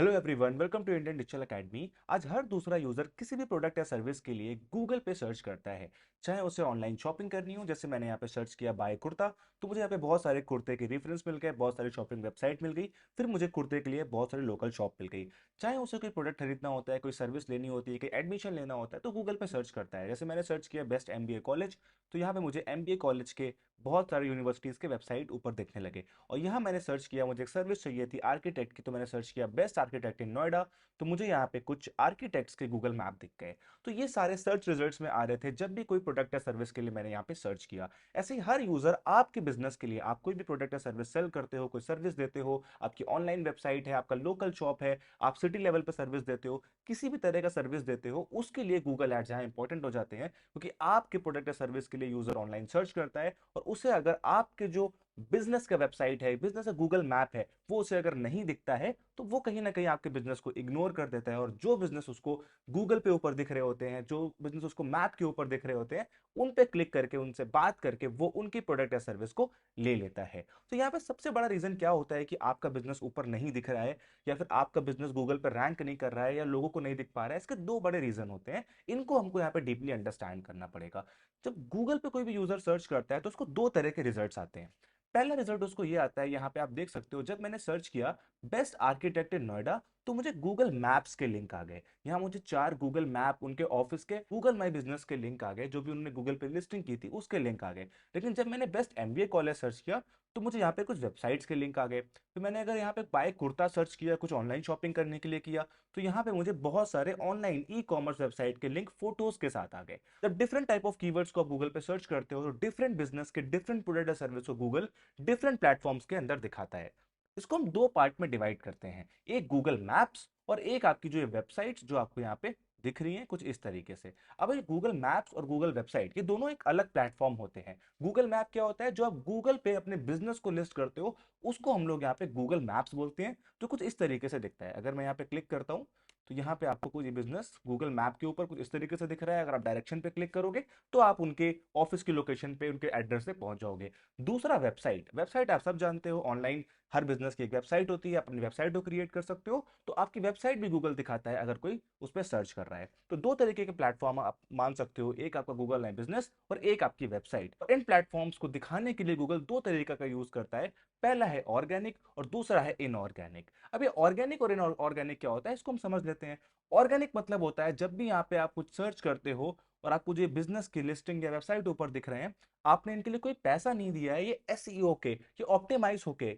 Hello everyone, welcome to Indian Digital Academy. आज हर दूसरा यूजर किसी भी प्रोडक्ट या सर्विस के लिए गूगल पे सर्च करता है। चाहे उसे ऑनलाइन शॉपिंग करनी हो, जैसे मैंने यहाँ पे सर्च किया बाय कुर्ता, तो मुझे यहाँ पे बहुत सारे कुर्ते के रेफरेंस मिल गए, बहुत सारी शॉपिंग वेबसाइट मिल गई। फिर मुझे कुर्ते के लिए बहुत सारी लोकल शॉप मिल गई। चाहे उसे कोई प्रोडक्ट खरीदना होता है, कोई सर्विस लेनी होती है, कोई एडमिशन लेना होता है, तो गूगल पे सर्च करता है। जैसे मैंने सर्च किया बेस्ट एमबीए कॉलेज, तो यहाँ पे मुझे एमबीए कॉलेज के बहुत सारे यूनिवर्सिटीज़ के वेबसाइट ऊपर दिखने लगे। और यहाँ मैंने सर्च किया, मुझे एक सर्विस चाहिए थी आर्किटेक्ट की, तो मैंने सर्च किया बेस्ट आर्किटेक्ट इन नोएडा, तो मुझे यहाँ पे कुछ आर्किटेक्ट्स के गूगल मैप दिख गए। तो ये सारे सर्च रिजल्ट्स में आ रहे थे जब भी कोई प्रोडक्ट या सर्विस के लिए मैंने यहाँ पे सर्च किया। ऐसे ही हर यूजर आपके बिजनेस के लिए, आप कोई भी प्रोडक्ट या सर्विस सेल करते हो, कोई सर्विस देते हो, आपकी ऑनलाइन वेबसाइट है, आपका लोकल शॉप है, आप सिटी लेवल पर सर्विस देते हो, किसी भी तरह का सर्विस देते हो, उसके लिए गूगल एड्स यहाँ इंपॉर्टेंट हो जाते हैं, क्योंकि आपके प्रोडक्ट या सर्विस के लिए यूजर ऑनलाइन सर्च करता है। और उसे अगर आपके जो बिजनेस का वेबसाइट है, बिजनेस का गूगल मैप है, वो उसे अगर नहीं दिखता है, तो वो कहीं ना कहीं आपके बिजनेस को इग्नोर कर देता है। और जो बिजनेस उसको गूगल पे ऊपर दिख रहे होते हैं, जो बिजनेस उसको मैप के ऊपर दिख रहे होते हैं, उन पे क्लिक करके, उनसे बात करके वो उनकी प्रोडक्ट या सर्विस को ले लेता है। तो यहाँ पे सबसे बड़ा रीजन क्या होता है कि आपका बिजनेस ऊपर नहीं दिख रहा है, या फिर आपका बिजनेस गूगल पर रैंक नहीं कर रहा है, या लोगों को नहीं दिख पा रहा है। इसके दो बड़े रीजन होते हैं, इनको हमको यहाँ पे डीपली अंडरस्टैंड करना पड़ेगा। जब गूगल पे कोई भी यूजर सर्च करता है, तो उसको दो तरह के रिजल्ट्स आते हैं। पहला रिजल्ट उसको ये आता है, यहाँ पे आप देख सकते हो, जब मैंने सर्च किया बेस्ट आर्किटेक्ट इन नोएडा, तो मुझे गूगल मैप्स के लिंक आ गए। यहाँ मुझे 4 गूगल मैप, उनके ऑफिस के, गूगल माई बिजनेस के लिंक आ गए, जो भी उन्होंने गूगल पे लिस्टिंग की थी उसके लिंक आ गए। लेकिन जब मैंने बेस्ट एमबीए कॉलेज सर्च किया, तो मुझे यहाँ पे कुछ वेबसाइट्स के लिंक आ गए। फिर मैंने अगर यहाँ पे बाय कुर्ता सर्च किया, कुछ ऑनलाइन शॉपिंग करने के लिए किया, तो यहाँ पे मुझे बहुत सारे ऑनलाइन ई कॉमर्स वेबसाइट के लिंक फोटोज के साथ आ गए। जब डिफरेंट टाइप ऑफ कीवर्ड्स को आप गूगल पे सर्च करते हो, तो डिफरेंट बिजनेस के डिफरेंट प्रोडक्ट या सर्विस को गूगल डिफरेंट प्लेटफॉर्म्स के अंदर दिखाता है। इसको हम दो पार्ट में डिवाइड करते हैं, एक गूगल मैप्स और एक आपकी जो वेबसाइट्स जो आपको यहाँ पे दिख रही हैं कुछ इस तरीके से। अब ये गूगल मैप्स और गूगल वेबसाइट, ये दोनों एक अलग प्लेटफॉर्म होते हैं। गूगल मैप क्या होता है, जो आप गूगल पे अपने बिजनेस को लिस्ट करते हो, उसको हम लोग यहाँ पे गूगल मैप्स बोलते हैं, जो कुछ इस तरीके से दिखता है। अगर मैं यहाँ पे क्लिक करता हूँ, तो यहाँ पे आपको कोई बिजनेस गूगल मैप के ऊपर कुछ इस तरीके से दिख रहा है। अगर आप डायरेक्शन पे क्लिक करोगे, तो आप उनके ऑफिस की लोकेशन पे, उनके एड्रेस पे पहुंच जाओगे। दूसरा वेबसाइट, वेबसाइट आप सब जानते हो, ऑनलाइन हर बिजनेस की एक वेबसाइट होती है, अपनी वेबसाइट को क्रिएट कर सकते हो, तो आपकी वेबसाइट भी गूगल दिखाता है अगर कोई उस पर सर्च कर रहा है। तो दो तरीके के प्लेटफॉर्म आप मान सकते हो, एक आपका गूगल माई बिजनेस और एक आपकी वेबसाइट। और इन प्लेटफॉर्म्स को दिखाने के लिए गूगल दो तरीका का यूज करता है, पहला है ऑर्गेनिक और दूसरा है इनऑर्गेनिक। अब ये ऑर्गेनिक और इनऑर्गेनिक क्या होता है, इसको हम समझ लेते हैं। ऑर्गेनिक मतलब होता है जब भी यहाँ पे आप कुछ सर्च करते हो और आपको जो बिजनेस की लिस्टिंग या वेबसाइट ऊपर दिख रहे हैं, आपने इनके लिए कोई पैसा नहीं दिया है, ये एसईओ के, ये ऑप्टिमाइज होके,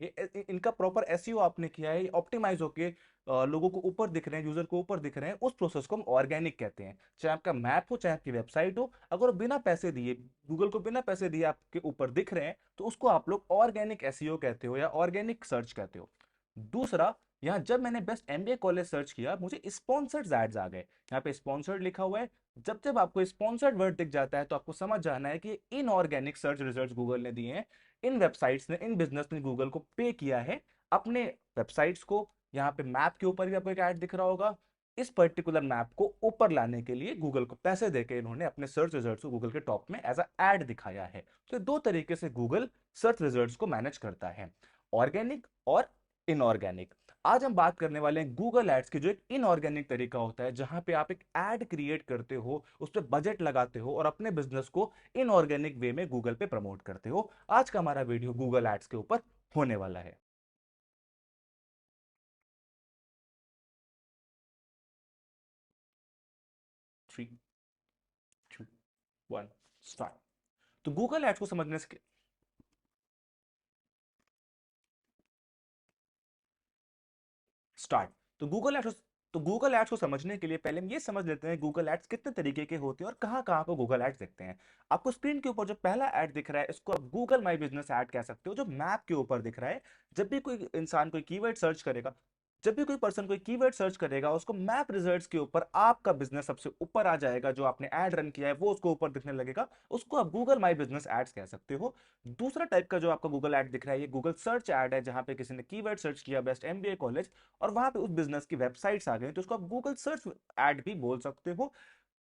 इनका प्रॉपर एसईओ आपने किया है, ये ऑप्टिमाइज होके लोगों को ऊपर दिख रहे हैं, यूजर को ऊपर दिख रहे हैं, उस प्रोसेस को हम ऑर्गेनिक कहते हैं। चाहे आपका मैप हो, चाहे आपकी वेबसाइट हो, अगर वो बिना पैसे दिए, गूगल को बिना पैसे दिए आपके ऊपर दिख रहे हैं, तो उसको आप लोग ऑर्गेनिक एसईओ कहते हो या ऑर्गेनिक सर्च कहते हो। दूसरा, यहाँ जब मैंने बेस्ट एमबीए कॉलेज सर्च किया, मुझे स्पॉन्सर्ड एड्स आ गए। यहाँ पे स्पॉन्सर्ड लिखा हुआ है। जब जब आपको स्पॉन्सर्ड वर्ड दिख जाता है, तो आपको समझ जाना है कि इनऑर्गेनिक सर्च रिजल्ट्स गूगल ने दिए हैं। इन वेबसाइट्स ने, इन बिजनेस ने गूगल को पे किया है अपने वेबसाइट्स को। यहाँ पे मैप के ऊपर भी आपको एक ऐड दिख रहा होगा। इस पर्टिकुलर मैप को ऊपर लाने के लिए गूगल को पैसे देके इन्होंने अपने सर्च रिजल्ट्स को गूगल के टॉप में एज अ एड दिखाया है। तो दो तरीके से गूगल सर्च रिजल्ट्स को मैनेज करता है, ऑर्गेनिक और इनऑर्गेनिक। आज हम बात करने वाले हैं गूगल एड्स की, जो एक इनऑर्गेनिक तरीका होता है, जहां पे आप एक एड क्रिएट करते हो, उस पर बजट लगाते हो और अपने बिजनेस को इनऑर्गेनिक वे में गूगल पे प्रमोट करते हो। आज का हमारा वीडियो गूगल एड्स के ऊपर होने वाला है। 3, 2, 1, स्टार्ट। तो गूगल एड्स को समझने से स्टार्ट तो गूगल एड्स को समझने के लिए पहले हम ये समझ लेते हैं गूगल एड्स कितने तरीके के होते हैं और कहाँ कहाँ पर गूगल एड्स दिखते हैं। आपको स्क्रीन के ऊपर जो पहला ऐड दिख रहा है, इसको आप गूगल माई बिजनेस ऐड कह सकते हो, जो मैप के ऊपर दिख रहा है। जब भी कोई इंसान कोई कीवर्ड सर्च करेगा, जब भी कोई पर्सन कोई कीवर्ड सर्च करेगा, उसको मैप रिजल्ट्स के ऊपर आपका बिजनेस सबसे ऊपर आ जाएगा। जो आपने ऐड रन किया है वो उसको ऊपर दिखने लगेगा, उसको आप गूगल माई बिजनेस एड्स कह सकते हो। दूसरा टाइप का जो आपका गूगल ऐड दिख रहा है, ये गूगल सर्च ऐड है, जहां पे किसी ने कीवर्ड सर्च किया बेस्ट एमबीए कॉलेज, और वहां पे उस बिजनेस की वेबसाइट्स आ गई, तो उसको आप गूगल सर्च ऐड भी बोल सकते हो।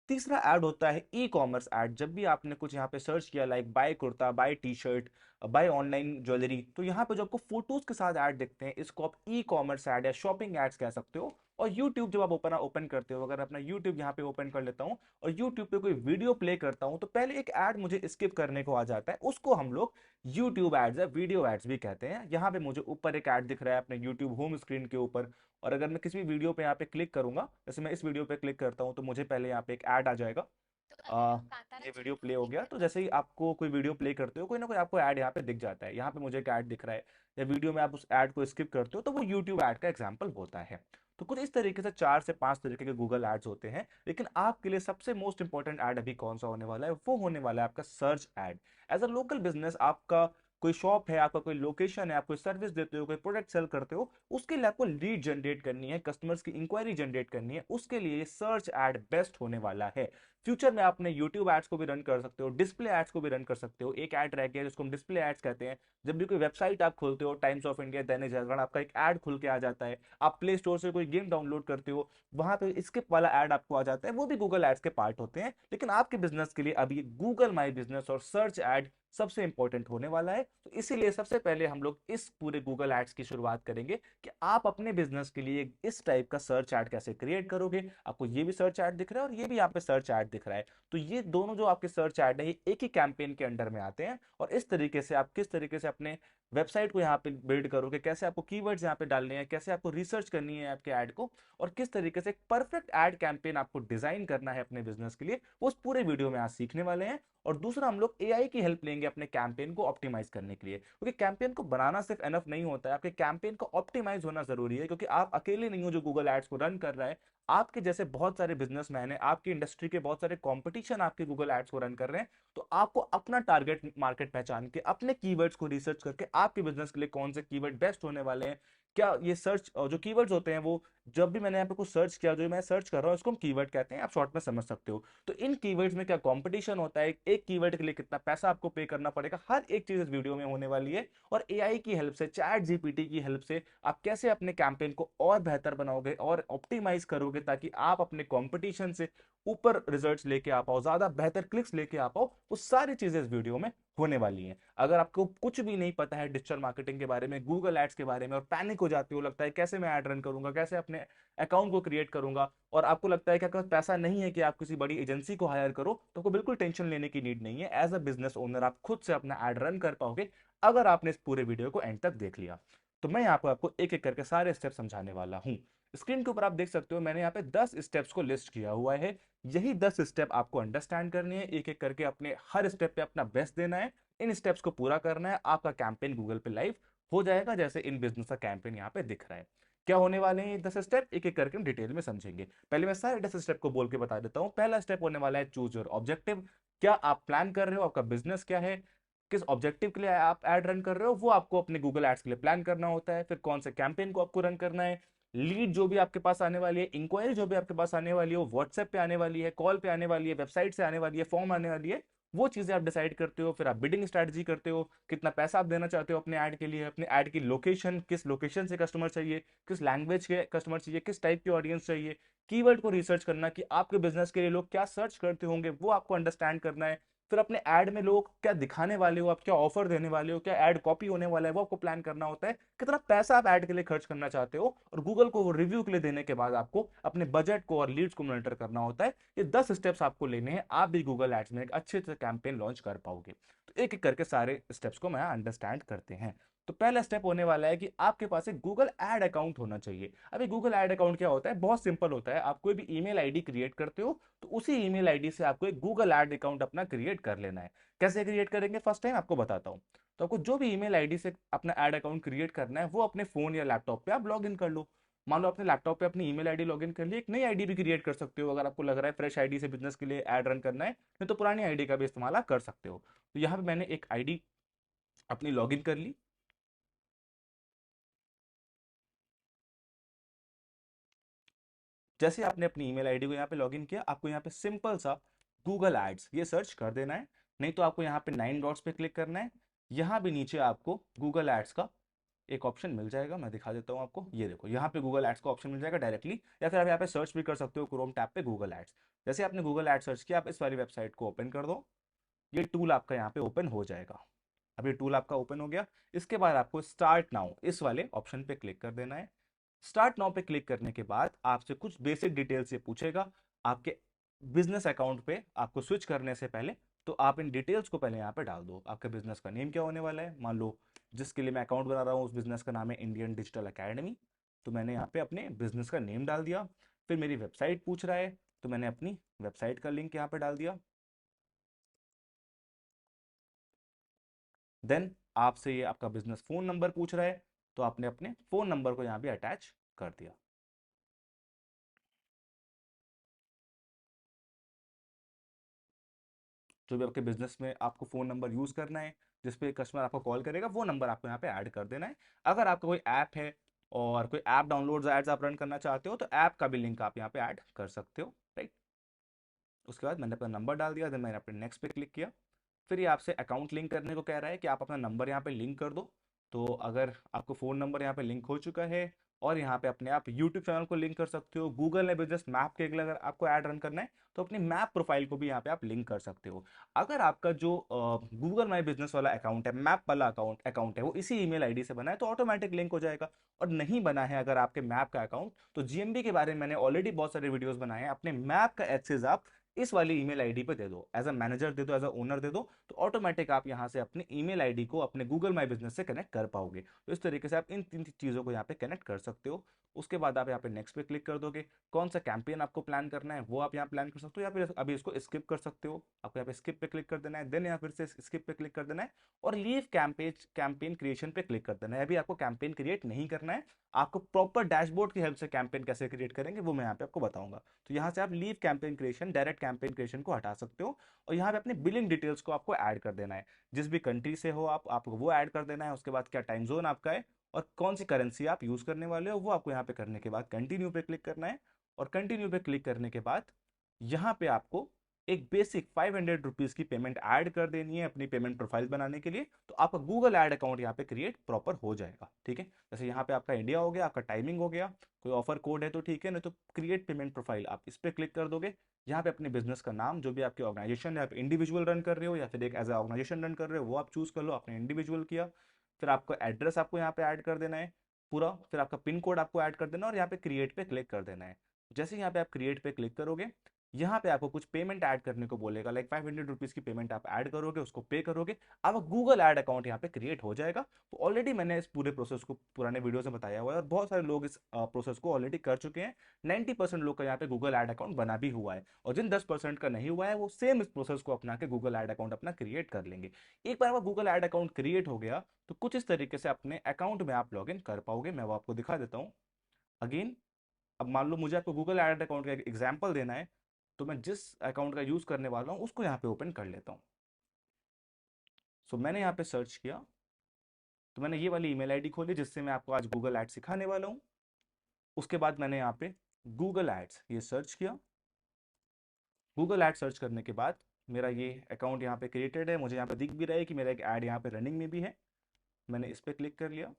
तीसरा ऐड होता है ई कॉमर्स ऐड। जब भी आपने कुछ यहाँ पे सर्च किया like buy kurta, buy T shirt, buy online jewellery, तो यहाँ पे जो आपको फोटोज के साथ ऐड दिखते हैं इसको आप ई कॉमर्स ऐड या शॉपिंग एड्स कह सकते हो। और यूट्यूब जब आप ओपन करते हो, अगर अपना यूट्यूब यहाँ पे ओपन कर लेता हूँ और यूट्यूब पे कोई वीडियो प्ले करता हूँ, तो पहले एक ऐड मुझे स्किप करने को आ जाता है, उसको हम लोग यूट्यूब एड्स या वीडियो एड्स भी कहते हैं। यहाँ पे मुझे ऊपर एक ऐड दिख रहा है अपने यूट्यूब होम स्क्रीन के ऊपर, और अगर मैं किसी भी वीडियो पे यहाँ पे क्लिक करूंगा, जैसे मैं इस वीडियो पे क्लिक करता हूँ, तो मुझे पहले यहाँ पे एक ऐड आ जाएगा। आ, ये वीडियो प्ले हो गया। तो जैसे ही आपको कोई वीडियो प्ले करते हो, कोई ना कोई आपको ऐड यहाँ पे दिख जाता है। यहाँ पे मुझे एक ऐड दिख रहा है, या वीडियो में आप उस ऐड को स्किप करते हो तो वो यूट्यूब ऐड का एग्जाम्पल होता है। तो कुछ इस तरीके से 4 से 5 तरीके के गूगल एड्स होते हैं। लेकिन आपके लिए सबसे मोस्ट इंपॉर्टेंट ऐड अभी कौन सा होने वाला है, वो होने वाला है आपका search ad. As a local business, आपका कोई शॉप है, आपका कोई लोकेशन है, आप कोई सर्विस देते हो, कोई प्रोडक्ट सेल करते हो, उसके लिए आपको लीड जनरेट करनी है, कस्टमर्स की इंक्वायरी जनरेट करनी है, उसके लिए सर्च ऐड बेस्ट होने वाला है। फ्यूचर में आपने यूट्यूब एड्स को भी रन कर सकते हो, डिस्प्ले एड्स को भी रन कर सकते हो। एक ऐड रह गया जिसको हम डिस्प्ले एड्स कहते हैं। जब भी कोई वेबसाइट आप खोलते हो, times of India, Dainik Jagran, आपका एक ऐड खुल के आ जाता है। आप प्ले स्टोर से कोई गेम डाउनलोड करते हो, वहां पे स्किप वाला ऐड आपको आ जाता है, वो भी गूगल एड्स के पार्ट होते हैं। लेकिन आपके बिजनेस के लिए अभी गूगल माई बिजनेस और सर्च ऐड सबसे इंपॉर्टेंट होने वाला है। तो इसीलिए सबसे पहले हम लोग इस पूरे गूगल एड्स की शुरुआत करेंगे कि आप अपने बिजनेस के लिए इस टाइप का सर्च ऐड कैसे क्रिएट करोगे। आपको ये भी सर्च ऐड दिख रहा है और ये भी यहाँ पे सर्च ऐड दिख रहा है। तो ये दोनों जो आपके सर्च ऐड है, ये एक ही कैंपेन के अंडर में आते हैं। और इस तरीके से आप किस तरीके से अपने वेबसाइट को यहाँ पे बिल्ड करोगे, कैसे आपको कीवर्ड्स यहाँ पे डालने हैं, कैसे आपको रिसर्च करनी है आपके ऐड को, और किस तरीके से एक परफेक्ट ऐड कैंपेन आपको डिजाइन करना है अपने बिजनेस के लिए, वो उस पूरे वीडियो में आज सीखने वाले हैं। और दूसरा, हम लोग एआई की हेल्प लेंगे अपने कैंपेन को ऑप्टिमाइज करने के लिए, क्योंकि कैंपेन को बनाना सिर्फ एनफ नहीं होता है, आपके कैंपेन को ऑप्टिमाइज होना जरूरी है। क्योंकि आप अकेले नहीं हो जो गूगल एड्स को रन कर रहा है, आपके जैसे बहुत सारे बिजनेसमैन हैं, आपकी इंडस्ट्री के बहुत सारे कंपटीशन आपके गूगल एड्स को रन कर रहे हैं। तो आपको अपना टारगेट मार्केट पहचान के, अपने कीवर्ड्स को रिसर्च करके, आपके बिजनेस के लिए कौन से कीवर्ड बेस्ट होने वाले हैं, क्या ये सर्च जो कीवर्ड्स होते हैं, वो जब भी मैंने यहाँ पे कुछ सर्च किया, जो मैं सर्च कर रहा हूँ, इसको हम कीवर्ड कहते हैं, आप शॉर्ट में समझ सकते हो। तो इन कीवर्ड्स में क्या कंपटीशन होता है, एक कीवर्ड के लिए कितना पैसा आपको पे करना पड़ेगा, हर एक चीज इस वीडियो में होने वाली है। और एआई की हेल्प से, चैट जीपीटी की हेल्प से आप कैसे अपने कैंपेन को और बेहतर बनाओगे और ऑप्टिमाइज करोगे, ताकि आप अपने कंपटीशन से ऊपर रिजल्ट्स लेके आ पाओ, ज्यादा बेहतर क्लिक्स लेके आ पाओ, वो सारी चीजें इस वीडियो में होने वाली हैं। अगर आपको कुछ भी नहीं पता है डिजिटल मार्केटिंग के बारे में, गूगल एड्स के बारे में, और पैनिक हो जाते हो, लगता है कैसे मैं ऐड रन करूंगा, कैसे अपने अकाउंट को क्रिएट करूंगा, और आपको लगता है कि आपके पास पैसा नहीं है कि आप किसी बड़ी एजेंसी को हायर करो, तो आपको बिल्कुल टेंशन लेने की नीड नहीं है। एज अ बिजनेस ओनर आप खुद से अपना ऐड रन कर पाओगे, अगर आपने इस पूरे वीडियो को एंड तक देख लिया। तो मैं यहाँ पर आपको एक एक करके सारे स्टेप समझाने वाला हूँ। स्क्रीन के ऊपर आप देख सकते हो, मैंने यहाँ पे 10 स्टेप्स को लिस्ट किया हुआ है। यही 10 स्टेप आपको अंडरस्टैंड करने हैं, एक एक करके अपने हर स्टेप पे अपना बेस्ट देना है। इन स्टेप्स को पूरा करना है, आपका कैंपेन गूगल पे लाइव हो जाएगा, जैसे इन बिजनेस का कैंपेन यहाँ पे दिख रहा है। क्या होने वाले हैं ये 10 स्टेप, एक एक करके हम डिटेल में समझेंगे। पहले मैं सारे 10 स्टेप को बोल के बता देता हूँ। पहला स्टेप होने वाला है चूज योर ऑब्जेक्टिव। क्या आप प्लान कर रहे हो, आपका बिजनेस क्या है, किस ऑब्जेक्टिव के लिए आप एड रन कर रहे हो, वो आपको अपने गूगल एड्स के लिए प्लान करना होता है। फिर कौन से कैंपेन को आपको रन करना है, लीड जो भी आपके पास आने वाली है, इंक्वायरी जो भी आपके पास आने वाली है, वो व्हाट्सएप पे आने वाली है, कॉल पे आने वाली है, वेबसाइट से आने वाली है, फॉर्म आने वाली है, वो चीजें आप डिसाइड करते हो। फिर आप बिडिंग स्ट्रैटेजी करते हो, कितना पैसा आप देना चाहते हो अपने ऐड के लिए, अपने ऐड की लोकेशन, किस लोकेशन से कस्टमर चाहिए, किस लैंग्वेज के कस्टमर चाहिए, किस टाइप की ऑडियंस चाहिए, कीवर्ड को रिसर्च करना कि आपके बिजनेस के लिए लोग क्या सर्च करते होंगे, वो आपको अंडरस्टैंड करना है। फिर अपने ऐड में लोग क्या दिखाने वाले हो, आप क्या ऑफर देने वाले हो, क्या ऐड कॉपी होने वाला है, वो आपको प्लान करना होता है। कितना पैसा आप ऐड के लिए खर्च करना चाहते हो, और गूगल को वो रिव्यू के लिए देने के बाद आपको अपने बजट को और लीड्स को मॉनिटर करना होता है। ये 10 स्टेप्स आपको लेने हैं, आप भी गूगल एड्स में एक अच्छे से कैंपेन लॉन्च कर पाओगे। तो एक एक करके सारे स्टेप्स को मैं अंडरस्टैंड करते हैं। तो पहला स्टेप होने वाला है कि आपके पास एक गूगल एड अकाउंट होना चाहिए। अभी गूगल एड अकाउंट क्या होता है, बहुत सिंपल होता है। आप कोई भी ईमेल आईडी क्रिएट करते हो, तो उसी ईमेल आईडी से आपको एक गूगल एड अकाउंट अपना क्रिएट कर लेना है। कैसे क्रिएट करेंगे, फर्स्ट टाइम आपको बताता हूँ। तो आपको जो भी ईमेल आईडी से अपना ऐड अकाउंट क्रिएट करना है, वो अपने फोन या लैपटॉप पे आप लॉग इन कर लो। मान लो अपने लैपटॉप पे अपनी ईमेल आईडी लॉग इन कर ली, एक नई आईडी भी क्रिएट कर सकते हो अगर आपको लग रहा है फ्रेश आईडी से बिजनेस के लिए ऐड रन करना है, नहीं तो पुरानी आईडी का भी इस्तेमाल आप कर सकते हो। तो यहाँ पे मैंने एक आईडी अपनी लॉग इन कर ली। जैसे आपने अपनी ईमेल आईडी को यहाँ पे लॉगिन किया, आपको यहाँ पे सिंपल सा गूगल एड्स ये सर्च कर देना है। नहीं तो आपको यहाँ पे 9 डॉट्स पे क्लिक करना है। यहाँ भी नीचे आपको गूगल एड्स का एक ऑप्शन मिल जाएगा, मैं दिखा देता हूँ आपको। ये देखो यहाँ पे गूगल एड्स का ऑप्शन मिल जाएगा डायरेक्टली, या फिर आप यहाँ पे सर्च भी कर सकते हो क्रोम टैब पे गूगल एड्स। जैसे आपने गूगल एड्स सर्च किया, आप इस वाली वेबसाइट को ओपन कर दो, ये टूल आपका यहाँ पे ओपन हो जाएगा। अब ये टूल आपका ओपन हो गया। इसके बाद आपको स्टार्ट नाउ इस वाले ऑप्शन पे क्लिक कर देना है। स्टार्ट नाउ पे क्लिक करने के बाद आपसे कुछ बेसिक डिटेल्स ये पूछेगा आपके बिजनेस अकाउंट पे। आपको स्विच करने से पहले तो आप इन डिटेल्स को पहले यहाँ पे डाल दो। आपके बिजनेस का नेम क्या होने वाला है, मान लो जिसके लिए मैं अकाउंट बना रहा हूँ उस बिजनेस का नाम है इंडियन डिजिटल एकेडमी, तो मैंने यहाँ पे अपने बिजनेस का नेम डाल दिया। फिर मेरी वेबसाइट पूछ रहा है, तो मैंने अपनी वेबसाइट का लिंक यहाँ पे डाल दिया। देन आपसे ये आपका बिजनेस फोन नंबर पूछ रहा है, तो आपने अपने फोन नंबर को यहाँ भी अटैच कर दिया। जो भी आपके बिजनेस में आपको फोन नंबर यूज करना है, जिस पे कस्टमर आपको कॉल करेगा, वो नंबर आपको यहाँ पे ऐड कर देना है। अगर आपका कोई ऐप है और कोई ऐप डाउनलोड एड्स आप रन करना चाहते हो, तो ऐप का भी लिंक आप यहाँ पे ऐड कर सकते हो, राइट। उसके बाद मैंने अपना नंबर डाल दिया, देन मैंने अपने नेक्स्ट पे क्लिक किया। फिर ये आपसे अकाउंट लिंक करने को कह रहा है कि आप अपना नंबर यहाँ पे लिंक कर दो। तो अगर आपको फ़ोन नंबर यहाँ पे लिंक हो चुका है, और यहाँ पे अपने आप यूट्यूब चैनल को लिंक कर सकते हो, गूगल ने बिजनेस मैप के लिए अगर आपको ऐड रन करना है तो अपनी मैप प्रोफाइल को भी यहाँ पे आप लिंक कर सकते हो। अगर आपका जो गूगल माई बिजनेस वाला अकाउंट है, मैप वाला अकाउंट अकाउंट है, वो इसी ईमेल आईडी से बना है तो ऑटोमेटिक लिंक हो जाएगा। और नहीं बना है अगर आपके मैप का अकाउंट, तो जीएमबी के बारे में मैंने ऑलरेडी बहुत सारे वीडियोस बनाए हैं। अपने मैप का एक्सेस आप इस वाली ईमेल आईडी पे दे दो, एज अ मैनेजर दे दो, एज अ ओनर दे दो, तो ऑटोमेटिक आप यहाँ से अपनी ईमेल आईडी को अपने गूगल माई बिजनेस से कनेक्ट कर पाओगे। तो इस तरीके से आप इन तीन चीज़ों को यहाँ पे कनेक्ट कर सकते हो। उसके बाद आप यहाँ पे नेक्स्ट पे क्लिक कर दोगे। कौन सा कैंपेन आपको प्लान करना है वो आप यहाँ प्लान कर सकते हो, या फिर अभी इसको स्किप कर सकते हो। आपको यहाँ पे स्किप पे क्लिक कर देना है, देन यहाँ फिर से स्किप पे क्लिक कर देना है, और लीव कैंपेन क्रिएशन पे क्लिक कर देना है। अभी आपको कैंपेन क्रिएट नहीं करना है, आपको प्रॉपर डैशबोर्ड की हेल्प से कैंपेन कैसे क्रिएट करेंगे वो मैं यहाँ पे आपको बताऊंगा। तो यहाँ से आप leave campaign creation, direct campaign creation को हटा सकते हो, और यहाँ पे अपनी बिलिंग डिटेल्स को आपको ऐड कर देना है। जिस भी कंट्री से हो आप, आपको वो ऐड कर देना है। उसके बाद क्या टाइम जोन आपका है और कौन सी करेंसी आप यूज करने वाले हो, वो आपको यहाँ पे करने के बाद कंटिन्यू पे क्लिक करना है। और कंटिन्यू पे क्लिक करने के बाद यहाँ पे आपको एक बेसिक 500 रुपीज की पेमेंट ऐड कर देनी है अपनी पेमेंट प्रोफाइल बनाने के लिए। तो आपका गूगल ऐड अकाउंट यहाँ पे क्रिएट प्रॉपर हो जाएगा, ठीक है। जैसे यहाँ पे आपका इंडिया हो गया, आपका टाइमिंग हो गया, कोई ऑफर कोड है तो ठीक है, नहीं तो क्रिएट पेमेंट प्रोफाइल आप इस पे क्लिक कर दोगे। यहाँ पे अपने बिजनेस का नाम, जो भी आपकी ऑर्गेनाइजेशन है, आप इंडिविजुअल रन कर रहे हो या फिर एक एज ए ऑर्गेनाइजेशन रन कर रहे हो, वो आप चूज कर लो। आपने इंडिविजुअल किया, फिर आपका एड्रेस आपको यहाँ पे ऐड कर देना है पूरा, फिर आपका पिन कोड आपको ऐड कर देना और यहाँ पे क्रिएट पे क्लिक कर देना है। जैसे यहाँ पे आप क्रिएट पे क्लिक करोगे, यहाँ पे आपको कुछ पेमेंट ऐड करने को बोलेगा, लाइक 500 रुपीज की पेमेंट आप ऐड करोगे, उसको पे करोगे, आपका गूगल ऐड अकाउंट यहाँ पे क्रिएट हो जाएगा। तो ऑलरेडी मैंने इस पूरे प्रोसेस को पुराने वीडियो से बताया हुआ है, और बहुत सारे लोग इस प्रोसेस को ऑलरेडी कर चुके हैं। 90% लोग का यहाँ पे गूगल ऐड अकाउंट बना भी हुआ है, और जिन 10% का नहीं हुआ है वो सेम इस प्रोसेस को अपना के गूगल ऐड अकाउंट अपना क्रिएट कर लेंगे। एक बार आपका गूगल ऐड अकाउंट क्रिएट हो गया तो कुछ इस तरीके से अपने अकाउंट में आप लॉग इन कर पाओगे। मैं वो आपको दिखा देता हूँ अगेन। अब मान लो मुझे आपको गूगल ऐड अकाउंट का एक एग्जाम्पल देना है, तो मैं जिस अकाउंट का यूज करने वाला हूँ उसको यहाँ पे ओपन कर लेता हूँ। सो मैंने यहाँ पे सर्च किया, तो मैंने ये वाली ईमेल आईडी खोली जिससे मैं आपको आज गूगल एड्स सिखाने वाला हूँ। उसके बाद मैंने यहाँ पे गूगल एड्स ये सर्च किया। गूगल एड सर्च करने के बाद मेरा ये अकाउंट यहाँ पे क्रिएटेड है, मुझे यहाँ पे दिख भी रहा है कि मेरा एक ऐड यहाँ पे रनिंग में भी है। मैंने इस पर क्लिक कर लिया।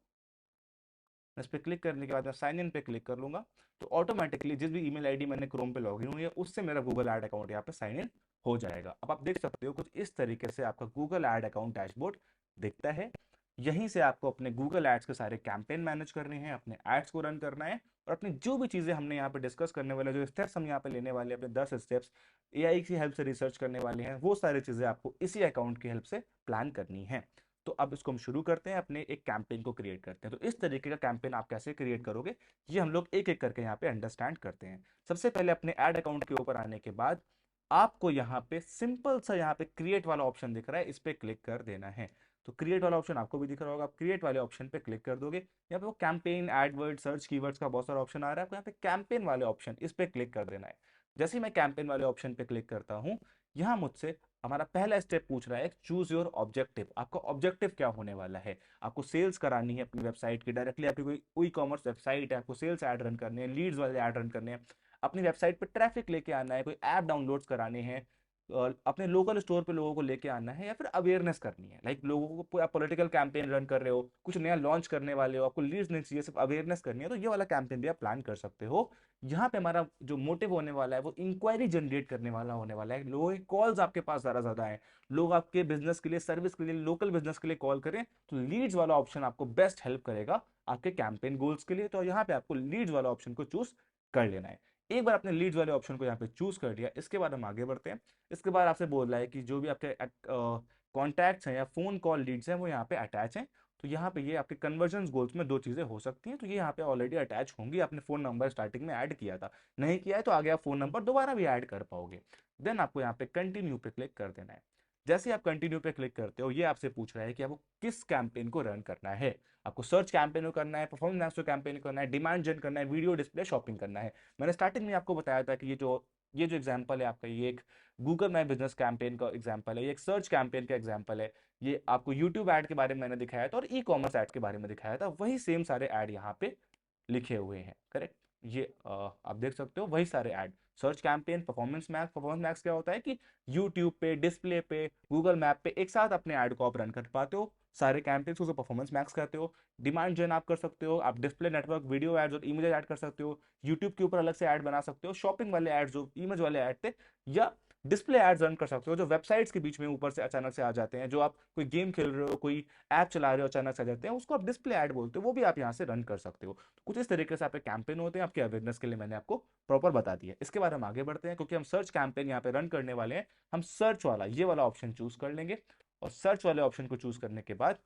इस पर क्लिक करने के बाद मैं साइन इन पे क्लिक कर लूंगा, तो ऑटोमेटिकली जिस भी ईमेल आईडी मैंने क्रोम पे लॉगिन हुई है उससे मेरा गूगल ऐड अकाउंट यहाँ पे साइन इन हो जाएगा। अब आप देख सकते हो कुछ इस तरीके से आपका गूगल ऐड अकाउंट डैशबोर्ड दिखता है। यहीं से आपको अपने गूगल एड्स के सारे कैंपेन मैनेज करने हैं, अपने एड्स को रन करना है, और अपनी जो भी चीज़ें हमने यहाँ पे डिस्कस करने वाले, जो स्टेप्स हम यहाँ पे लेने वाले हैं, अपने 10 स्टेप्स एआई की हेल्प से रिसर्च करने वाले हैं, वो सारी चीज़ें आपको इसी अकाउंट की हेल्प से प्लान करनी है। तो अब इसको हम शुरू करते हैं, अपने एक कैंपेन को क्रिएट करते हैं। तो इस तरीके का कैंपेन आप कैसे क्रिएट करोगे, ये हम लोग एक एक करके यहाँ पे अंडरस्टैंड करते हैं। सबसे पहले अपने ऐड अकाउंट के ऊपर आने के बाद आपको यहाँ पे सिंपल सा यहाँ पे क्रिएट वाला ऑप्शन दिख रहा है, इस पे क्लिक कर देना है। तो क्रिएट वाला ऑप्शन आपको भी दिख रहा होगा, आप क्रिएट वाले ऑप्शन पे क्लिक कर दोगे। यहाँ पे वो कैंपेन, एडवर्ड, सर्च कीवर्ड्स का बहुत सारा ऑप्शन आ रहा है, आपको यहाँ पे कैंपेन वाले ऑप्शन इस पे क्लिक कर देना है। जैसे ही मैं कैंपेन वाले ऑप्शन पे क्लिक करता हूँ, यहाँ मुझसे हमारा पहला स्टेप पूछ रहा है चूज योर ऑब्जेक्टिव। आपका ऑब्जेक्टिव क्या होने वाला है। आपको सेल्स करानी है अपनी वेबसाइट की, डायरेक्टली आपकी कोई ई कॉमर्स वेबसाइट है, आपको सेल्स ऐड रन करने हैं, लीड्स वाले ऐड रन करने हैं, अपनी वेबसाइट पे ट्रैफिक लेके आना है, कोई ऐप डाउनलोड्स कराने हैं, अपने लोकल स्टोर पे लोगों को लेके आना है या फिर अवेयरनेस करनी है, लाइक लोगों को, आप पॉलिटिकल कैंपेन रन कर रहे हो, कुछ नया लॉन्च करने वाले हो, आपको लीड्स नहीं चाहिए, सिर्फ अवेयरनेस करनी है, तो ये वाला कैंपेन भी आप प्लान कर सकते हो। यहाँ पे हमारा जो मोटिव होने वाला है वो इंक्वायरी जनरेट करने वाला होने वाला है, लोगों के कॉल्स आपके पास ज्यादा है, लोग आपके बिजनेस के लिए, सर्विस के लिए, लोकल बिजनेस के लिए कॉल करें, तो लीड्स वाला ऑप्शन आपको बेस्ट हेल्प करेगा आपके कैंपेन गोल्स के लिए। तो यहाँ पे आपको लीड्स वाला ऑप्शन को चूज कर लेना है। एक बार आपने लीड्स वाले ऑप्शन को यहाँ पे चूज कर लिया, इसके बाद हम आगे बढ़ते हैं। इसके बाद आपसे बोल रहा है कि जो भी आपके कॉन्टैक्ट्स हैं या फोन कॉल लीड्स हैं वो यहाँ पे अटैच हैं। तो यहाँ पे ये आपके कन्वर्जन गोल्स में दो चीजें हो सकती हैं, तो ये यहाँ पे ऑलरेडी अटैच होंगी, आपने फोन नंबर स्टार्टिंग में ऐड किया था, नहीं किया है तो आगे आप फोन नंबर दोबारा भी ऐड कर पाओगे। देन आपको यहाँ पे कंटिन्यू पे क्लिक कर देना है। जैसे ही आप कंटिन्यू पे क्लिक करते हो, ये आपसे पूछ रहा है कि आपको किस कैंपेन को रन करना है, आपको सर्च कैंपेन को करना है, परफॉर्मेंस कैंपेन करना है, डिमांड जन करना है, वीडियो डिस्प्ले शॉपिंग करना है। मैंने स्टार्टिंग में आपको बताया था कि ये जो एग्जांपल है आपका, ये एक गूगल माई बिजनेस कैंपेन का एग्जांपल है, ये एक सर्च कैंपेन का एग्जांपल है, ये आपको यूट्यूब ऐड के बारे में मैंने दिखाया था और ई कॉमर्स ऐड के बारे में दिखाया था, वही सेम सारे ऐड यहाँ पे लिखे हुए हैं, करेक्ट। ये आप देख सकते हो वही सारे add, search campaign, performance max क्या होता है कि यूट्यूब पे, डिस्प्ले पे, गूगल मैप पे एक साथ अपने ऐड को आप रन कर पाते हो, सारे कैंपेन्स को परफॉर्मेंस मैक्स करते हो। डिमांड जन आप कर सकते हो, आप डिस्प्ले नेटवर्क, वीडियो एड्स और इमेज ऐड कर सकते हो, यूट्यूब के ऊपर अलग से ऐड बना सकते हो, शॉपिंग वाले ऐड जो इमेज वाले ऐड थे, या डिस्प्ले एड्स रन कर सकते हो जो वेबसाइट्स के बीच में ऊपर से अचानक से आ जाते हैं, जो आप कोई गेम खेल रहे हो, कोई ऐप चला रहे हो, अचानक से आ जाते हैं, उसको आप डिस्प्ले ऐड बोलते हो, वो भी आप यहाँ से रन कर सकते हो। तो कुछ इस तरीके से आपके कैंपेन होते हैं, आपके अवेयरनेस के लिए मैंने आपको प्रॉपर बता दिया। इसके बाद हम आगे बढ़ते हैं, क्योंकि हम सर्च कैंपेन यहाँ पे रन करने वाले हैं, हम सर्च वाला ये वाला ऑप्शन चूज कर लेंगे। और सर्च वाले ऑप्शन को चूज करने के बाद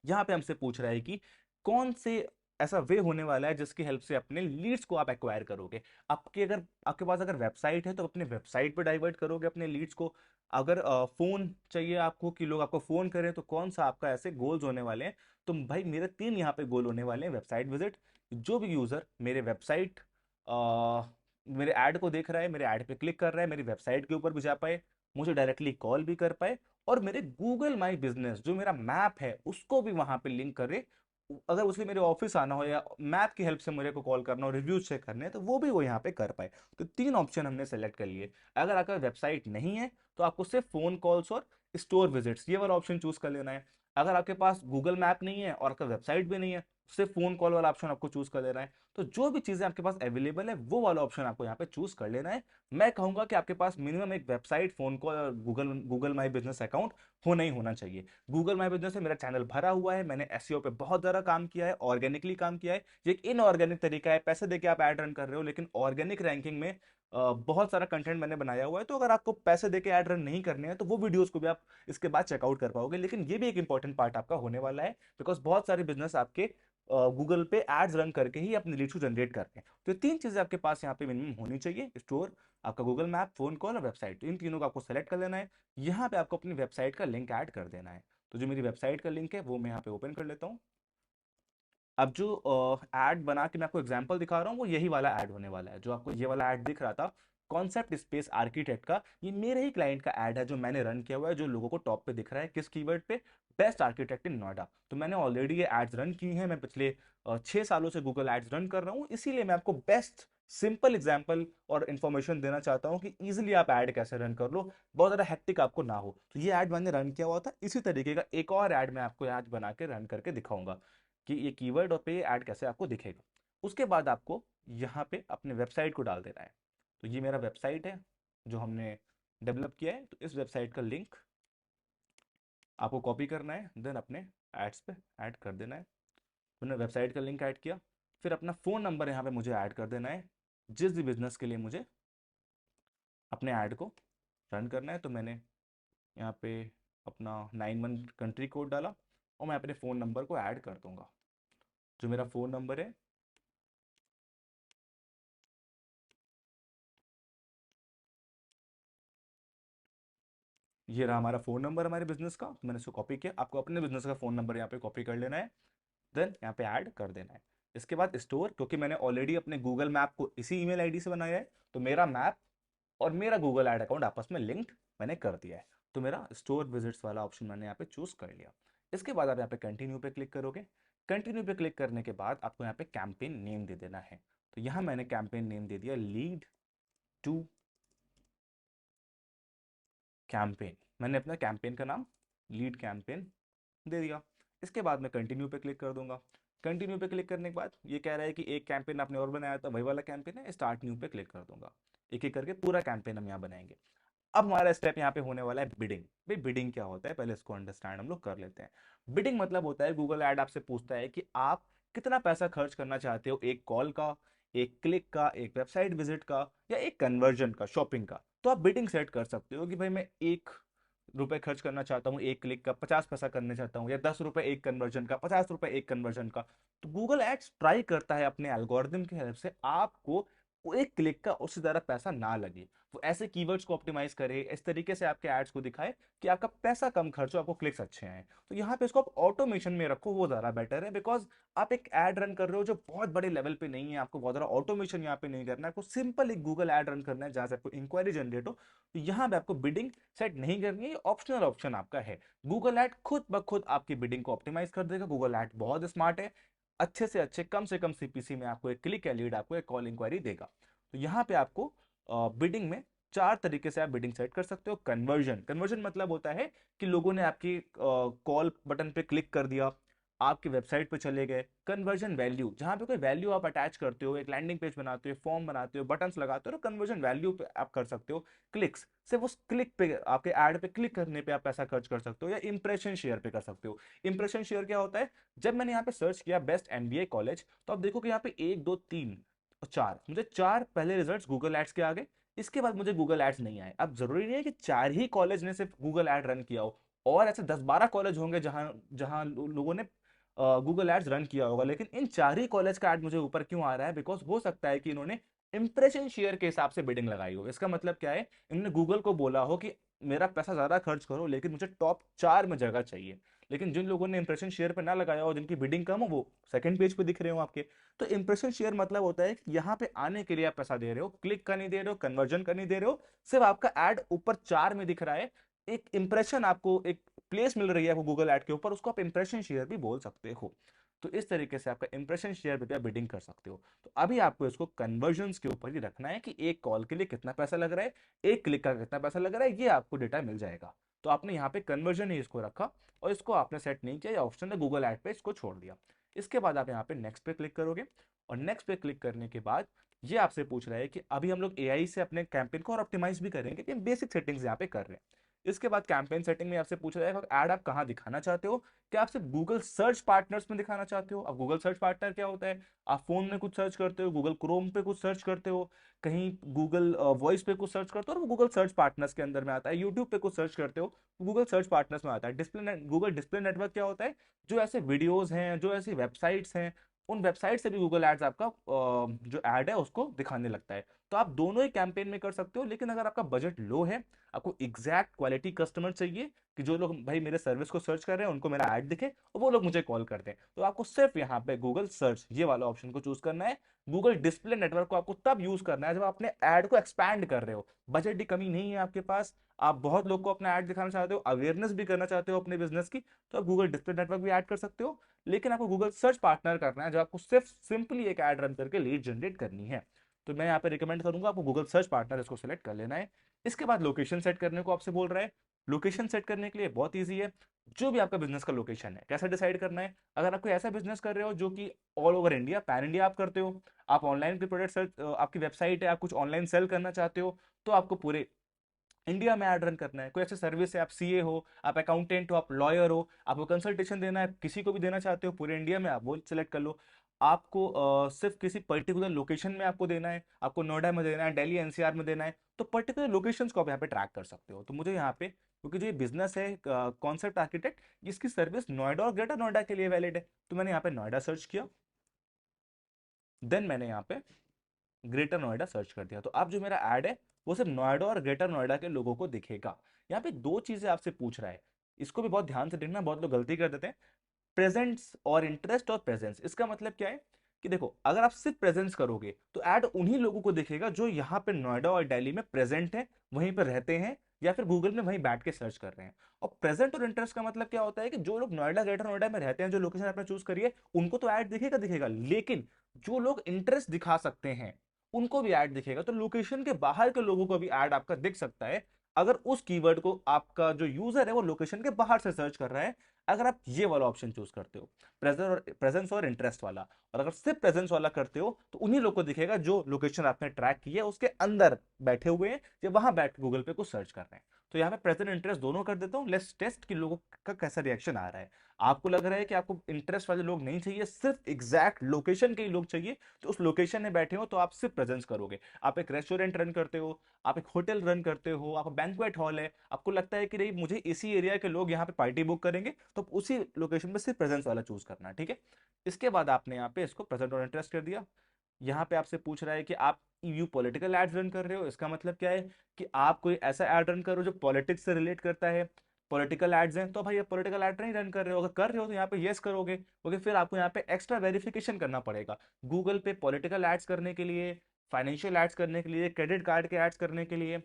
यहाँ पे हमसे पूछ रहा है कि कौन से ऐसा वे होने वाला है जिसकी हेल्प से अपने लीड्स को आप एक्वायर करोगे। आपके पास अगर वेबसाइट है तो अपने वेबसाइट पे डाइवर्ट करोगे अपने लीड्स को। अगर फोन चाहिए आपको कि लोग आपको फोन करें, तो कौन सा आपका ऐसे गोल्स होने वाले हैं। तो भाई मेरे 3 यहाँ पे गोल होने वाले हैं। वेबसाइट विजिट, जो भी यूजर मेरे वेबसाइट मेरे ऐड को देख रहा है, मेरे ऐड पे क्लिक कर रहा है, मेरी वेबसाइट के ऊपर भी जा पाए, मुझे डायरेक्टली कॉल भी कर पाए, और मेरे गूगल माई बिजनेस जो मेरा मैप है उसको भी वहां पे लिंक करे। अगर उसे मेरे ऑफिस आना हो या मैप की हेल्प से मुझे को कॉल करना हो, रिव्यूज चेक करने हैं, तो वो भी वो यहाँ पे कर पाए। तो 3 ऑप्शन हमने सेलेक्ट कर लिए। अगर आपका वेबसाइट नहीं है तो आपको सिर्फ फोन कॉल्स और स्टोर विजिट्स ये वाला ऑप्शन चूज कर लेना है। अगर आपके पास गूगल मैप नहीं है और आपका वेबसाइट भी नहीं है, सिर्फ फोन कॉल वाला ऑप्शन आपको चूज कर लेना है। तो जो भी चीजें आपके पास अवेलेबल है वो वाला ऑप्शन आपको यहाँ पे चूज कर लेना है। मैं कहूंगा कि आपके पास मिनिमम एक वेबसाइट, फोन कॉल और Google Google my business account होना ही होना चाहिए। गूगल माई बिजनेस से मेरा चैनल भरा हुआ है, मैंने एसईओ पे बहुत ज़्यादा काम किया है, ऑर्गेनिकली काम किया है। ये एक इनऑर्गेनिक तरीका है, पैसे देके आप ऐड रन कर रहे हो, लेकिन ऑर्गेनिक रैंकिंग में बहुत सारा कंटेंट मैंने बनाया हुआ है। तो अगर आपको पैसे देके ऐड रन नहीं करने हैं तो वो वीडियोस को भी आप इसके बाद चेकआउट कर पाओगे। लेकिन ये भी एक इंपॉर्टेंट पार्ट आपका होने वाला है, बिकॉज बहुत सारे बिजनेस आपके गूगल पे एड्स रन करके ही अपने लीड्स को जनरेट करते हैं। तो ये 3 चीजें आपके पास यहाँ पे मिनिमम होनी चाहिए, स्टोर, आपका गूगल मैप, फोन कॉल और वेबसाइट। तो इन तीनों को आपको सेलेक्ट कर लेना है। यहाँ पे आपको अपनी वेबसाइट का लिंक ऐड कर देना है। तो जो मेरी वेबसाइट का लिंक है वो मैं यहाँ पे ओपन कर लेता हूँ। अब जो ऐड बना के मैं आपको एग्जांपल दिखा रहा हूँ वो यही वाला ऐड होने वाला है, जो आपको ये वाला ऐड दिख रहा था कॉन्सेप्ट स्पेस आर्किटेक्ट का, ये मेरे ही क्लाइंट का ऐड है जो मैंने रन किया हुआ है, जो लोगों को टॉप पे दिख रहा है किस कीवर्ड पे, बेस्ट आर्किटेक्ट इन नोएडा। तो मैंने ऑलरेडी ये एड्स रन की हैं, मैं पिछले 6 सालों से गूगल एड्स रन कर रहा हूँ, इसीलिए मैं आपको बेस्ट सिंपल एग्जाम्पल और इन्फॉर्मेशन देना चाहता हूँ कि इजीली आप ऐड कैसे रन कर लो, बहुत ज़्यादा हेक्टिक आपको ना हो। तो ये ऐड मैंने रन किया हुआ था, इसी तरीके का एक और ऐड मैं आपको आज बना के रन करके दिखाऊंगा कि ये कीवर्ड और पे ऐड कैसे आपको दिखेगा। उसके बाद आपको यहाँ पे अपने वेबसाइट को डाल देना है। तो ये मेरा वेबसाइट है जो हमने डेवलप किया है, तो इस वेबसाइट का लिंक आपको कॉपी करना है, देन अपने एड्स पे ऐड कर देना है। मैंने वेबसाइट का लिंक ऐड किया, फिर अपना फ़ोन नंबर यहाँ पे मुझे ऐड कर देना है, जिस भी बिजनेस के लिए मुझे अपने ऐड को रन करना है। तो मैंने यहाँ पे अपना 91 कंट्री कोड डाला और मैं अपने फ़ोन नंबर को ऐड कर दूंगा। जो मेरा फ़ोन नंबर है, ये रहा हमारा फ़ोन नंबर हमारे बिजनेस का, तो मैंने इसको कॉपी किया। आपको अपने बिजनेस का फ़ोन नंबर यहाँ पे कॉपी कर लेना है, देन यहाँ पे ऐड कर देना है। इसके बाद स्टोर, क्योंकि मैंने ऑलरेडी अपने गूगल मैप को इसी ईमेल आईडी से बनाया है, तो मेरा मैप और मेरा गूगल ऐड अकाउंट आपस में लिंक्ड मैंने कर दिया है। तो मेरा स्टोर विजिट्स वाला ऑप्शन मैंने यहाँ पे चूज कर लिया। इसके बाद आप यहाँ पे कंटिन्यू पे क्लिक करोगे। कंटिन्यू पे क्लिक करने के बाद आपको यहाँ पे कैंपेन नेम दे देना है। तो यहाँ मैंने कैंपेन नेम दे दिया लीड टू कैंपेन, मैंने अपना कैंपेन का नाम लीड कैंपेन दे दिया। इसके बाद मैं कंटिन्यू पे क्लिक कर दूंगा। कंटिन्यू पे क्लिक करने के बाद ये कह रहा है कि एक कैंपेन आपने और बनाया था, वही वाला कैंपेन है, स्टार्ट न्यू पे क्लिक कर दूंगा। एक एक करके पूरा कैंपेन हम यहाँ बनाएंगे। अब हमारा स्टेप यहाँ पे होने वाला है बिडिंग। भाई बिडिंग क्या होता है, पहले इसको अंडरस्टैंड हम लोग कर लेते हैं। बिडिंग मतलब होता है, गूगल ऐड आपसे पूछता है कि आप कितना पैसा खर्च करना चाहते हो, एक कॉल का, एक क्लिक का, एक वेबसाइट विजिट का, या एक कन्वर्जन का, शॉपिंग का। तो आप बिडिंग सेट कर सकते हो कि भाई मैं 1 रुपए खर्च करना चाहता हूँ एक क्लिक का, 50 पैसा करना चाहता हूँ, या 10 रुपए एक कन्वर्जन का, 50 रुपए एक कन्वर्जन का। तो गूगल एड्स ट्राई करता है अपने एल्गोरिदम की हेल्प से आपको वो एक क्लिक का उससे ज्यादा पैसा ना लगे। वो ऐसे कीवर्ड्स को ऑप्टिमाइज करे, इस तरीके से आपके एड्स को दिखाए कि आपका पैसा कम खर्च हो, आपको क्लिक्स अच्छे आए। तो यहाँ पे इसको आप ऑटोमेशन में रखो, वो ज्यादा बेटर है। बिकॉज आप एक एड रन कर रहे हो जो बहुत बड़े लेवल पे नहीं है, आपको बहुत ज्यादा ऑटोमेशन यहाँ पे नहीं करना है, आपको सिंपल एक गूगल एड रन करना है जहां से आपको इंक्वायरी जनरेट हो। तो यहाँ पे आपको बिडिंग सेट नहीं करनी है, ये ऑप्शनल ऑप्शन आपका है। गूगल एड खुद ब खुद आपकी बिडिंग को ऑप्टिमाइज कर देगा। गूगल एड बहुत स्मार्ट है, अच्छे से कम सीपीसी में आपको एक क्लिक या लीड, आपको एक कॉल इंक्वायरी देगा। तो यहाँ पे आपको बिडिंग में 4 तरीके से आप बिडिंग सेट कर सकते हो। कन्वर्जन, कन्वर्जन मतलब होता है कि लोगों ने आपकी कॉल बटन पे क्लिक कर दिया, आपकी वेबसाइट पे चले गए। कन्वर्जन वैल्यू, जहां पे कोई वैल्यू आप अटैच करते हो, एक लैंडिंग पेज बनाते हो, फॉर्म बनाते हो, बटन्स लगाते हो, तो कन्वर्जन वैल्यू पे आप कर सकते हो। क्लिक्स, सिर्फ उस क्लिक पे, आपके ऐड पे क्लिक करने पे आप पैसा खर्च कर सकते हो। या इंप्रेशन शेयर पे कर सकते हो। इंप्रेशन शेयर क्या होता है, जब मैंने यहाँ पे सर्च किया बेस्ट एमबीए कॉलेज, तो आप देखो कि यहाँ पे 1 2 3 और 4, मुझे 4 पहले रिजल्ट्स गूगल एड्स के आ गए। इसके बाद मुझे गूगल एड्स नहीं आए। अब जरूरी नहीं है कि 4 ही कॉलेज ने सिर्फ गूगल एड रन किया हो, और ऐसे 10 12 कॉलेज होंगे जहां जहां लोगों ने गूगल एड्स रन किया होगा, लेकिन इन 4 ही कॉलेज का एड मुझे ऊपर क्यों आ रहा है? बिकॉज हो सकता है कि इन्होंने इंप्रेशन शेयर के हिसाब से बिडिंग लगाई हो। इसका मतलब क्या है, इन्होंने गूगल को बोला हो कि मेरा पैसा ज्यादा खर्च करो, लेकिन मुझे टॉप 4 में जगह चाहिए। लेकिन जिन लोगों ने इंप्रेशन शेयर पे ना लगाया हो, जिनकी बिडिंग कम हो, वो सेकंड पेज पे दिख रहे हो आपके। तो इंप्रेशन शेयर मतलब होता है कि यहाँ पे आने के लिए आप पैसा दे रहे हो, क्लिक का नहीं दे रहे हो, कन्वर्जन का नहीं दे रहे हो, सिर्फ आपका एड ऊपर 4 में दिख रहा है। एक इंप्रेशन आपको, एक प्लेस मिल रही है आपको गूगल एड के ऊपर, उसको आप इंप्रेशन शेयर भी बोल सकते हो। तो इस तरीके से आपका इंप्रेशन शेयर पे भी आप बिडिंग कर सकते हो। तो अभी आपको इसको कन्वर्जन्स के ऊपर ही रखना है कि एक कॉल के लिए कितना पैसा लग रहा है, एक क्लिक का कितना पैसा लग रहा है, ये आपको डेटा मिल जाएगा। तो आपने यहाँ पे कन्वर्जन ही इसको रखा, और इसको आपने सेट नहीं किया, ऑप्शन है गूगल एड पे, इसको छोड़ दिया। इसके बाद आप यहाँ पे नेक्स्ट पे क्लिक करोगे, और नेक्स्ट पे क्लिक करने के बाद ये आपसे पूछ रहा है कि अभी हम लोग एआई से अपने कैंपेन को और ऑप्टिमाइज भी करेंगे, कि बेसिक सेटिंग्स यहाँ पे कर रहे हैं। इसके बाद कैंपेन सेटिंग में आपसे पूछ रहा है ऐड आप कहाँ दिखाना चाहते हो। क्या आप सिर्फ गूगल सर्च पार्टनर्स में दिखाना चाहते हो? अब गूगल सर्च पार्टनर क्या होता है, आप फोन में कुछ सर्च करते हो, गूगल क्रोम पे कुछ सर्च करते हो, कहीं गूगल वॉइस पे कुछ सर्च करते हो, और वो गूगल सर्च पार्टनर्स के अंदर में आता है। यूट्यूब पे कुछ सर्च करते हो, गूगल सर्च पार्टनर्स में आता है। गूगल डिस्प्ले नेटवर्क क्या होता है, जो ऐसे वीडियोज हैं, जो ऐसी वेबसाइट्स हैं, उन वेबसाइट से भी गूगल एड्स आपका जो एड है उसको दिखाने लगता है। तो आप दोनों ही कैंपेन में कर सकते हो। लेकिन अगर आपका बजट लो है, आपको एग्जैक्ट क्वालिटी कस्टमर चाहिए, कि जो लोग भाई मेरे सर्विस को सर्च कर रहे हैं उनको मेरा ऐड दिखे और वो लोग मुझे कॉल कर दें, तो आपको सिर्फ यहाँ पे गूगल सर्च ये वाला ऑप्शन को चूज करना है। गूगल डिस्प्ले नेटवर्क को आपको तब यूज करना है जब आप अपने ऐड को एक्सपैंड कर रहे हो, बजट की कमी नहीं है आपके पास, आप बहुत लोग को अपना ऐड दिखाना चाहते हो, अवेयरनेस भी करना चाहते हो अपने बिजनेस की, तो आप गूगल डिस्प्ले नेटवर्क भी ऐड कर सकते हो। लेकिन आपको गूगल सर्च पार्टनर करना है, जब आपको सिर्फ सिंपली एक ऐड रन करके लीड जनरेट करनी है। तो मैं यहाँ पे रिकमेंड करूंगा आपको गूगल सर्च पार्टनर इसको सेलेक्ट कर लेना है। इसके बाद लोकेशन सेट करने को आपसे बोल रहा है। लोकेशन सेट करने के लिए बहुत ईजी है। जो भी आपका बिजनेस का लोकेशन है, कैसे डिसाइड करना है? अगर आप कोई ऐसा बिजनेस कर रहे हो जो कि all over India, pan India आप करते हो, आप ऑनलाइन के प्रोडक्ट सर्च, आपकी वेबसाइट है, आप कुछ ऑनलाइन सेल करना चाहते हो, तो आपको पूरे इंडिया में ऐड रन करना है। कोई ऐसे सर्विस है, आप सीए हो, आप अकाउंटेंट हो, आप लॉयर हो, आपको कंसल्टेशन देना है, किसी को भी देना चाहते हो पूरे इंडिया में, आप वो सिलेक्ट कर लो। आपको सिर्फ किसी पर्टिकुलर लोकेशन में आपको देना है, आपको नोएडा में देना है, दिल्ली एनसीआर में देना है, तो पर्टिकुलर लोकेशंस को आप यहाँ पे ट्रैक कर सकते हो। तो मुझे यहाँ पे, क्योंकि जो ये बिजनेस है कॉन्सेप्ट आर्किटेक्ट, इसकी सर्विस नोएडा और ग्रेटर नोएडा के लिए वैलिड है, तो मैंने यहाँ पे नोएडा सर्च किया, देन मैंने यहाँ पे ग्रेटर नोएडा सर्च कर दिया। तो अब जो मेरा ऐड है वो सिर्फ नोएडा और ग्रेटर नोएडा के लोगों को दिखेगा। यहाँ पे 2 चीजें आपसे पूछ रहा है, इसको भी बहुत ध्यान से देखना, बहुत लोग गलती कर देते हैं। प्रेजेंस और इंटरेस्ट और प्रेजेंस, इसका मतलब क्या है कि देखो, अगर आप सिर्फ प्रेजेंस करोगे तो ऐड उन्हीं लोगों को दिखेगा जो यहाँ पे नोएडा और दिल्ली में प्रेजेंट है, वहीं पर रहते हैं, या फिर गूगल में वहीं बैठ के सर्च कर रहे हैं। और प्रेजेंट और इंटरेस्ट का मतलब क्या होता है कि जो लोग नोएडा ग्रेटर नोएडा में रहते हैं, जो लोकेशन आपने चूज करी है, उनको तो ऐड दिखेगा दिखेगा, लेकिन जो लोग इंटरेस्ट दिखा सकते हैं उनको भी ऐड दिखेगा। तो लोकेशन के बाहर के लोगों को भी ऐड आपका दिख सकता है, अगर उस कीवर्ड को आपका जो यूजर है वो लोकेशन के बाहर से सर्च कर रहा है, अगर आप ये वाला ऑप्शन चूज करते हो, प्रेजेंस और इंटरेस्ट वाला, और अगर सिर्फ प्रेजेंस वाला करते हो तो उन्हीं लोग को दिखेगा जो लोकेशन आपने ट्रैक की है उसके अंदर बैठे हुए हैं या वहां बैठ गूगल पे कुछ सर्च कर रहे हैं। तो यहाँ पे प्रेजेंट इंटरेस्ट दोनों कर देता हूँ, लेट्स टेस्ट कि लोगों का कैसा रिएक्शन आ रहा है। आपको लग रहा है कि आपको इंटरेस्ट वाले लोग नहीं चाहिए, सिर्फ एग्जैक्ट लोकेशन के ही लोग चाहिए, तो उस लोकेशन में बैठे हो तो आप सिर्फ प्रेजेंस करोगे। आप एक रेस्टोरेंट रन करते हो, आप एक होटल रन करते हो, आप बैंक्वेट हॉल है, आपको लगता है कि नहीं मुझे इसी एरिया के लोग यहाँ पे पार्टी बुक करेंगे, तो उसी लोकेशन में सिर्फ प्रेजेंस वाला चूज करना है, ठीक है। इसके बाद आपने यहाँ पे इसको प्रेजेंट और इंटरेस्ट कर दिया। यहाँ पे आपसे पूछ रहा है कि आप यू पॉलिटिकल एड्स रन कर रहे हो, इसका मतलब क्या है कि आप कोई ऐसा एड रन करो जो पॉलिटिक्स से रिलेट करता है। पॉलिटिकल एड्स हैं तो भाई आप पॉलिटिकल एड नहीं रन कर रहे हो, अगर कर रहे हो तो यहाँ पे येस करोगे, क्योंकि फिर आपको यहाँ पे एक्स्ट्रा वेरिफिकेशन करना पड़ेगा। गूगल पे पॉलिटिकल एड्स करने के लिए, फाइनेंशियल एड्स करने के लिए, क्रेडिट कार्ड के एड्स करने के लिए,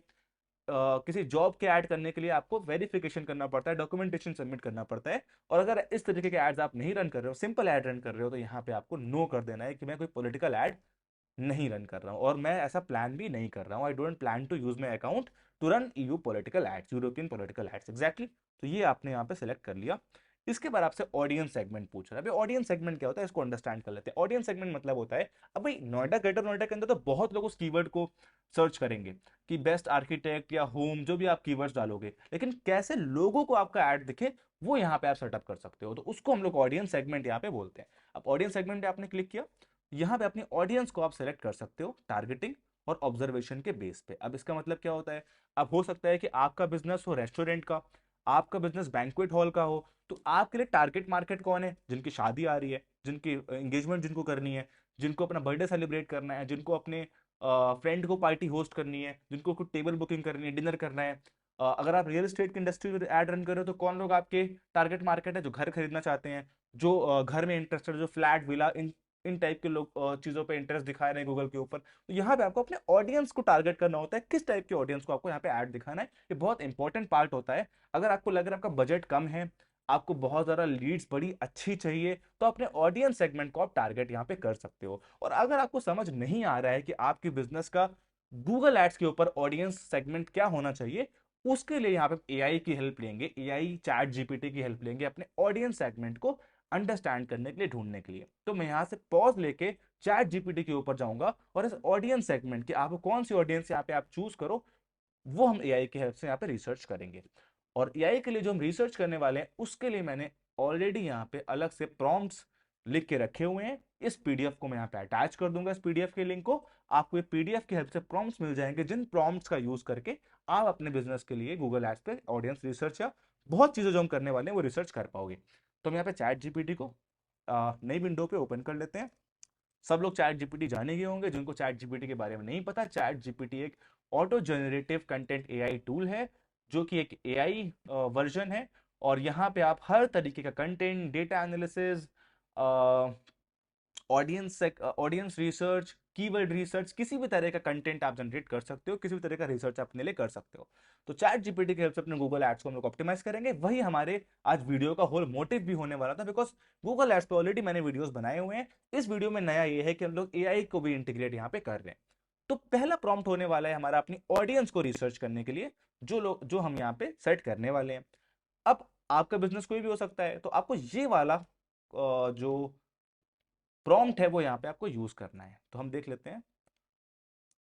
किसी जॉब के ऐड करने के लिए आपको वेरिफिकेशन करना पड़ता है, डॉक्यूमेंटेशन सबमिट करना पड़ता है। और अगर इस तरीके के एड्स आप नहीं रन कर रहे हो, सिंपल ऐड रन कर रहे हो, तो यहाँ पे आपको नो कर देना है कि मैं कोई पॉलिटिकल ऐड नहीं रन कर रहा हूँ और मैं ऐसा प्लान भी नहीं कर रहा हूँ। I don't plan to use my account to run EU political ads, European political ads, exactly. तो ये आपने यहाँ पे सेलेक्ट कर लिया। इसके बाद आपसे ऑडियंस सेगमेंट पूछ रहा है। अभी ऑडियंस सेगमेंट क्या होता है इसको अंडरस्टैंड कर लेते हैं। ऑडियंस सेगमेंट मतलब होता है, अब भाई नोएडा, ग्रेटर नोएडा के अंदर तो बहुत लोग उस कीवर्ड को सर्च करेंगे कि बेस्ट आर्किटेक्ट या होम, जो भी आप कीवर्ड्स डालोगे, लेकिन कैसे लोगों को आपका ऐड दिखे वो यहाँ पे आप सेटअप कर सकते हो, तो उसको हम लोग ऑडियंस सेगमेंट यहाँ पे बोलते हैं। अब ऑडियंस सेगमेंट पे आपने क्लिक किया, यहाँ पे अपनी ऑडियंस को आप सेलेक्ट कर सकते हो टारगेटिंग और ऑब्जर्वेशन के बेस पे। अब इसका मतलब क्या होता है, अब हो सकता है कि आपका बिजनेस हो रेस्टोरेंट का, आपका बिजनेस बैंक्वेट हॉल का हो, तो आपके लिए टारगेट मार्केट कौन है, जिनकी शादी आ रही है, जिनकी एंगेजमेंट जिनको करनी है, जिनको अपना बर्थडे सेलिब्रेट करना है, जिनको अपने फ्रेंड को पार्टी होस्ट करनी है, जिनको कुछ टेबल बुकिंग करनी है, डिनर करना है। अगर आप रियल एस्टेट की इंडस्ट्री में ऐड रन कर रहे हो तो कौन लोग आपके टारगेट मार्केट है, जो घर खरीदना चाहते हैं, जो घर में इंटरेस्टेड, जो फ्लैट विला इन टाइप के लोग चीजों पे इंटरेस्ट दिखा रहे हैं गूगल के ऊपर। तो यहाँ पे आपको अपने ऑडियंस को टारगेट करना होता है, किस टाइप के ऑडियंस को आपको यहाँ पे ऐड दिखाना है, ये बहुत इंपॉर्टेंट पार्ट होता है। अगर आपको लग रहा है आपका बजट कम है, आपको बहुत ज्यादा लीड्स बड़ी अच्छी चाहिए, तो अपने ऑडियंस सेगमेंट को आप टारगेट यहाँ पे कर सकते हो। और अगर आपको समझ नहीं आ रहा है कि आपके बिजनेस का गूगल एड्स के ऊपर ऑडियंस सेगमेंट क्या होना चाहिए, उसके लिए यहाँ पे एआई की हेल्प लेंगे, एआई चैट जीपीटी की हेल्प लेंगे अपने ऑडियंस सेगमेंट को अंडरस्टैंड करने के लिए, ढूंढने के लिए। तो मैं यहाँ से पॉज लेके चैट जीपीटी के ऊपर जाऊंगा और इस ऑडियंस सेगमेंट की आपको कौन सी ऑडियंस यहाँ पे आप चूज करो, वो हम एआई की हेल्प से यहाँ पे रिसर्च करेंगे। और एआई के लिए जो हम रिसर्च करने वाले हैं उसके लिए मैंने ऑलरेडी यहाँ पे अलग से प्रॉम्प्ट्स लिख के रखे हुए हैं। इस पीडीएफ को मैं यहाँ पे अटैच कर दूंगा, इस पीडीएफ के लिंक को। आपको ये पीडीएफ की हेल्प से प्रॉम्प्ट्स मिल जाएंगे, जिन प्रॉम्प्ट्स का यूज करके आप अपने बिजनेस के लिए गूगल एड्स पे ऑडियंस रिसर्च या बहुत चीजें जो हम करने वाले हैं वो रिसर्च कर पाओगे। तो हम यहाँ पे चैट जीपीटी को नई विंडो पे ओपन कर लेते हैं। सब लोग चैट जीपीटी जाने गए होंगे, जिनको चैट जीपीटी के बारे में नहीं पता, चैट जीपीटी एक auto generative content AI tool है, जो कि एक एआई वर्जन है। और यहाँ पे आप हर तरीके का content, data analysis, audience research, keyword research, किसी भी तरह का कंटेंट आप जनरेट कर सकते हो, किसी भी तरह का रिसर्च अपने लिए कर सकते हो। तो चैट जीपीटी की हेल्प से अपने गूगल एड्स को हम लोग ऑप्टिमाइज करेंगे। वही हमारे आज वीडियो का होल मोटिव भी होने वाला था, बिकॉज गूगल एड्स पे ऑलरेडी मैंने वीडियोस बनाए हुए हैं। इस वीडियो में नया ये है कि हम लोग एआई को भी इंटीग्रेट यहाँ पे कर रहे हैं। तो पहला प्रॉम्प्ट होने वाला है हमारा अपनी ऑडियंस को रिसर्च करने के लिए, जो हम यहाँ पे सेट करने वाले हैं। अब आपका बिजनेस कोई भी हो सकता है, तो आपको ये वाला जो प्रॉम्प्ट है वो यहाँ पे आपको यूज करना है। तो हम देख लेते हैं।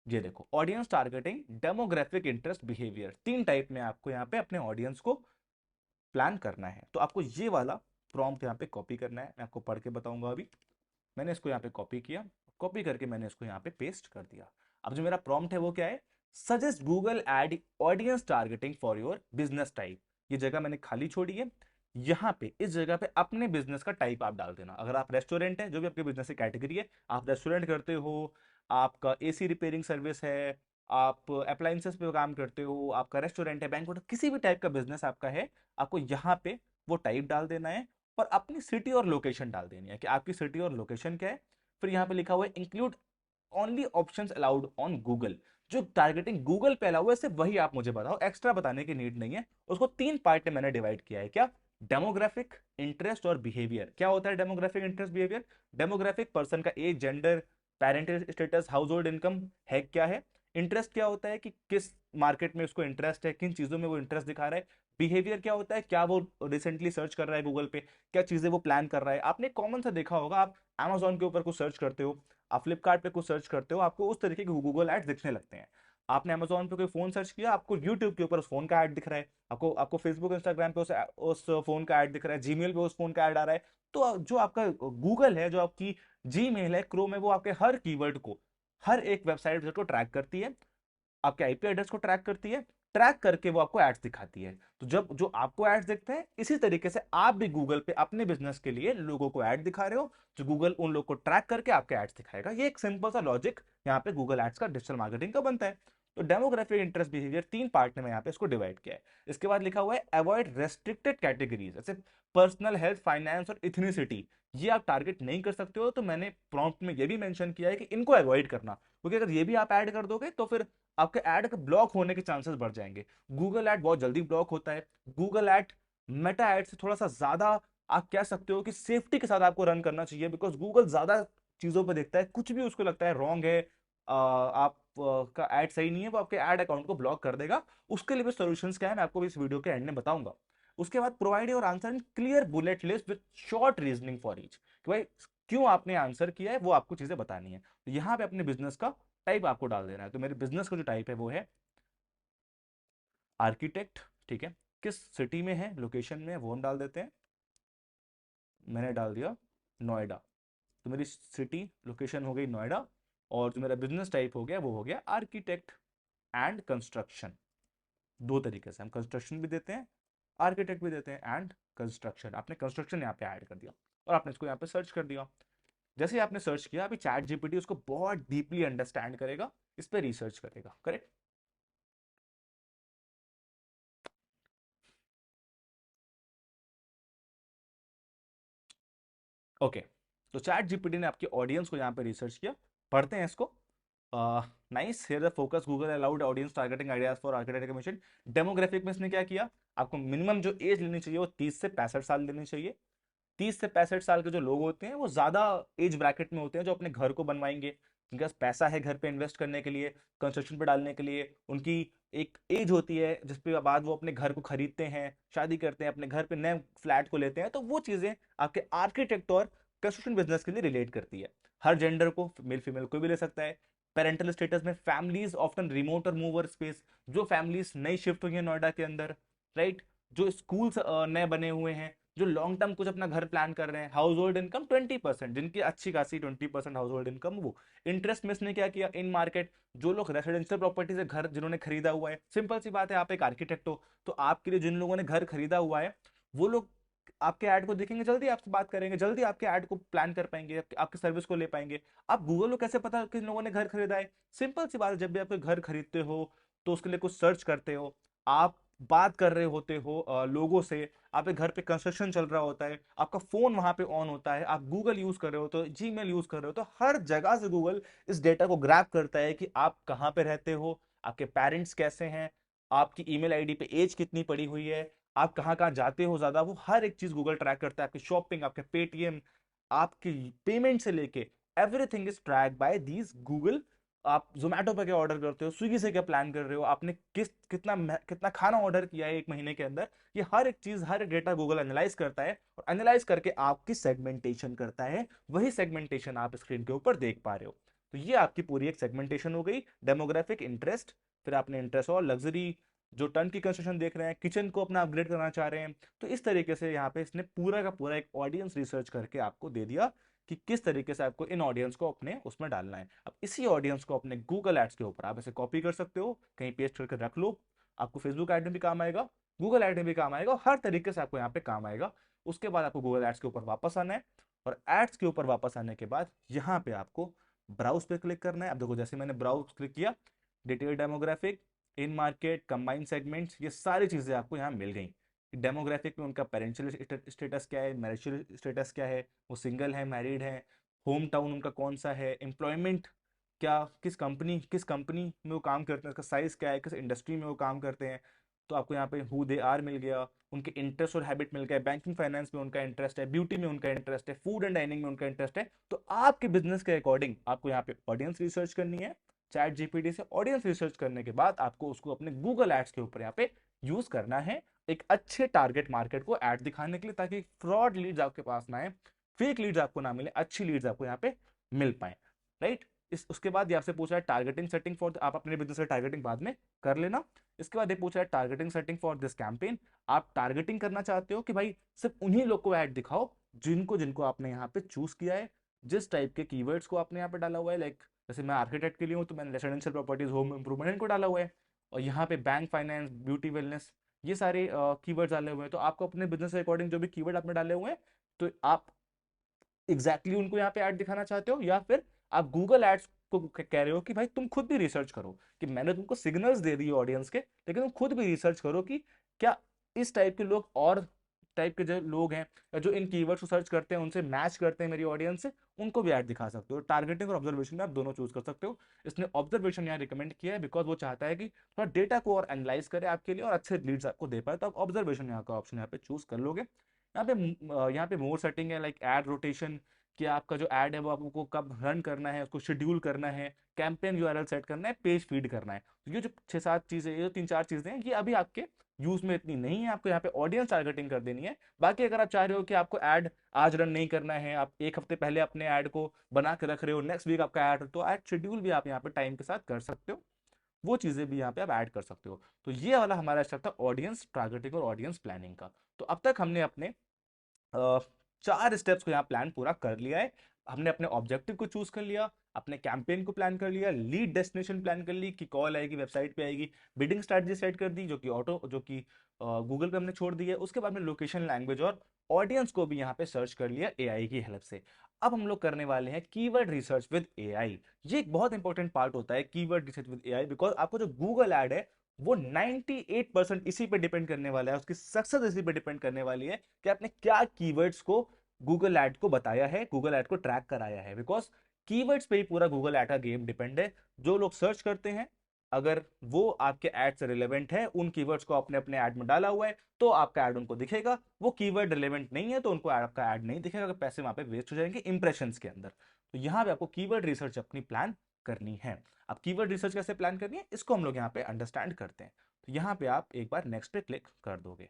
ये देखो, audience targeting, demographic, interest, behaviour, तीन टाइप में आपको यहाँ पे अपने ऑडियंस को प्लान करना है। तो आपको ये वाला प्रॉम्प्ट यहाँ पे कॉपी करना है, मैं आपको पढ़ के बताऊंगा अभी। मैंने इसको यहाँ पे कॉपी किया, कॉपी करके मैंने इसको यहाँ पे पेस्ट कर दिया। अब जो मेरा प्रॉम्प्ट है वो क्या है, suggest Google ad audience targeting for your business type. ये जगह मैंने खाली छोड़ी है। यहाँ पे इस जगह पे अपने बिजनेस का टाइप आप डाल देना। अगर आप रेस्टोरेंट है, जो भी आपके बिजनेस की कैटेगरी है, आप रेस्टोरेंट करते हो, आपका एसी रिपेयरिंग सर्विस है, आप अप्लायंसेस पे काम करते हो, आपका रेस्टोरेंट है, बैंक, किसी भी टाइप का बिजनेस आपका है, आपको यहाँ पे वो टाइप डाल देना है और अपनी सिटी और लोकेशन डाल देनी है कि आपकी सिटी और लोकेशन क्या है। फिर यहाँ पे लिखा हुआ है include only options allowed on Google. जो टारगेटिंग गूगल पे अलाउ है सिर्फ वही आप मुझे बताओ, एक्स्ट्रा बताने की नीड नहीं है। उसको तीन पार्ट में मैंने डिवाइड किया है। क्या? डेमोग्राफिक, इंटरेस्ट और बिहेवियर। क्या होता है demographic, interest, behaviour? Demographic person का age, gender, parental status, household income है क्या है। इंटरेस्ट क्या होता है कि किस मार्केट में उसको इंटरेस्ट है, किन चीजों में वो इंटरेस्ट दिखा रहा है। बिहेवियर क्या होता है, क्या वो रिसेंटली सर्च कर रहा है गूगल पे, क्या चीजें वो प्लान कर रहा है। आपने कॉमन सा देखा होगा, आप Amazon के ऊपर कुछ सर्च करते हो, आप फ्लिपकार्ट पे कुछ सर्च करते हो, आपको उस तरीके के गूगल एड्स दिखने लगते हैं। आपने Amazon पे कोई फोन सर्च किया, आपको यूट्यूब के ऊपर उस फोन का ऐड दिख रहा है, आपको आपको फेसबुक इंस्टाग्राम पे उस फोन का ऐड दिख रहा है, जीमेल पे उस फोन का ऐड आ रहा है। तो जो आपका गूगल है, जो आपकी जीमेल है, क्रोम है, वो आपके हर कीवर्ड को, हर एक वेबसाइट विजिट को ट्रैक करती है, आपके आईपी एड्रेस को ट्रैक करती है, ट्रैक करके वो आपको एड्स दिखाती है। तो जब जो आपको एड्स दिखते हैं, इसी तरीके से आप भी गूगल पे अपने बिजनेस के लिए लोगों को ऐड दिखा रहे हो, जो गूगल उन लोगों को ट्रैक करके आपके एड्स दिखाएगा। ये एक सिंपल सा लॉजिक यहाँ पे गूगल एड्स का, डिजिटल मार्केटिंग का बनता है। तो डेमोग्राफिक इंटरेस्ट बिहेवियर तीन पार्ट में यहाँ पे इसको डिवाइड किया है। इसके बाद लिखा हुआ है अवॉइड रेस्ट्रिक्टेड कैटेगरीज, जैसे पर्सनल, हेल्थ, फाइनेंस और इथनिसिटी। ये आप टारगेट नहीं कर सकते हो, तो मैंने प्रॉम्प्ट में ये भी मेंशन किया है कि इनको अवॉइड करना, क्योंकि अगर ये भी आप ऐड कर दोगे तो फिर आपके ऐड का ब्लॉक होने के चांसेस बढ़ जाएंगे। गूगल ऐड बहुत जल्दी ब्लॉक होता है। गूगल ऐड मेटा ऐड से थोड़ा सा ज्यादा, आप कह सकते हो कि सेफ्टी के साथ आपको रन करना चाहिए, बिकॉज गूगल ज्यादा चीजों पर देखता है, कुछ भी उसको लगता है रॉन्ग है, आप का ऐड सही नहीं है, वो आपके ऐड अकाउंट को ब्लॉक कर देगा। उसके लिए भी सॉल्यूशंस क्या है, मैं आपको इस वीडियो के एंड में बताऊंगा। उसके बाद provide your answer in clear bullet list with short reasoning for each, कि भाई क्यों आपने आंसर किया है, वो आपको चीजें बतानी है। तो यहाँ पे अपने बिजनेस का टाइप आपको डाल देना है। तो मेरे बिजनेस का जो टाइप है वो है आर्किटेक्ट, ठीक है। किस सिटी में है, लोकेशन में है, वो हम डाल देते हैं। मैंने डाल दिया नोएडा। तो मेरी सिटी लोकेशन हो गई नोएडा, और जो मेरा बिजनेस टाइप हो गया वो हो गया आर्किटेक्ट एंड कंस्ट्रक्शन। दो तरीके से हम कंस्ट्रक्शन भी देते हैं, आर्किटेक्ट भी देते हैं, एंड कंस्ट्रक्शन। आपने कंस्ट्रक्शन यहाँ पे ऐड कर दिया और आपने इसको यहाँ पे सर्च कर दिया। जैसे ही आपने सर्च किया, अभी चैट जीपीटी उसको बहुत डीपली अंडरस्टैंड करेगा, इस पर रिसर्च करेगा, करेक्ट। ओके, तो चैट जीपीटी ने आपके ऑडियंस को यहाँ पे रिसर्च किया। पढ़ते हैं इसको। Nice, here the focus Google allowed audience targeting ideas for architect commission. Demographic में इसने क्या किया, आपको मिनिमम जो एज लेनी चाहिए वो 30 से 65 साल लेनी चाहिए। 30 से 65 साल के जो लोग होते हैं वो ज्यादा एज ब्रैकेट में होते हैं, जो अपने घर को बनवाएंगे, जिनके पास पैसा है घर पे इन्वेस्ट करने के लिए, कंस्ट्रक्शन पे डालने के लिए। उनकी एक एज होती है जिसके बाद वो अपने घर को खरीदते हैं, शादी करते हैं, अपने घर पे नए फ्लैट को लेते हैं। तो वो चीजें आपके आर्किटेक्ट और कंस्ट्रक्शन बिजनेस के लिए रिलेट करती है। हर जेंडर को, मेल फीमेल कोई भी ले सकता है। पेरेंटल स्टेटस में फैमिलीज ऑफ्टन रिमोट और मूवर स्पेस, जो फैमिलीज नई शिफ्ट हुई है नोएडा के अंदर, राइट। जो स्कूल्स नए बने हुए हैं, जो लॉन्ग टर्म कुछ अपना घर प्लान कर रहे हैं। हाउस होल्ड इनकम 20%, जिनकी अच्छी खासी 20% हाउस होल्ड इनकम, वो इंटरेस्ट में इसने क्या किया, इन मार्केट, जो लोग रेसिडेंशियल प्रॉपर्टी से घर जिन्होंने खरीदा हुआ है। सिंपल सी बात है, आप एक आर्किटेक्ट हो, तो आपके लिए जिन लोगों ने घर खरीदा हुआ है, वो लोग आपके ऐड को देखेंगे, जल्दी आपसे बात करेंगे, जल्दी आपके ऐड को प्लान कर पाएंगे, आपके सर्विस को ले पाएंगे। आप गूगल को कैसे पता किन लोगों ने घर खरीदा है, सिंपल सी बात है, जब भी आप कोई घर खरीदते हो तो उसके लिए कुछ सर्च करते हो, आप बात कर रहे होते हो लोगों से, आपके घर पे कंस्ट्रक्शन चल रहा होता है, आपका फोन वहां पे ऑन होता है, आप गूगल यूज कर रहे हो, तो जीमेल यूज कर रहे हो, तो हर जगह से गूगल इस डेटा को ग्रैब करता है कि आप कहाँ पे रहते हो, आपके पेरेंट्स कैसे हैं, आपकी ईमेल आईडी पे एज कितनी पड़ी हुई है, आप कहाँ कहाँ जाते हो ज्यादा, वो हर एक चीज गूगल ट्रैक करता है। आपकी शॉपिंग, आपके पेटीएम, आपकी पेमेंट से लेके everything is track bye these Google. आप जोमेटो पे क्या ऑर्डर करते हो, स्विगी से क्या प्लान कर रहे हो, आपने कितना कितना खाना ऑर्डर किया है एक महीने के अंदर, ये हर एक चीज, हर एक डेटा गूगल एनालाइज करता है, और एनालाइज करके आपकी सेगमेंटेशन करता है। वही सेगमेंटेशन आप स्क्रीन के ऊपर देख पा रहे हो। तो ये आपकी पूरी एक सेगमेंटेशन हो गई, डेमोग्राफिक, इंटरेस्ट। फिर आपने इंटरेस्ट और लग्जरी, जो टर्न की कंस्ट्रक्शन देख रहे हैं, किचन को अपना अपग्रेड करना चाह रहे हैं। तो इस तरीके से यहाँ पे इसने पूरा का पूरा एक ऑडियंस रिसर्च करके आपको दे दिया कि किस तरीके से आपको इन ऑडियंस को अपने उसमें डालना है। अब इसी ऑडियंस को अपने गूगल एड्स के ऊपर आप इसे कॉपी कर सकते हो, कहीं पेस्ट करके रख लो। आपको फेसबुक ऐड में भी काम आएगा, गूगल ऐड में भी काम आएगा, हर तरीके से आपको यहाँ पे काम आएगा। उसके बाद आपको गूगल एड्स के ऊपर वापस आना है, और एड्स के ऊपर वापस आने के बाद यहाँ पे आपको ब्राउज पे क्लिक करना है। अब देखो, जैसे मैंने ब्राउज क्लिक किया, डिटेल डेमोग्राफिक, इन मार्केट, कंबाइंड सेगमेंट्स, ये सारी चीजें आपको यहाँ मिल गई। डेमोग्राफिक में उनका पेरेंशियल स्टेटस क्या है, मैरिजल स्टेटस क्या है, वो सिंगल है, मैरिड है, होम टाउन उनका कौन सा है, एम्प्लॉयमेंट क्या, किस कंपनी में वो काम करते हैं, उसका साइज क्या है, किस इंडस्ट्री में वो काम करते हैं। तो आपको यहाँ पे हु दे आर मिल गया, उनके इंटरेस्ट और हैबिट मिल गया, बैंकिंग फाइनेंस में उनका इंटरेस्ट है, ब्यूटी में उनका इंटरेस्ट है, फूड एंड डाइनिंग में उनका इंटरेस्ट है। तो आपके बिजनेस के अकॉर्डिंग आपको यहाँ पे ऑडियंस रिसर्च करनी है, चैट जीपीटी से ऑडियंस रिसर्च करने के बाद आपको उसको अपने गूगल एड्स के ऊपर यहाँ पे यूज करना है, एक अच्छे टारगेट मार्केट को ऐड दिखाने के लिए, ताकि फ्रॉड लीड्स आपके पास ना आए, फेक लीड्स आपको ना मिले, अच्छी लीड्स आपको यहाँ पे मिल पाए, राइट। इस उसके बाद ये आपसे पूछ रहा है टारगेटिंग सेटिंग फॉर, आप अपने बिजनेस का टारगेटिंग बाद में कर लेना। इसके बाद ये पूछ रहा है targeting setting for this campaign, आप टारगेटिंग करना चाहते हो कि भाई सिर्फ उन्हीं लोग को ऐड दिखाओ जिनको जिनको आपने यहाँ पे चूज किया है, जिस टाइप के कीवर्ड्स को आपने यहाँ पे डाला हुआ है, लाइक जैसे मैं आर्किटेक्ट के लिए हूँ तो मैंने रेसिडेंशियल प्रॉपर्टीज होम इंप्रूवमेंट को डाला हुआ है, और यहाँ पे बैंक फाइनेंस ब्यूटी वेलनेस ये सारे कीवर्ड्स डाले हुए हैं। तो आपको अपने बिजनेस के अकॉर्डिंग जो भी कीवर्ड आपने डाले हुए हैं, तो आप एग्जैक्टली उनको यहाँ पे ऐड दिखाना चाहते हो, या फिर आप गूगल एड्स को कह रहे हो कि भाई तुम खुद भी रिसर्च करो, कि मैंने तुमको सिग्नल्स दे दिए ऑडियंस के, लेकिन तुम खुद भी रिसर्च करो कि क्या इस टाइप के लोग और टाइप के जो लोग हैं या जो इन कीवर्ड्स को सर्च करते हैं उनसे मैच करते हैं मेरी ऑडियंस से, उनको भी ऐड दिखा सकते हो। टारगेटिंग और ऑब्जर्वेशन में आप दोनों चूज कर सकते हो। इसने ऑब्जर्वेशन यहाँ रिकमेंड किया है बिकॉज वो चाहता है कि थोड़ा डेटा को और एनालाइज करे आपके लिए और अच्छे लीड्स आपको दे पाए, तो आप ऑब्जर्वेशन यहाँ का ऑप्शन यहाँ पे चूज कर लोगे। यहाँ पे मोर सेटिंग है, लाइक एड रोटेशन, कि आपका जो ऐड है वो आपको कब रन करना है, उसको शेड्यूल करना है, कैंपेन यूआरएल सेट करना है, पेज फीड करना है। तो ये जो 6-7 चीजें, ये जो 3-4 चीजें हैं, ये अभी आपके यूज में इतनी नहीं है, आपको यहाँ पे ऑडियंस टारगेटिंग कर देनी है। बाकी अगर आप चाह रहे हो कि आपको ऐड आज रन नहीं करना है, आप एक हफ्ते पहले अपने ऐड को बना के रख रहे हो, नेक्स्ट वीक आपका ऐड, तो ऐड शेड्यूल भी आप यहाँ पे टाइम के साथ कर सकते हो, वो चीजें भी यहाँ पे आप ऐड कर सकते हो। तो ये वाला हमारा स्टेप था ऑडियंस टारगेटिंग और ऑडियंस प्लानिंग का। तो अब तक हमने अपने अ, 4 स्टेप्स को यहाँ प्लान पूरा कर लिया है। हमने अपने ऑब्जेक्टिव को चूज कर लिया, अपने कैंपेन को प्लान कर लिया, लीड डेस्टिनेशन प्लान कर ली कि कॉल आएगी, वेबसाइट पे आएगी, बिडिंग स्ट्रैटेजी सेट कर दी जो कि गूगल पे हमने छोड़ दी है। उसके बाद में लोकेशन, लैंग्वेज और ऑडियंस को भी यहाँ पे सर्च कर लिया एआई की हेल्प से। अब हम लोग करने वाले हैं कीवर्ड रिसर्च विद एआई। ये एक बहुत इंपॉर्टेंट पार्ट होता है keyword research with AI, because आपको जो गूगल ऐड है वो 98% इसी पे डिपेंड करने वाला है, उसकी सक्सेस इसी पे डिपेंड करने वाली है कि आपने क्या कीवर्ड्स को गूगल ऐड को बताया है, गूगल ऐड को ट्रैक कराया है। बिकॉज कीवर्ड्स पे ही पूरा गूगल ऐड का गेम डिपेंड है। जो लोग सर्च करते हैं, अगर वो आपके ऐड से रिलेवेंट है, उन कीवर्ड्स को आपने अपने ऐड में डाला हुआ है, तो आपका ऐड उनको दिखेगा। वो कीवर्ड रिलेवेंट नहीं है तो उनको आपका ऐड नहीं दिखेगा, पैसे वहां पे वेस्ट हो जाएंगे इंप्रेशंस के अंदर। तो यहाँ पे आपको कीवर्ड रिसर्च अपनी प्लान करनी है। अब कीवर्ड रिसर्च कैसे प्लान करनी है, इसको हम लोग यहाँ पे अंडरस्टैंड करते हैं। तो यहाँ पे आप एक बार नेक्स्ट पे क्लिक कर दोगे।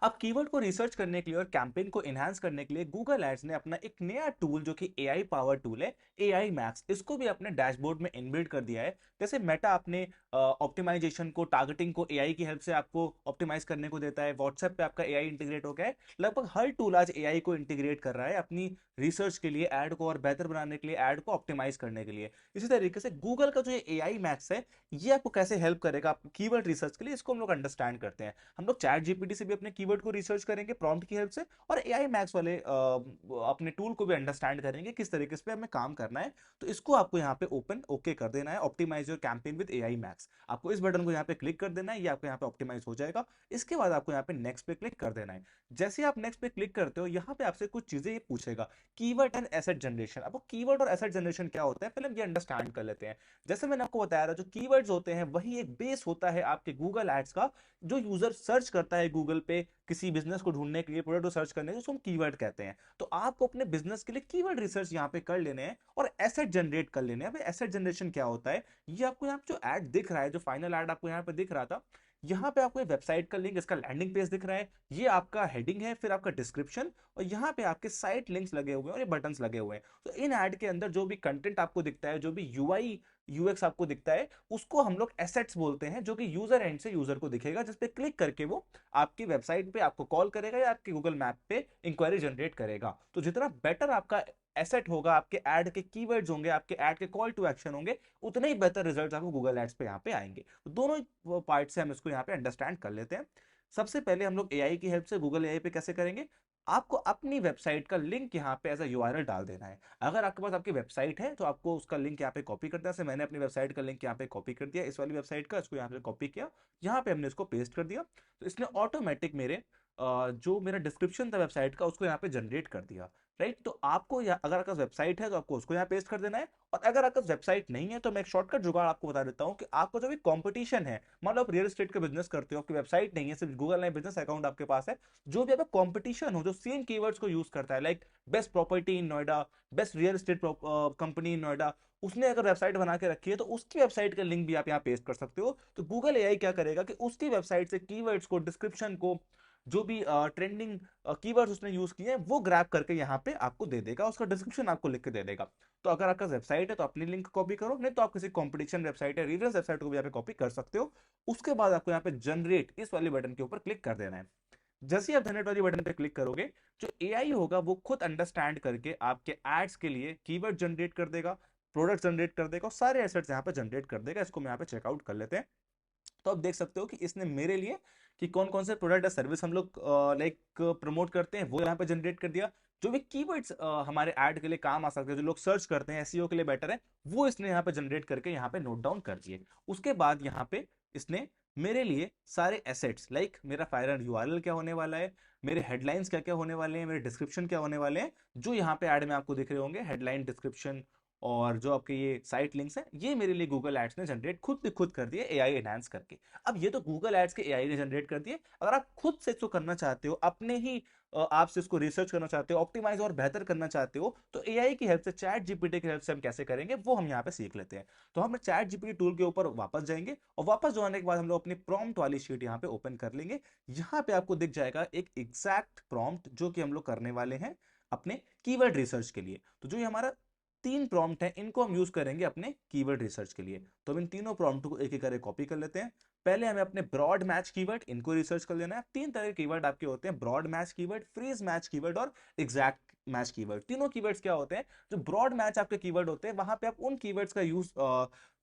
अब कीवर्ड को रिसर्च करने के लिए और कैंपेन को एनहांस करने के लिए गूगल एड्स ने अपना एक नया टूल, जो कि एआई पावर टूल है, एआई मैक्स, इसको भी अपने डैशबोर्ड में इनबिल्ड कर दिया है। जैसे मेटा अपने ऑप्टिमाइजेशन को, टारगेटिंग को एआई की हेल्प से आपको ऑप्टिमाइज करने को देता है, व्हाट्सएप पे आपका एआई इंटीग्रेट हो गया है, लगभग हर टूल आज एआई को इंटीग्रेट कर रहा है अपनी रिसर्च के लिए, ऐड को और बेहतर बनाने के लिए, ऐड को ऑप्टिमाइज करने के लिए। इसी तरीके से गूगल का जो ये एआई मैक्स है, ये आपको कैसे हेल्प करेगा कीवर्ड रिसर्च के लिए, इसको हम लोग अंडरस्टैंड करते हैं। हम लोग चैट जीपीटी से भी अपने कीवर्ड को रिसर्च करेंगे प्रॉम्प्ट की हेल्प से, और एआई मैक्स वाले अपने टूल को भी अंडरस्टैंड करेंगे किस तरीके से हमें काम करना है। तो इसको आपको यहाँ पे ओपन ओके कर देना है, optimise your campaign with AI max. आपको इस बटन को यहाँ पे क्लिक कर देना है, ये आपको यहाँ पे ऑप्टिमाइज हो जाएगा। इसके बाद आपको यहाँ पे नेक्स्ट पे क्लिक कर देना है। जैसे आप नेक्स्ट पे क्लिक करते हो, यहाँ पे आपसे कुछ चीजें ये पूछेगा, कीवर्ड एंड एसेट जनरेशन। अब कीवर्ड और एसेट जनरेशन क्या होता है, पहले हम ये अंडरस्टैंड कर लेते हैं। जैसे मैंने आपको बताया था, जो कीवर्ड्स होते हैं वही एक बेस होता है आपके गूगल एड्स का। जो यूजर सर्च करता है गूगल पे किसी बिजनेस को ढूंढने के लिए, प्रोडक्ट को सर्च करने के लिए, उसको हम कीवर्ड कहते हैं। तो आपको अपने बिजनेस के लिए कीवर्ड रिसर्च यहाँ पे कर लेने हैं और एसेट जनरेट कर लेने हैं। अब एसेट जनरेशन क्या होता है, ये आपको यहाँ पे जो ऐड दिख रहा है, जो फाइनल ऐड आपको यहाँ पे दिख रहा था, यहाँ पे आपको वेबसाइट का लिंक, इसका लैंडिंग पेज दिख रहा है, ये आपका हेडिंग है, फिर आपका डिस्क्रिप्शन, और यहाँ पे आपके साइट लिंक्स लगे हुए हैं और ये बटन्स लगे हुए हैं। तो इन ऐड के अंदर जो भी कंटेंट आपको दिखता है, जो भी यूआई यूएक्स आपको दिखता है, उसको हम लोग एसेट्स बोलते हैं, जो कि यूजर एंड से यूजर को दिखेगा, जिस पे क्लिक करके वो आपकी वेबसाइट पे आपको कॉल करेगा या आपके गूगल मैप पे इंक्वायरी जनरेट करेगा। तो जितना बेटर आपका एसेट होगा, आपके ऐड के कीवर्ड्स होंगे, आपके ऐड के कॉल टू एक्शन होंगे, उतने ही बेहतर रिजल्ट आपको गूगल एड्स पे यहाँ पे आएंगे। तो दोनों पार्ट से हम इसको यहाँ पे अंडरस्टैंड कर लेते हैं। सबसे पहले हम लोग एआई की हेल्प से गूगल एआई पे कैसे करेंगे, आपको अपनी वेबसाइट का लिंक यहाँ पे एज अ यूआरएल डाल देना है। अगर आपके पास आपकी वेबसाइट है तो आपको उसका लिंक यहाँ पे कॉपी करना है। मैंने अपनी वेबसाइट का लिंक यहाँ पे कॉपी कर दिया, इस वाली वेबसाइट का, इसको यहाँ पे कॉपी किया, यहाँ पे हमने इसको पेस्ट कर दिया। तो इसने ऑटोमेटिक मेरे जो मेरा डिस्क्रिप्शन था वेबसाइट का उसको यहाँ पे जनरेट कर दिया। राइट, तो आपको अगर आपका वेबसाइट है तो आपको उसको यहाँ पेस्ट कर देना है, और अगर आपका वेबसाइट नहीं है तो मैं एक शॉर्टकट जुगाड़ आपको बता देता हूँ कि आपको जो भी कंपटीशन है, मतलब आप रियल एस्टेट का बिजनेस करते हो, आपकी वेबसाइट नहीं है, सिर्फ गूगल में बिजनेस अकाउंट आपके पास है, जो भी आपका कंपटीशन हो जो सेम कीवर्ड्स को यूज करता है, like best property in Noida, best real estate company इन नोएडा, उसने अगर वेबसाइट बना के रखी है तो उसकी वेबसाइट का लिंक भी आप यहाँ पेस्ट कर सकते हो। तो गूगल एआई क्या करेगा कि उसकी वेबसाइट से कीवर्ड्स को, डिस्क्रिप्शन को, जो भी ट्रेंडिंग कीवर्ड्स उसने यूज किए हैं वो ग्रैब करके यहाँ पे आपको दे देगा, उसका डिस्क्रिप्शन आपको लिख के दे देगा। तो अगर आपका वेबसाइट है तो अपनी लिंक कॉपी करो, नहीं तो आप किसी कंपटीशन वेबसाइट या रीडर्स वेबसाइट को भी यहाँ पे कॉपी कर सकते हो। उसके बाद आपको यहाँ पे जनरेट इस वाले बटन के ऊपर क्लिक कर देना है। जैसे ही आप जनरेट वाली बटन पे क्लिक करोगे, जो एआई होगा वो खुद अंडरस्टैंड करके आपके एड्स के लिए कीवर्ड जनरेट कर देगा, प्रोडक्ट जनरेट कर देगा, और सारे एसेट्स यहाँ पे जनरेट कर देगा। इसको मैं यहाँ पे चेकआउट कर लेते हैं। तो आप देख सकते हो कि इसने मेरे लिए कि कौन कौन से प्रोडक्ट या सर्विस हम लोग लाइक प्रमोट करते हैं वो यहाँ पे जनरेट कर दिया। जो भी कीवर्ड्स हमारे ऐड के लिए काम आ सकते हैं, जो लोग सर्च करते हैं एसईओ के लिए बेटर है, वो इसने यहाँ पे जनरेट करके यहाँ पे नोट डाउन कर दिए। उसके बाद यहाँ पे इसने मेरे लिए सारे एसेट्स, लाइक मेरा फाइनल यूआरएल क्या होने वाला है, मेरे हेडलाइंस क्या क्या होने वाले हैं, मेरे डिस्क्रिप्शन क्या होने वाले हैं, जो यहाँ पे ऐड में आपको दिख रहे होंगे, हेडलाइन, डिस्क्रिप्शन और जो आपके ये साइट लिंक्स हैं, ये मेरे लिए गूगल एड्स ने जनरेट खुद कर दिए एआई एनहांस करके। अब ये तो गूगल एड्स के एआई ने जनरेट कर दिए, अगर आप खुद से इसको करना चाहते हो, अपने ही आप से इसको रिसर्च करना चाहते हो, ऑप्टिमाइज और बेहतर करना चाहते हो, तो एआई की हेल्प से, चैट जीपीटी की हेल्प से हम कैसे करेंगे वो हम यहाँ पे सीख लेते हैं। तो हम चैट जीपीटी टूल के ऊपर वापस जाएंगे, और वापस जो आने के बाद हम लोग अपनी प्रॉम्प्ट वाली शीट यहाँ पे ओपन कर लेंगे। यहाँ पे आपको दिख जाएगा एक एग्जैक्ट प्रॉम्प्ट जो कि हम लोग करने वाले हैं अपने कीवर्ड रिसर्च के लिए। तो जो ये हमारा 3 प्रॉम्प्ट हैं, इनको हम यूज करेंगे अपने कीवर्ड रिसर्च के लिए। तो हम इन तीनों प्रॉम्प्ट को एक एक करके कॉपी कर लेते हैं। पहले हमें अपने ब्रॉड मैच कीवर्ड, इनको रिसर्च कर लेना है। 3 तरह के कीवर्ड आपके होते हैं, broad match keyword, phrase match keyword और एग्जैक्ट मैच कीवर्ड। तीनों कीवर्ड्स क्या होते हैं? जो ब्रॉड मैच आपके कीवर्ड होते हैं, वहां पे आप उन कीवर्ड्स का यूज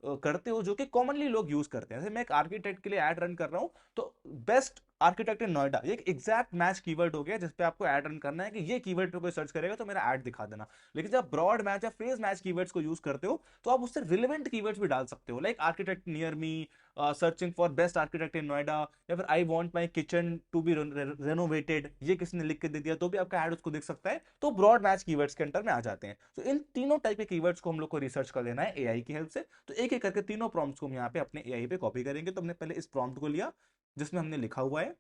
करते हो जो कि कॉमनली लोग यूज करते हैं। जैसे मैं एक आर्किटेक्ट के लिए ऐड रन कर रहा हूं, तो बेस्ट आर्किटेक्ट इन नोएडा, ये एक एग्जैक्ट मैच कीवर्ड हो गया जिसपे आपको ऐड रन करना है कि ये कीवर्ड पे कोई सर्च करेगा तो मेरा ऐड दिखा देना। लेकिन जब ब्रॉड मैच या फ्रेज मैच कीवर्ड्स को यूज करते हो तो आप उससे रिलेवेंट कीवर्ड्स भी डाल सकते हो, like architect near me, searching for best architect in Noida, या फिर I want my kitchen to be renovated, ये किसी ने लिख के दे दिया तो भी आपका ऐड उसको दिख सकता है। तो ब्रॉड मैच कीवर्ड्स के अंडर में आ जाते हैं। तो इन तीनों टाइप के कीवर्ड्स को हम लोग को रिसर्च कर लेना है एआई की हेल्प से। तो एक एक करके तीनों प्रॉम्प्ट्स को हम यहाँ पे अपने एआई पे कॉपी करेंगे। तो हमने पहले इस प्रॉम्प्ट को लिया जिसमें हमने लिखा हुआ है,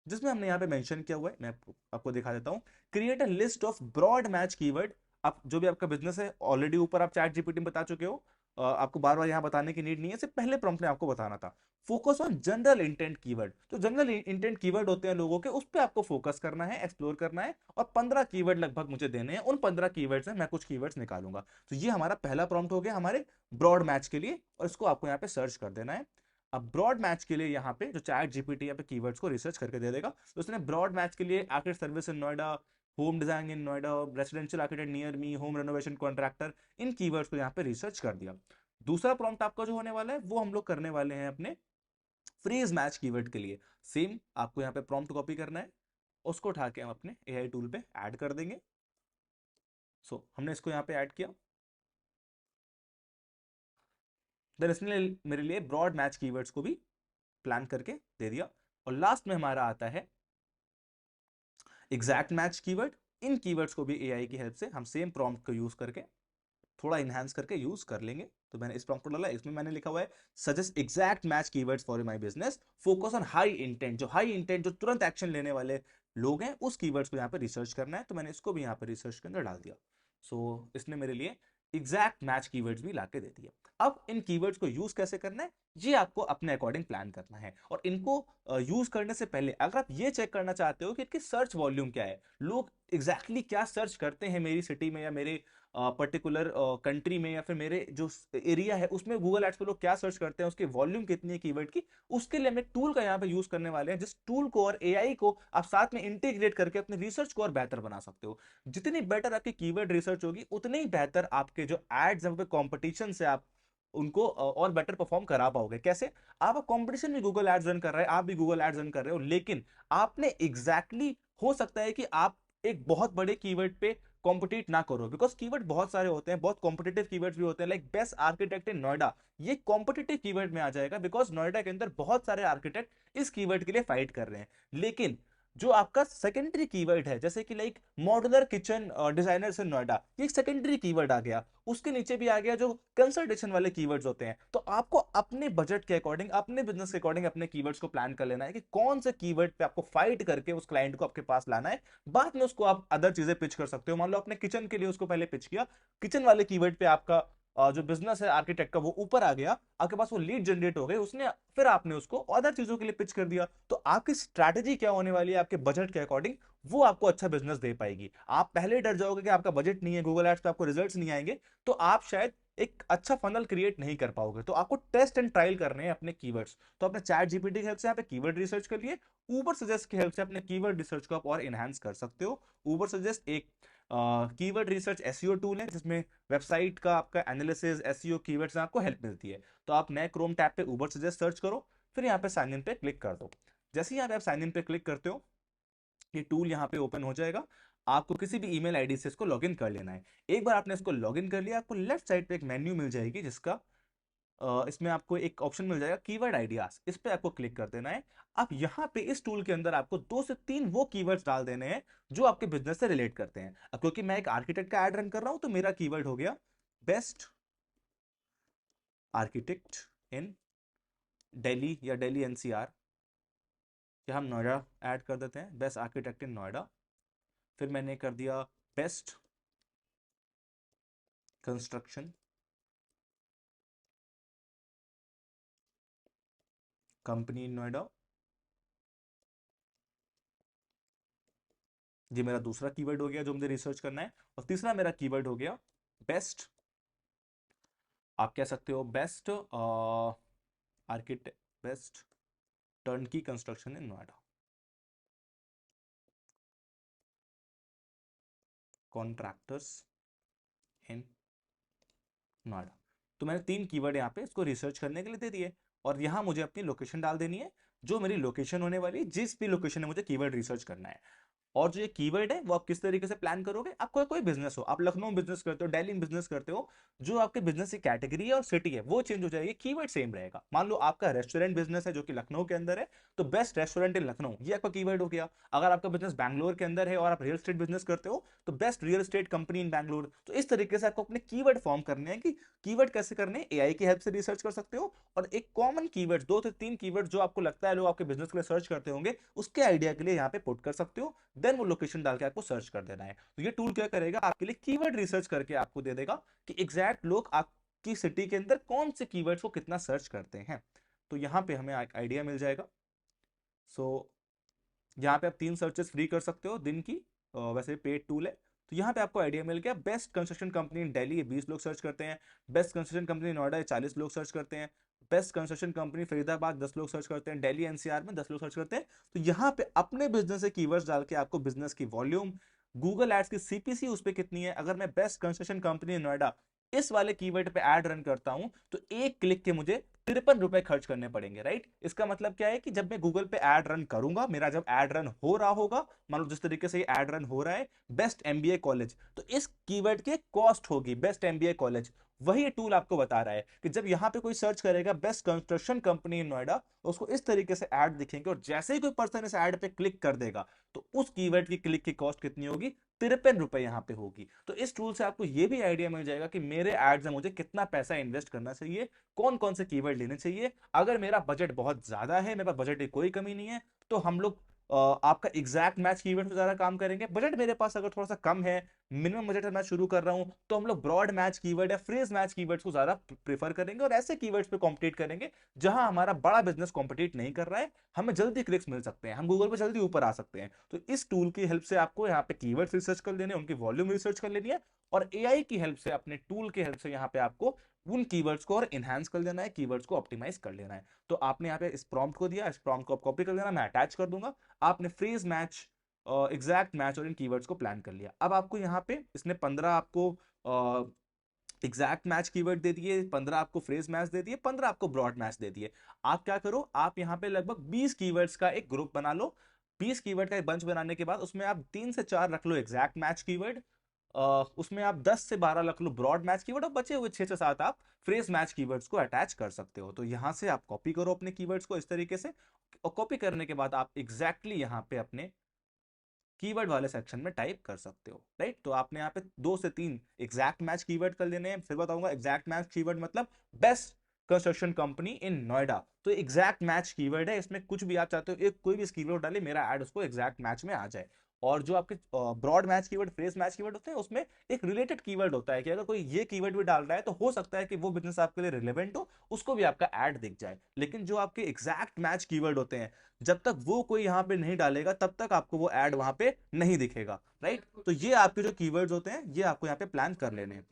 जिसमें हमने यहाँ पे मेंशन किया हुआ है, मैं आपको दिखा देता हूँ। Create a list of broad match keyword. आप जो भी आपका बिजनेस है, ऑलरेडी ऊपर आप चैट जीपीटी में बता चुके हो, आपको बार बार यहाँ बताने की नीड नहीं है, सिर्फ पहले प्रॉम्प्ट में आपको बताना था। Focus on general intent keyword. जो जनरल इंटेंट कीवर्ड होते हैं लोगों के, उस पर आपको फोकस करना है, एक्सप्लोर करना है, और 15 कीवर्ड लगभग मुझे देने हैं। उन 15 कीवर्ड से मैं कुछ कीवर्ड्स निकालूंगा। तो ये हमारा पहला प्रॉम्प्ट हो गया हमारे ब्रॉड मैच के लिए, और इसको आपको यहाँ पे सर्च कर देना है। अब ब्रॉड मैच के लिए यहाँ पे जो चैट जीपीटी यहाँ पे कीवर्ड्स को रिसर्च करके दे देगा, तो उसने ब्रॉड मैच के लिए architect service in Noida, home design in Noida, residential architect near me, home renovation contractor, in keywords को यहाँ पे रिसर्च कर दिया। दूसरा प्रॉम्प्ट आपका जो होने वाला है वो हम लोग करने वाले हैं अपने फ्रीज मैच कीवर्ड के लिए। सेम आपको यहाँ पे प्रॉम्प्ट कॉपी करना है, उसको उठा के हम अपने एआई टूल पे ऐड कर देंगे। सो हमने इसको यहाँ पे ऐड किया। देन इसने मेरे लिए ब्रॉड मैच कीवर्ड्स को भी प्लान करके दे दिया। और लास्ट में हमारा आता है एग्जैक्ट मैच कीवर्ड। इन कीवर्ड्स को भी एआई की हेल्प से हम सेम प्रॉम्प्ट को यूज करके थोड़ा इनहेंस करके यूज कर लेंगे। तो मैंने इस प्रॉम्प्ट को डाला, इसमें मैंने लिखा हुआ है suggest exact match keywords for my business, focus on high intent. जो हाई इंटेंट, जो तुरंत एक्शन लेने वाले लोग हैं, उस कीवर्ड्स को यहाँ पे रिसर्च करना है। तो मैंने इसको भी यहाँ पे रिसर्च के अंदर डाल दिया। सो इसने मेरे लिए एग्जैक्ट मैच कीवर्ड्स भी लाके दे दिए। अब इन कीवर्ड्स को यूज कैसे करना है, ये आपको अपने अकॉर्डिंग प्लान करना है। और इनको यूज करने से पहले अगर आप ये चेक करना चाहते हो कि इनकी सर्च वॉल्यूम क्या है, लोग एग्जैक्टली क्या सर्च करते हैं मेरी सिटी में या मेरे पर्टिकुलर कंट्री में, या फिर मेरे जो एरिया है उसमें गूगल एड्स पे लोग क्या सर्च करते हैं, उसकी वॉल्यूम कितनी है कीवर्ड की, उसके लिए हम एक टूल का यहाँ पे यूज करने वाले हैं, जिस टूल को और एआई को आप साथ में इंटीग्रेट करके अपने रिसर्च को और बेहतर बना सकते हो। जितनी बेटर आपकी कीवर्ड रिसर्च होगी, उतने ही बेहतर आपके जो एड्स हैं कॉम्पिटिशन से आप उनको और बेटर परफॉर्म करा पाओगे। कैसे? आप कंपटीशन भी गूगल एड्स रन कर रहे हैं, आप भी गूगल एड्स रन कर रहे हो, लेकिन आपने एग्जैक्टली हो सकता है कि आप एक बहुत बड़े कीवर्ड पे कॉम्पिटिट ना करो, बिकॉज कीवर्ड बहुत सारे होते हैं, बहुत कॉम्पिटिटिव कीवर्ड्स भी होते हैं, like best architect in Noida, ये कॉम्पिटिटिव कीवर्ड में आ जाएगा, बिकॉज नोएडा के अंदर बहुत सारे आर्किटेक्ट इस कीवर्ड के लिए फाइट कर रहे हैं। लेकिन जो आपका सेकेंडरी कीवर्ड है, जैसे कि लाइक मॉड्यूलर किचन डिजाइनर्स इन नोएडा, ये एक सेकेंडरी कीवर्ड आ गया। उसके नीचे भी आ गया जो कंसल्टेशन वाले कीवर्ड्स होते हैं। तो आपको अपने बजट के अकॉर्डिंग, अपने बिजनेस के अकॉर्डिंग अपने कीवर्ड्स को प्लान कर लेना है कि कौन से कीवर्ड पे आपको फाइट करके उस क्लाइंट को आपके पास लाना है। बाद में उसको आप अदर चीजें पिच कर सकते हो। मान लो आपने किचन के लिए उसको पहले पिच किया, किचन वाले कीवर्ड पे आपका जो बिजनेस है आर्किटेक्ट का वो ऊपर आ गया, आपके पास वो लीड जनरेट हो गए, उसने फिर आपने उसको अदर चीजों के लिए पिच कर दिया। तो आपकी स्ट्रैटेजी क्या होने वाली है आपके बजट के अकॉर्डिंग, वो आपको अच्छा बिजनेस दे पाएगी। आप पहले डर जाओगे कि आपका बजट नहीं है, गूगल एड्स पे आपको रिजल्ट्स नहीं आएंगे, तो आप शायद एक अच्छा फनल क्रिएट नहीं कर पाओगे। तो आपको टेस्ट एंड ट्रायल करने हैं अपने कीवर्ड्स। तो अपने चैट जीपीटी की हेल्प से यहाँ पे कीवर्ड रिसर्च कर लिए, ऊबर सजेस्ट की हेल्प से अपने कीवर्ड रिसर्च को आप और एनहांस कर सकते हो। ऊबर सजेस्ट एक कीवर्ड रिसर्च एसईओ टूल है, जिसमें वेबसाइट का आपका एनालिसिस, एसईओ कीवर्ड्स में आपको हेल्प मिलती है। तो आप नए क्रोम टैब पे ऊबर सजेस्ट सर्च करो, फिर यहाँ पे साइन इन पे क्लिक कर दो। जैसे ही यहाँ पे आप साइन इन पे क्लिक करते हो, ये टूल यहाँ पे ओपन हो जाएगा। आपको किसी भी ईमेल आईडी से इसको लॉगिन कर लेना है। एक बार आपने इसको लॉगिन कर लिया, आपको लेफ्ट साइड पे एक मेन्यू मिल जाएगी, जिसका इसमें आपको एक ऑप्शन मिल जाएगा कीवर्ड आइडियाज, इस पे आपको क्लिक कर देना है। अब यहाँ पे इस टूल के अंदर आपको 2 से 3 वो कीवर्ड्स डाल देने हैं जो आपके बिजनेस से रिलेट करते हैं। अब क्योंकि मैं एक आर्किटेक्ट का ऐड रन कर रहा हूं, तो मेरा कीवर्ड हो गया बेस्ट आर्किटेक्ट इन दिल्ली या दिल्ली एनसीआर, या हम नोएडा ऐड कर देते हैं, बेस्ट आर्किटेक्ट इन नोएडा। फिर मैंने कर दिया बेस्ट कंस्ट्रक्शन कंपनी इन नोएडा। ये मेरा दूसरा कीवर्ड हो गया जो मुझे रिसर्च करना है। और तीसरा मेरा कीवर्ड हो गया बेस्ट, आप कह सकते हो best architect, best turnkey construction in Noida, contractors in Noida. तो मैंने 3 कीवर्ड यहाँ पे इसको रिसर्च करने के लिए दे दिए। और यहाँ मुझे अपनी लोकेशन डाल देनी है, जो मेरी लोकेशन होने वाली है, जिस भी लोकेशन में मुझे कीवर्ड रिसर्च करना है। और जो ये कीवर्ड है वो आप किस तरीके से प्लान करोगे, आपका कोई बिजनेस हो, आप लखनऊ बिजनेस करते हो, दिल्ली में बिजनेस करते हो, जो आपके बिजनेस की कैटेगरी है और सिटी है वो चेंज हो जाएगी, कीवर्ड सेम रहेगा। मान लो आपका रेस्टोरेंट बिजनेस है जो कि लखनऊ के अंदर है, तो बेस्ट रेस्टोरेंट इन लखनऊ, ये आपका कीवर्ड हो गया। अगर आपका बिजनेस बैंगलोर के अंदर है और आप रियल एस्टेट बिजनेस करते हो, तो बेस्ट रियल एस्टेट कंपनी इन बैंगलोर। तो इस तरीके से आपको अपने कीवर्ड फॉर्म करने हैं कि कीवर्ड कैसे करने हैं, एआई की हेल्प से रिसर्च कर सकते हो। और एक कॉमन कीवर्ड, 2 से 3 कीवर्ड जो आपको लगता है लोग आपके बिजनेस के लिए सर्च करते होंगे, उसके आइडिया के लिए यहाँ पे पुट कर सकते हो। देन वो लोकेशन डाल के आपको सर्च कर देना है। तो ये टूल क्या करेगा, आपके लिए कीवर्ड रिसर्च करके आपको दे देगा कि एग्जैक्ट लोग आपकी सिटी के अंदर कौन से कीवर्ड्स को कितना सर्च करते हैं। तो यहाँ पे हमें आइडिया मिल जाएगा। सो यहाँ पे आप 3 सर्चेस फ्री कर सकते हो दिन की, वैसे पेड टूल है। तो यहाँ पे आपको आइडिया मिल गया, best construction company in Delhi ये 20 लोग सर्च करते हैं, बेस्ट कंस्ट्रक्शन कंपनी नोएडा 40 लोग सर्च करते हैं, बेस्ट कंस्ट्रक्शन कंपनी फरीदाबाद 10 लोग सर्च करते हैं, दिल्ली एनसीआर में 10 लोग सर्च करते हैं। तो यहाँ पे अपने बिजनेस से कीवर्ड्स डाल के आपको बिजनेस की वॉल्यूम, गूगल एड्स की सीपीसी उस पर कितनी है, अगर मैं बेस्ट कंस्ट्रक्शन कंपनी इन नोएडा इस वाले कीवर्ड पे ऐड रन करता हूं, तो एक क्लिक के मुझे 53 रुपए खर्च करने पड़ेंगे, राइट। इसका मतलब क्या है कि जब मैं गूगल पे ऐड रन करूंगा, मेरा जब ऐड रन हो रहा होगा, मान लो जिस तरीके से ये ऐड रन हो रहा है बेस्ट एमबीए कॉलेज, तो इस कीवर्ड की कॉस्ट होगी बेस्ट एमबीए कॉलेज। वही टूल आपको बता रहा है कि जब यहां पे कोई सर्च करेगा बेस्ट कंस्ट्रक्शन कंपनी इन नोएडा, उसको इस तरीके से ऐड दिखेंगे, और जैसे ही कोई पर्सन इस ऐड पे क्लिक कर देगा, तो उस कीवर्ड की क्लिक की कॉस्ट कितनी होगी, 53 रुपए यहाँ पे होगी। तो इस टूल से आपको ये भी आइडिया मिल जाएगा कि मेरे एड्स में मुझे कितना पैसा इन्वेस्ट करना चाहिए, कौन कौन से कीवर्ड लेने चाहिए। अगर मेरा बजट बहुत ज्यादा है, मेरे पास बजट की कोई कमी नहीं है, तो हम लोग आपका एग्जैक्ट मैच कीवर्ड पे ज्यादा काम करेंगे। बजट मेरे पास अगर थोड़ा सा कम है, मिनिमम बजट मैं शुरू कर रहा हूं, तो हम लोग ब्रॉड मैच कीवर्ड या फ्रेज मैच कीवर्ड्स को ज्यादा प्रेफर करेंगे, और ऐसे कीवर्ड्स पे कॉम्पिटिट करेंगे जहां हमारा बड़ा बिजनेस कॉम्पिटिट नहीं कर रहा है, हमें जल्दी क्लिक्स मिल सकते हैं, हम गूगल पे जल्दी ऊपर आ सकते हैं। तो इस टूल की हेल्प से आपको यहाँ पे कीवर्ड्स रिसर्च कर लेने, उनकी वॉल्यूम रिसर्च कर लेनी है, और एआई की हेल्प से, अपने टूल की हेल्प से यहाँ पे आपको उन कीवर्ड्स को और इनहेंस कर लेना है, कीवर्ड्स को ऑप्टिमाइज कर लेना है। तो आपने यहाँ पे इस प्रॉम्प्ट को दिया, इस प्रॉम्प्ट को आप कॉपी कर लेना, मैं अटैच कर दूंगा। आपने फ्रेज मैच, एग्जैक्ट मैच और इन कीवर्ड्स को प्लान कर लिया। अब आपको यहाँ पे इसने 15 आपको एग्जैक्ट मैच कीवर्ड दे दिए, 15 आपको फ्रेज मैच दे दिए, 15 आपको ब्रॉड मैच दे दिए। आप क्या करो, आप यहाँ पे लगभग 20 कीवर्ड्स का एक ग्रुप बना लो। 20 कीवर्ड का एक बंच बनाने के बाद उसमें आप 3 से 4 रख लो एग्जैक्ट मैच कीवर्ड, उसमें आप 10 से 12 रख लो ब्रॉड मैच कीवर्ड, और बचे हुए 6 से 7 आप फ्रेज मैच कीवर्ड्स को अटैच कर सकते हो। तो यहां से आप कॉपी करो अपने कीवर्ड्स को इस तरीके से, और कॉपी करने के बाद आप एग्जैक्टली यहाँ पे अपने कीवर्ड वाले सेक्शन में टाइप कर सकते हो, राइट। तो आपने यहाँ पे 2 से 3 एग्जैक्ट मैच कीवर्ड कर लेने हैं। फिर बताऊंगा एग्जैक्ट मैच कीवर्ड मतलब बेस्ट कंस्ट्रक्शन कंपनी इन नोएडा। तो एग्जैक्ट मैच कीवर्ड है, इसमें कुछ भी आप चाहते हो एक कोई भी कीवर्ड डाले, मेरा ऐड उसको एग्जैक्ट मैच में आ जाए। और जो आपके broad match keyword, phrase match keyword होते हैं, उसमें एक रिलेटेड कीवर्ड होता है कि अगर कोई ये कीवर्ड भी डाल रहा है तो हो सकता है कि वो बिजनेस आपके लिए रिलेवेंट हो, उसको भी आपका ऐड दिख जाए। लेकिन जो आपके एग्जैक्ट मैच कीवर्ड होते हैं, जब तक वो कोई यहाँ पे नहीं डालेगा तब तक आपको वो ऐड वहां पे नहीं दिखेगा, राइट। तो ये आपके जो कीवर्ड्स होते हैं ये आपको यहाँ पे प्लान कर लेने हैं।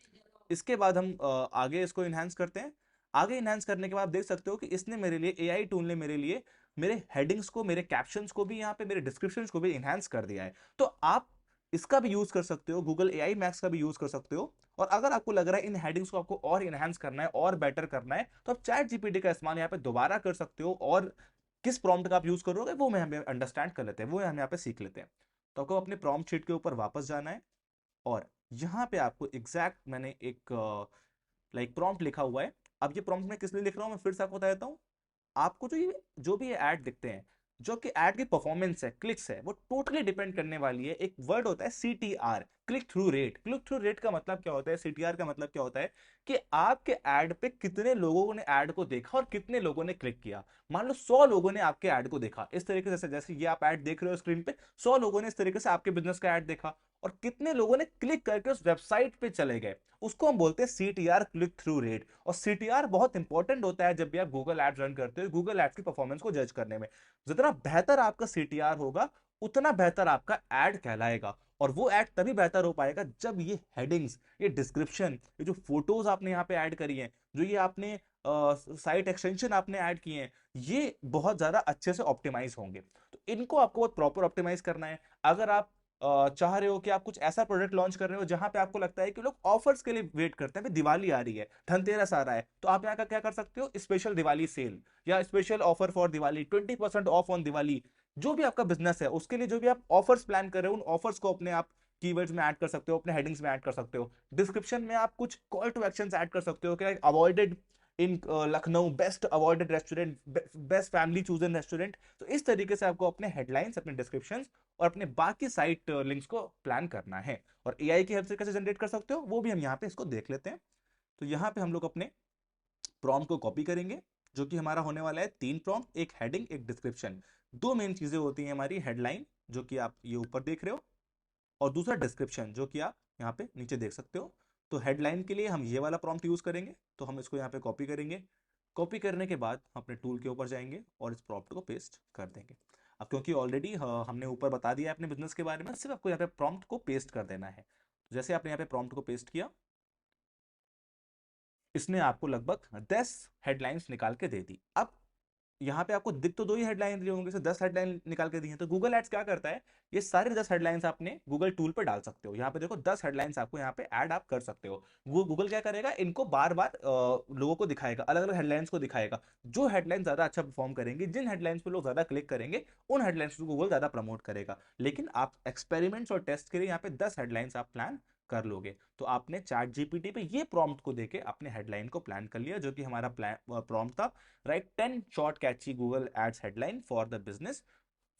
इसके बाद हम आगे इसको इनहेंस करते हैं। आगे इनहेंस करने के बाद आप देख सकते हो कि इसने मेरे लिए, एआई टूल ने मेरे लिए मेरे हेडिंग्स को, मेरे कैप्शंस को भी, यहाँ पे मेरे डिस्क्रिप्शंस को भी इनहेंस कर दिया है। तो आप इसका भी यूज कर सकते हो, गूगल एआई मैक्स का भी यूज कर सकते हो। और अगर आपको लग रहा है इन हेडिंग्स को आपको और इनहेंस करना है और बेटर करना है, तो आप चैट जीपीटी का इस्तेमाल यहाँ पे दोबारा कर सकते हो। और किस प्रॉम्प्ट का आप यूज करोगे वो मैं हमें अंडरस्टैंड कर लेते हैं, वो हम यहाँ पे सीख लेते हैं। तो आपको अपने प्रॉम्प्ट शीट के ऊपर वापस जाना है और यहाँ पे आपको एग्जैक्ट, मैंने एक लाइक प्रॉम्प्ट लिखा हुआ है। अब ये प्रॉम्प्ट मैं किस लिए लिख रहा हूँ मैं फिर से आपको बता देता हूँ। आपको जो भी ये ऐड दिखते हैं, जो कि ऐड की परफॉर्मेंस है, क्लिक्स है, वो टोटली डिपेंड करने वाली है। एक वर्ड होता है CTR, click through rate. Click through rate का मतलब क्या होता है, सीटीआर का मतलब क्या होता है कि आपके ऐड पे कितने लोगों ने ऐड को देखा और कितने लोगों ने क्लिक किया। मान लो 100 लोगों ने आपके ऐड को देखा, इस तरीके से, जैसे ये आप ऐड देख रहे हो स्क्रीन पे, 100 लोगों ने इस तरीके से आपके बिजनेस का ऐड देखा, और कितने लोगों ने क्लिक करके उस वेबसाइट पे चले गए, उसको हम बोलते हैं सीटीआर, क्लिक थ्रू रेट। और सीटीआर बहुत इंपॉर्टेंट होता है जब भी आप गूगल एड्स रन करते हो, गूगल एड्स की परफॉर्मेंस को जज करने में। जितना बेहतर आपका सीटीआर होगा उतना बेहतर आपका एड कहलाएगा। और वो एड तभी बेहतर हो पाएगा जब ये हेडिंग्स, ये डिस्क्रिप्शन, ये जो फोटोज आपने यहाँ पे ऐड करी हैं, जो ये आपने साइट एक्सटेंशन आपने ऐड किए हैं, ये बहुत ज्यादा अच्छे से ऑप्टिमाइज होंगे। तो इनको आपको बहुत प्रॉपर ऑप्टिमाइज करना है। अगर आप चाह रहे हो कि आप कुछ ऐसा प्रोडक्ट लॉन्च कर रहे हो जहां पे आपको लगता है कि लोग ऑफर्स के लिए वेट करते हैं, दिवाली आ रही है, धनतेरस आ रहा है, तो आप यहाँ का क्या कर सकते हो, स्पेशल दिवाली सेल या special offer for Diwali, 20% of on Diwali. जो भी आपका बिजनेस है उसके लिए जो भी आप ऑफर्स प्लान कर रहे हो, उन ऑफर्स को अपने आप कीवर्ड्स में ऐड कर सकते हो, अपने हेडिंग्स में ऐड कर सकते हो। डिस्क्रिप्शन में आप कुछ कॉल टू एक्शंस ऐड कर सकते हो कि avoided in Lucknow, best avoided restaurant, best family chosen restaurant. तो इस तरीके से आपको अपने हेडलाइंस, अपने डिस्क्रिप्शन और अपने बाकी साइट लिंक्स को प्लान करना है। और एआई की हेल्प से कैसे जनरेट कर सकते हो वो भी हम यहाँ पे इसको देख लेते हैं। तो यहाँ पे हम लोग अपने प्रॉम्प्ट को कॉपी करेंगे, जो कि हमारा होने वाला है 3 प्रॉम्प्ट, एक हेडिंग, एक डिस्क्रिप्शन। दो मेन चीजें होती हैं हमारी, हेडलाइन जो कि आप ये ऊपर देख रहे हो, और दूसरा डिस्क्रिप्शन जो कि आप यहाँ पे नीचे देख सकते हो। तो हेडलाइन के लिए हम ये वाला प्रॉम्प्ट यूज करेंगे, तो हम इसको यहाँ पे कॉपी करेंगे। कॉपी करने के बाद अपने टूल के ऊपर जाएंगे और इस प्रॉम्प्ट को पेस्ट कर देंगे। अब क्योंकि ऑलरेडी हमने ऊपर बता दिया है अपने बिजनेस के बारे में, सिर्फ आपको यहाँ पे प्रॉम्प्ट को पेस्ट कर देना है। तो जैसे आपने यहाँ पे प्रॉम्प्ट को पेस्ट किया, इसने आपको लगभग 10 हेडलाइंस निकाल के दे दी। अब यहाँ पे आपको दिख तो दो ही हेडलाइन दिए होंगे, से 10 हेडलाइन निकाल के दी हैं। तो गूगल एड्स क्या करता है, ये सारी 10 हेडलाइंस आपने गूगल टूल पे डाल सकते हो। यहाँ पे देखो 10 हेडलाइंस आपको यहाँ पे ऐड आप कर सकते हो। गूगल क्या करेगा, इनको बार बार लोगों को दिखाएगा, अलग अलग हेडलाइंस को दिखाएगा। जो हेडलाइन ज्यादा अच्छा परफॉर्म करेंगे, जिन हेडलाइंस पे लोग ज्यादा क्लिक करेंगे, उन हेडलाइंस को गूगल ज्यादा प्रमोट करेगा। लेकिन आप एक्सपेरिमेंट्स और टेस्ट के लिए यहाँ पे 10 हेडलाइंस आप प्लान कर लोगे। तो आपने चैट जीपीटी पे ये प्रॉम्प्ट को देके अपने हेडलाइन को प्लान कर लिया, जो कि हमारा प्रॉम्प्ट था, right. 10 short catchy Google ads headline for the business,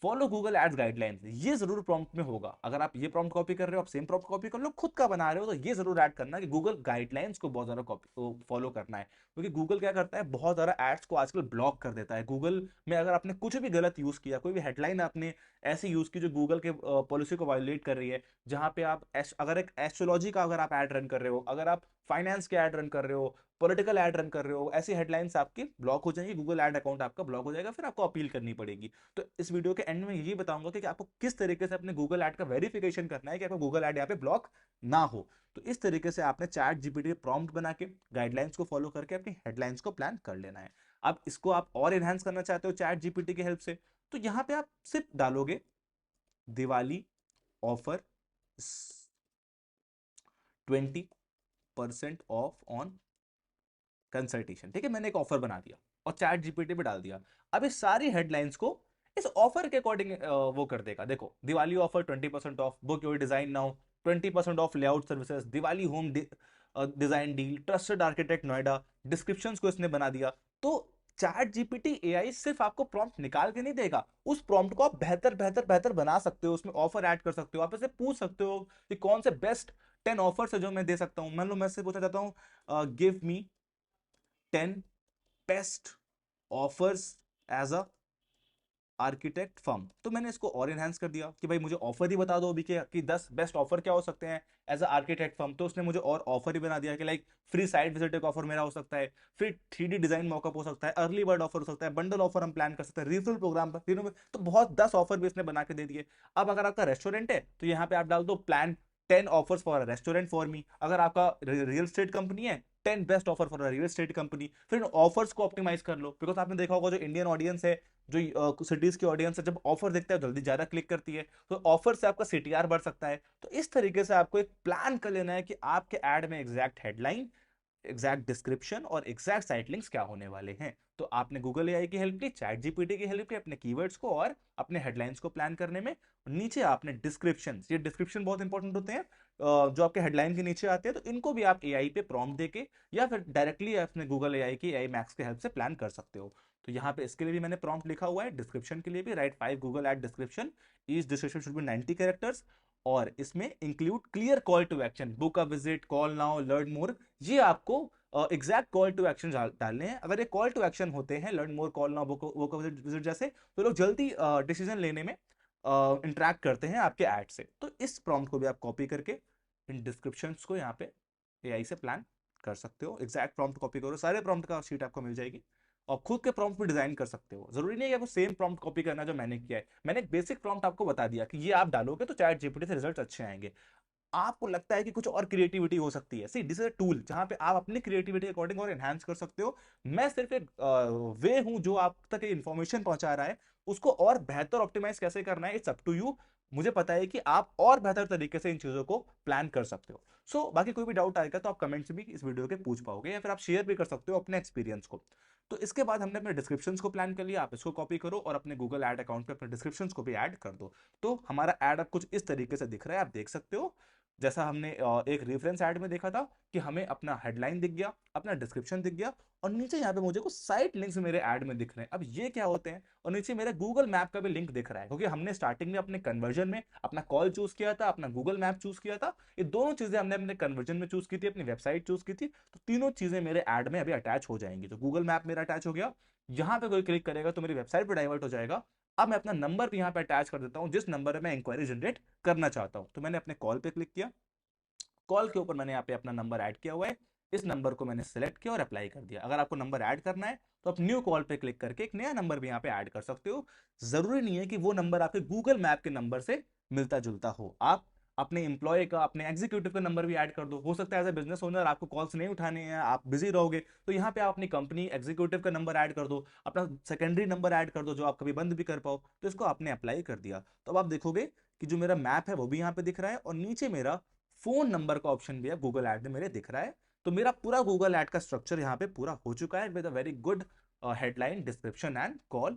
follow Google ads guidelines. ये जरूर प्रॉम्प्ट में होगा। अगर आप ये प्रॉम्प्ट कॉपी कर रहे हो, आप सेम प्रॉम्प्ट कॉपी कर लो, खुद का बना रहे हो, तो ये जरूर ऐड करना कि गूगल गाइडलाइंस को बहुत ज्यादा कॉपी फॉलो करना है। क्योंकि गूगल क्या करता है, बहुत ज्यादा एड्स को आजकल ब्लॉक कर देता है। गूगल में अगर आपने कुछ भी गलत यूज किया, कोई भी हेडलाइन आपने ऐसी यूज की जो गूगल के पॉलिसी को वायोलेट कर रही है, जहां पे आप अगर एक एस्ट्रोलॉजी का अगर आप ऐड रन कर रहे हो, अगर आप फाइनेंस के ऐड रन कर रहे हो, पॉलिटिकल ऐड रन कर रहे हो, ऐसी हेडलाइंस आपकी ब्लॉक हो जाएंगी, गूगल ऐड अकाउंट आपका ब्लॉक हो जाएगा, फिर आपको अपील करनी पड़ेगी। तो इस वीडियो के एंड में यही बताऊंगा कि आपको किस तरीके से अपने गूगल ऐड का वेरिफिकेशन करना है कि आपका गूगल ऐड यहाँ पे ब्लॉक ना हो। तो इस तरीके से आपने चैट जीपीटी प्रॉम्प्ट बना के गाइडलाइंस को फॉलो करके अपनी हेडलाइंस को प्लान कर लेना है। अब इसको आप और एनहांस करना चाहते हो चैट जीपीटी की हेल्प से, तो यहाँ पे आप सिर्फ डालोगे Diwali offer 20% of on consultation, ठीक है। मैंने एक ऑफर बना दिया और चैट जीपीटी पे डाल दिया। अब इस सारी हेडलाइंस को इस ऑफर के अकॉर्डिंग वो कर देगा। देखो, Diwali offer 20% of, book your design now, 20% of layout services, Diwali home design deal, trusted architect Noida, descriptions को इसने बना दिया। तो चैट जीपीटी एआई सिर्फ आपको प्रॉम्प्ट निकाल के नहीं देगा, उस प्रॉम्प्ट को आप बेहतर बेहतर बेहतर बना सकते हो, उसमें ऑफर ऐड कर सकते हो, आप ऐसे पूछ सकते हो कि कौन से बेस्ट 10 ऑफर्स है जो मैं दे सकता हूं। मान लो मैं से पूछना चाहता हूँ, give me 10 best offers as a architect firm, तो मैंने इसको और एनहांस कर दिया कि भाई मुझे ऑफर ही बता दो अभी के कि 10 बेस्ट ऑफर क्या हो सकते हैं एज अ आर्किटेक्ट फर्म। तो उसने मुझे और ऑफर ही बना दिया कि लाइक फ्री साइट विजिट एक ऑफर मेरा हो सकता है, फ्री 3D डिजाइन मॉकअप हो सकता है, अर्ली बर्ड ऑफर हो सकता है, बंडल ऑफर हम प्लान कर सकते हैं, रिफिल प्रोग्राम पर तीनों में, तो बहुत 10 ऑफर भी इसने बना के दे दिए। अब अगर आपका रेस्टोरेंट है तो यहाँ पे आप डाल दो plan 10 offers for restaurant for me. अगर आपका रियल स्टेट कंपनी है, 10 best offer for real estate company. फिर ऑफर्स को ऑप्टिमाइज कर लो, बिकॉज आपने देखा होगा जो इंडियन ऑडियंस है, जो सिटीज की ऑडियंस है, जब ऑफर देखता है जल्दी ज्यादा क्लिक करती है, तो ऑफर से आपका सीटीआर बढ़ सकता है। तो इस तरीके से आपको एक प्लान कर लेना है कि आपके ऐड में एग्जैक्ट हेडलाइन, एग्जैक्ट डिस्क्रिप्शन और एग्जैक्ट साइट लिंक्स क्या होने वाले हैं। तो आपने गूगल एआई की हेल्प ली, चैट जीपीटी की हेल्प ली अपने कीवर्ड्स को और अपने हेडलाइंस को प्लान करने में। नीचे आपने डिस्क्रिप्शन, ये डिस्क्रिप्शन बहुत इंपॉर्टेंट होते हैं, जो आपके हेडलाइन के नीचे आते हैं, तो इनको भी आप एआई पे प्रॉम्प्ट देके या फिर डायरेक्टली अपने गूगल एआई की एआई मैक्स की हेल्प से प्लान कर सकते हो। तो यहाँ पे इसके लिए भी मैंने प्रॉम्प्ट लिखा हुआ है, डिस्क्रिप्शन के लिए भी write 5 Google ad description, each description should be 90 characters, और इसमें include clear call to action, book a visit, call now, learn more. ये आपको एग्जैक्ट कॉल टू एक्शन डालने हैं। अगर ये कॉल टू एक्शन होते हैं, learn more, call now, book visit जैसे, तो लोग जल्दी डिसीजन लेने में इंटरेक्ट करते हैं आपके ऐड से। तो इस प्रॉम्प्ट को भी आप कॉपी करके इन डिस्क्रिप्शंस को यहाँ पे एआई से प्लान कर सकते हो। एग्जैक्ट प्रॉम्प्ट कॉपी करो, सारे प्रॉम्प्ट का शीट आपको मिल जाएगी, और खुद के प्रॉम्प्ट भी डिजाइन कर सकते हो। जरूरी नहीं है कि आपको सेम प्रॉम्प्ट कॉपी करना जो मैंने किया है, मैंने एक बेसिक प्रॉम्प्ट आपको बता दिया कि ये आप डालोगे तो चैट जीपीटी से रिजल्ट अच्छे आएंगे। आपको लगता है कि कुछ और क्रिएटिविटी हो सकती है, see this is a tool जहां पे आप अपनी क्रिएटिविटी अकॉर्डिंग और एनहांस कर सकते हो। मैं सिर्फ एक वे हूं जो आप तक इंफॉर्मेशन पहुंचा रहा है, उसको और बेहतर ऑप्टिमाइज कैसे करना है, इट्स अप टू यू। मुझे पता है कि आप और बेहतर तरीके से इन चीजों को प्लान कर सकते हो। बाकी कोई भी डाउट आएगा तो आप कमेंट्स में भी इस वीडियो के पूछ पाओगे, या फिर आप शेयर भी कर सकते हो अपने एक्सपीरियंस को। तो इसके बाद हमने अपने डिस्क्रिप्शंस को प्लान कर लिया, आप इसको कॉपी करो और अपने गूगल ऐड अकाउंट पे अपने डिस्क्रिप्शंस को भी ऐड कर दो। तो हमारा ऐड अब कुछ इस तरीके से दिख रहा है, आप देख सकते हो। जैसा हमने एक रेफरेंस ऐड में देखा था कि हमें अपना हेडलाइन दिख गया, अपना डिस्क्रिप्शन दिख गया, और नीचे यहाँ पे मुझे कुछ साइट लिंक्स मेरे ऐड में दिख रहे हैं। अब ये क्या होते हैं, और नीचे मेरे गूगल मैप का भी लिंक दिख रहा है, क्योंकि हमने स्टार्टिंग में अपने कन्वर्जन में अपना कॉल चूज किया था, अपना गूगल मैप चूज किया था। ये दोनों चीजें हमने अपने कन्वर्जन में चूज की थी, अपनी वेबसाइट चूज की थी, तो तीनों चीजें मेरे ऐड में अभी अटैच हो जाएंगी। तो गूगल मैप मेरा अटैच हो गया, यहाँ पे कोई क्लिक करेगा तो मेरी वेबसाइट पर डाइवर्ट हो जाएगा। अब मैं अपना नंबर भी यहाँ पे अटैच कर देता हूँ, जिस नंबर में मैं इंक्वायरी जनरेट करना चाहता हूँ। तो मैंने अपने कॉल पे क्लिक किया, कॉल के ऊपर मैंने यहाँ पे अपना नंबर ऐड किया हुआ है, इस नंबर को मैंने सेलेक्ट किया और अप्लाई कर दिया। अगर आपको नंबर ऐड करना है तो आप न्यू कॉल पे क्लिक करके एक नया नंबर भी यहाँ पे ऐड कर सकते हो। जरूरी नहीं है कि वो नंबर आपके गूगल मैप के नंबर से मिलता जुलता हो, आप अपने एम्प्लॉय का, अपने एग्जीक्यूटिव का नंबर भी ऐड कर दो। हो सकता है एज ए बिजनेस ओनर आपको कॉल्स नहीं उठाने हैं, आप बिजी रहोगे, तो यहाँ पे आप अपनी कंपनी एग्जीक्यूटिव का नंबर ऐड कर दो, अपना सेकेंडरी नंबर ऐड कर दो जो आप कभी बंद भी कर पाओ। तो इसको आपने अप्लाई कर दिया, तो अब आप देखोगे कि जो मेरा मैप है वो भी यहाँ पे दिख रहा है, और नीचे मेरा फोन नंबर का ऑप्शन भी है गूगल ऐड में मेरे दिख रहा है। तो मेरा पूरा गूगल ऐड का स्ट्रक्चर यहाँ पे पूरा हो चुका है with a very good headline, description and call.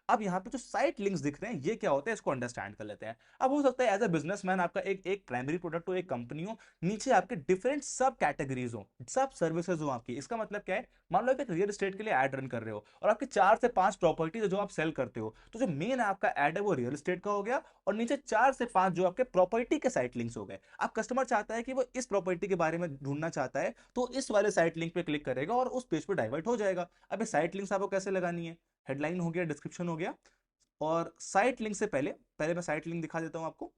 अब यहाँ पे जो साइट लिंक्स दिख रहे हैं ये क्या होते हैं, इसको अंडरस्टैंड कर लेते हैं। अब हो सकता है एज अ बिजनेसमैन आपका एक एक प्राइमरी प्रोडक्ट हो, एक कंपनी हो, नीचे आपके डिफरेंट सब कैटेगरीज हो, सब सर्विसेज हो आपकी। इसका मतलब क्या है, मान लो आप एक रियल एस्टेट के लिए एड रन कर रहे हो और आपके 4 से 5 प्रॉपर्टीज जो आप सेल करते हो, तो जो मेन आपका एड है वो रियल एस्टेट का हो गया, और नीचे 4 से 5 जो आपके प्रॉपर्टी के साइट लिंक्स हो गए। अब कस्टमर चाहता है कि वो इस प्रॉपर्टी के बारे में ढूंढना चाहता है, तो इस वाले साइट लिंक पे क्लिक करेगा और उस पेज पे डाइवर्ट हो जाएगा। अब ये साइट लिंक्स आपको कैसे लगानी है, हेडलाइन हो गया, डिस्क्रिप्शन हो गया, और साइट लिंक से पहले पहले मैं साइट लिंक दिखा देता हूं आपको।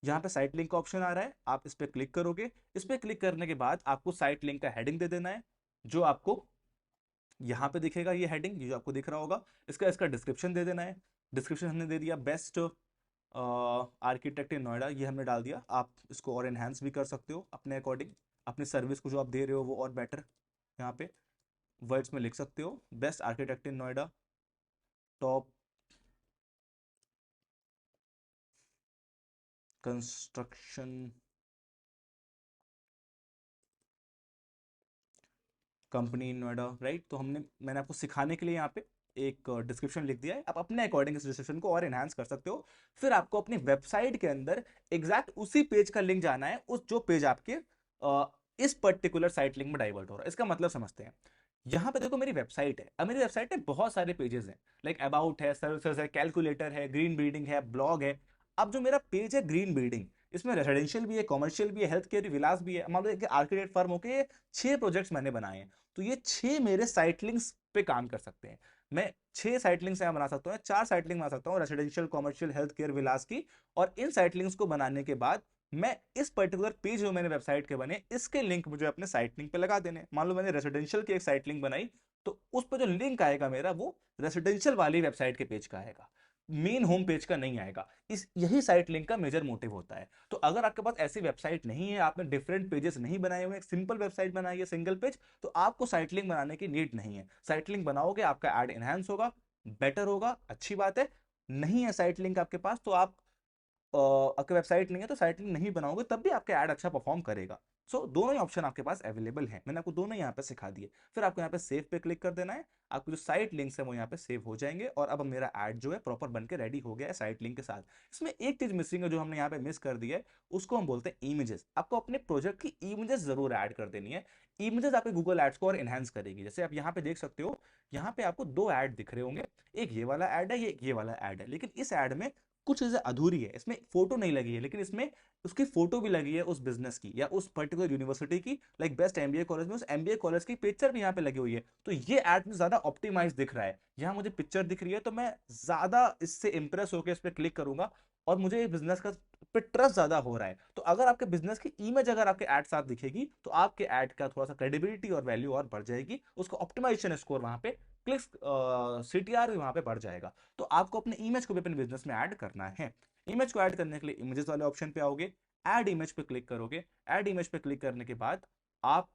यहाँ पे साइट लिंक का ऑप्शन आ रहा है, आप इस पे क्लिक करोगे। इस पे क्लिक करने के बाद आपको साइट लिंक का हेडिंग दे देना है, जो आपको यहाँ पे दिखेगा, ये हेडिंग, ये जो आपको दिख रहा होगा, इसका इसका डिस्क्रिप्शन दे देना है। डिस्क्रिप्शन हमने दे दिया बेस्ट आर्किटेक्ट इन नोएडा, ये हमने डाल दिया। आप इसको और एनहांस भी कर सकते हो अपने अकॉर्डिंग, अपनी सर्विस को जो आप दे रहे हो वो और बेटर यहाँ पे वर्ड्स में लिख सकते हो। Best architect in Noida, top construction company in Noida, right. तो मैंने आपको सिखाने के लिए यहाँ पे एक डिस्क्रिप्शन लिख दिया है, आप अपने अकॉर्डिंग इस डिस्क्रिप्शन को और एनहांस कर सकते हो। फिर आपको अपनी वेबसाइट के अंदर एग्जैक्ट उसी पेज का लिंक जाना है, उस जो पेज आपके इस पर्टिकुलर साइट लिंक में डाइवर्ट हो रहा है। इसका मतलब समझते हैं, यहाँ पे देखो मेरी वेबसाइट है। अब मेरी वेबसाइट में बहुत सारे पेजेस हैं, लाइक अबाउट है, सर्विसेज है, कैलकुलेटर है, ग्रीन बिल्डिंग है, ब्लॉग है। अब जो मेरा पेज है ग्रीन बिल्डिंग, इसमें रेजिडेंशियल भी है, कमर्शियल भी है, हेल्थ केयर विलास भी है। मान लो एक आर्किटेक्ट फर्म होके ये 6 प्रोजेक्ट्स मैंने बनाए हैं, तो ये 6 मेरे साइट लिंक्स पे काम कर सकते हैं। मैं 6 साइट लिंक्स यहाँ बना सकता हूँ, 4 साइट लिंक बना सकता हूँ, रेजिडेंशियल, कमर्शियल, हेल्थ केयर, विलास की। और इन साइट लिंक्स को बनाने के बाद मैं इस पर्टिकुलर पेज जो मैंने वेबसाइट के बने, इसके लिंक मुझे अपने साइट लिंक पे लगा देने। मान लो मैंने रेसिडेंशियल की एक साइट लिंक बनाई, तो उस पर जो लिंक आएगा मेरा, वो रेसिडेंशियल वाली वेबसाइट के पेज का आएगा, मेन होम पेज का नहीं आएगा। इस यही साइट लिंक का मेजर मोटिव होता है। तो अगर आपके पास ऐसी वेबसाइट नहीं है, आपने डिफरेंट पेजेस नहीं बनाए हुए, एक सिंपल वेबसाइट बनाई है सिंगल पेज, तो आपको साइट लिंक बनाने की नीड नहीं है। साइट लिंक बनाओगे, आपका एड एनहांस होगा, बेटर होगा, अच्छी बात है। नहीं है साइट लिंक आपके पास, तो आप आपकी वेबसाइट नहीं है तो साइट लिंक नहीं बनाओगे, तब भी आपका ऐड अच्छा परफॉर्म करेगा। सो दोनों ही ऑप्शन आपके पास अवेलेबल है, मैंने आपको दोनों यहाँ पे सिखा दिए। फिर आपको यहाँ पे सेव पे क्लिक कर देना है, आपको जो साइट लिंक्स है वो यहाँ पे सेव हो जाएंगे, और अब मेरा ऐड जो है प्रॉपर बन के रेडी हो गया है साइट लिंक के साथ। इसमें एक चीज मिसिंग है जो हमने यहाँ पे मिस कर दी है, उसको हम बोलते हैं इमेजेस। आपको अपने प्रोजेक्ट की इमेजेस जरूर ऐड कर देनी है। इमेजेस आपके गूगल एड्स को और एनहांस करेगी। जैसे आप यहाँ पे देख सकते हो, यहाँ पे आपको 2 ऐड दिख रहे होंगे, एक ये वाला ऐड है, ये वाला ऐड है। लेकिन इस ऐड में कुछ चीजें अधूरी है, इसमें फोटो नहीं लगी है, लेकिन इसमें उसकी फोटो भी लगी है उस बिजनेस की या उस पर्टिकुलर यूनिवर्सिटी की। लाइक बेस्ट एमबीए कॉलेज में उस एमबीए कॉलेज की पिक्चर भी यहाँ पे लगी हुई है। तो ये एड में ज्यादा ऑप्टिमाइज दिख रहा है, यहाँ मुझे पिक्चर दिख रही है, तो मैं ज्यादा इससे इंप्रेस होकर इस पर क्लिक करूंगा, और मुझे बिजनेस का पे ट्रस्ट ज्यादा हो रहा है। तो अगर आपके बिजनेस की इमेज अगर आपके एड साथ दिखेगी, तो आपके एड का थोड़ा सा क्रेडिबिलिटी और वैल्यू और बढ़ जाएगी, उसका ऑप्टिमाइजेशन स्कोर वहां पे, क्लिक्स, सीटीआर भी वहां पे बढ़ जाएगा। तो आपको अपने इमेज को भी अपने बिजनेस में ऐड करना है। इमेज को ऐड करने के लिए इमेजेस वाले ऑप्शन पे आओगे, ऐड इमेज पे क्लिक करोगे। ऐड इमेज पे क्लिक करने के बाद आप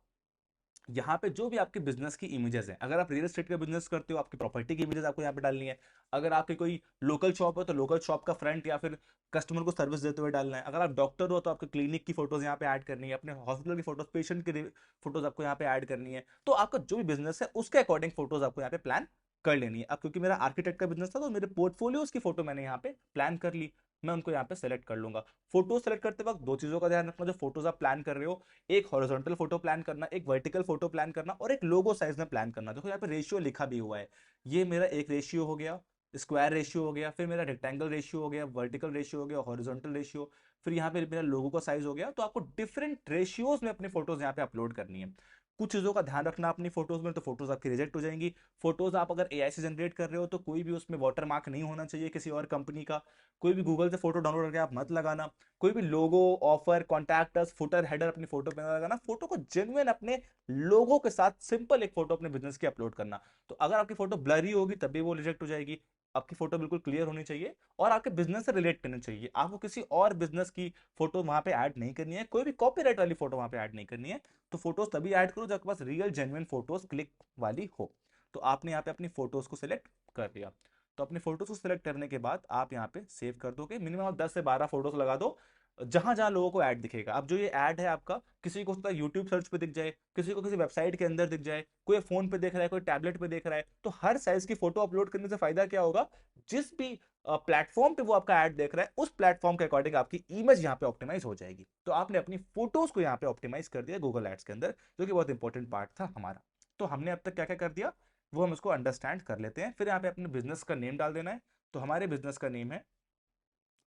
यहाँ पे जो भी आपके बिजनेस की इमेजेस हैं, अगर आप रियल एस्टेट का बिजनेस करते हो, आपकी प्रॉपर्टी की इमेजेस आपको यहाँ पे डालनी है। अगर आपकी कोई लोकल शॉप है तो लोकल शॉप का फ्रंट या फिर कस्टमर को सर्विस देते हुए डालना है। अगर आप डॉक्टर हो तो आपके क्लिनिक की फोटोज यहाँ पे ऐड करनी है, अपने हॉस्पिटल की फोटोज, पेशेंट की फोटोज आपको यहाँ पे ऐड करनी है। तो आपका जो भी बिजनेस है उसके अकॉर्डिंग फोटोज आपको यहाँ पे प्लान कर लेनी है। अब क्योंकि मेरा आर्किटेक्ट का बिजनेस था, तो मेरे पोर्टफोलियोज की फोटो मैंने यहाँ पे प्लान कर ली, मैं उनको यहाँ पे सेलेक्ट कर लूंगा। फोटो सेलेक्ट करते वक्त 2 चीजों का ध्यान रखना जो फोटोज आप प्लान कर रहे हो, एक हॉरिजॉन्टल फोटो प्लान करना, एक वर्टिकल फोटो प्लान करना, और एक लोगो साइज में प्लान करना। देखो यहाँ पे रेशियो लिखा भी हुआ है, ये मेरा एक रेशियो हो गया, स्क्वायर रेशियो हो गया, फिर मेरा रेक्टेंगल रेशियो हो गया, वर्टिकल रेशियो हो गया, हॉरिजॉन्टल रेशियो, फिर यहाँ पे मेरा लोगो का साइज हो गया। तो आपको डिफरेंट रेशियोज में अपनी फोटोज यहाँ पे अपलोड करनी है। कुछ चीजों का ध्यान रखना अपनी फोटोज में, तो फोटोज आपकी रिजेक्ट हो जाएंगी। फोटोज आप अगर एआई से जनरेट कर रहे हो तो कोई भी उसमें वाटर मार्क नहीं होना चाहिए किसी और कंपनी का। कोई भी गूगल से फोटो डाउनलोड करके आप मत लगाना। कोई भी लोगो, ऑफर, कॉन्टैक्ट, फुटर, हेडर अपनी फोटो पे ना लगाना। फोटो को जेन्युइन अपने लोगों के साथ सिंपल एक फोटो अपने बिजनेस की अपलोड करना। तो अगर आपकी फोटो ब्लरी होगी तब भी वो रिजेक्ट हो जाएगी। आपकी फोटो बिल्कुल क्लियर होनी चाहिए और आपके बिजनेस से रिलेट करनी चाहिए। आपको किसी और बिजनेस की फोटो वहां पे ऐड नहीं करनी है, कोई भी कॉपीराइट वाली फोटो वहां पे ऐड नहीं करनी है। तो फोटोज तभी ऐड करो जब आपके पास रियल जेन्युइन फोटोज क्लिक वाली हो। तो आपने यहाँ पे अपनी फोटोज को सिलेक्ट कर लिया। तो अपने फोटोज को सिलेक्ट करने के बाद आप यहाँ पे सेव कर दोगे। मिनिमम आप 10 से 12 फोटोज लगा दो जहां जहां लोगों को ऐड दिखेगा। अब जो ये ऐड है आपका, किसी को होता है यूट्यूब सर्च पे दिख जाए, किसी को किसी वेबसाइट के अंदर दिख जाए, कोई फोन पे देख रहा है, कोई टैबलेट पे देख रहा है, तो हर साइज की फोटो अपलोड करने से फायदा क्या होगा, जिस भी प्लेटफॉर्म पे वो आपका ऐड देख रहा है उस प्लेटफॉर्म के अकॉर्डिंग आपकी इमेज यहाँ पे ऑप्टिमाइज हो जाएगी। तो आपने अपनी फोटोज को यहाँ पे ऑप्टिमाइज कर दिया गूगल एड्स के अंदर, जो कि बहुत इंपॉर्टेंट पार्ट था हमारा। तो हमने अब तक क्या क्या कर दिया वो हम इसको अंडरस्टैंड कर लेते हैं। फिर यहाँ पे अपने बिजनेस का नेम डाल देना है। तो हमारे बिजनेस का नेम है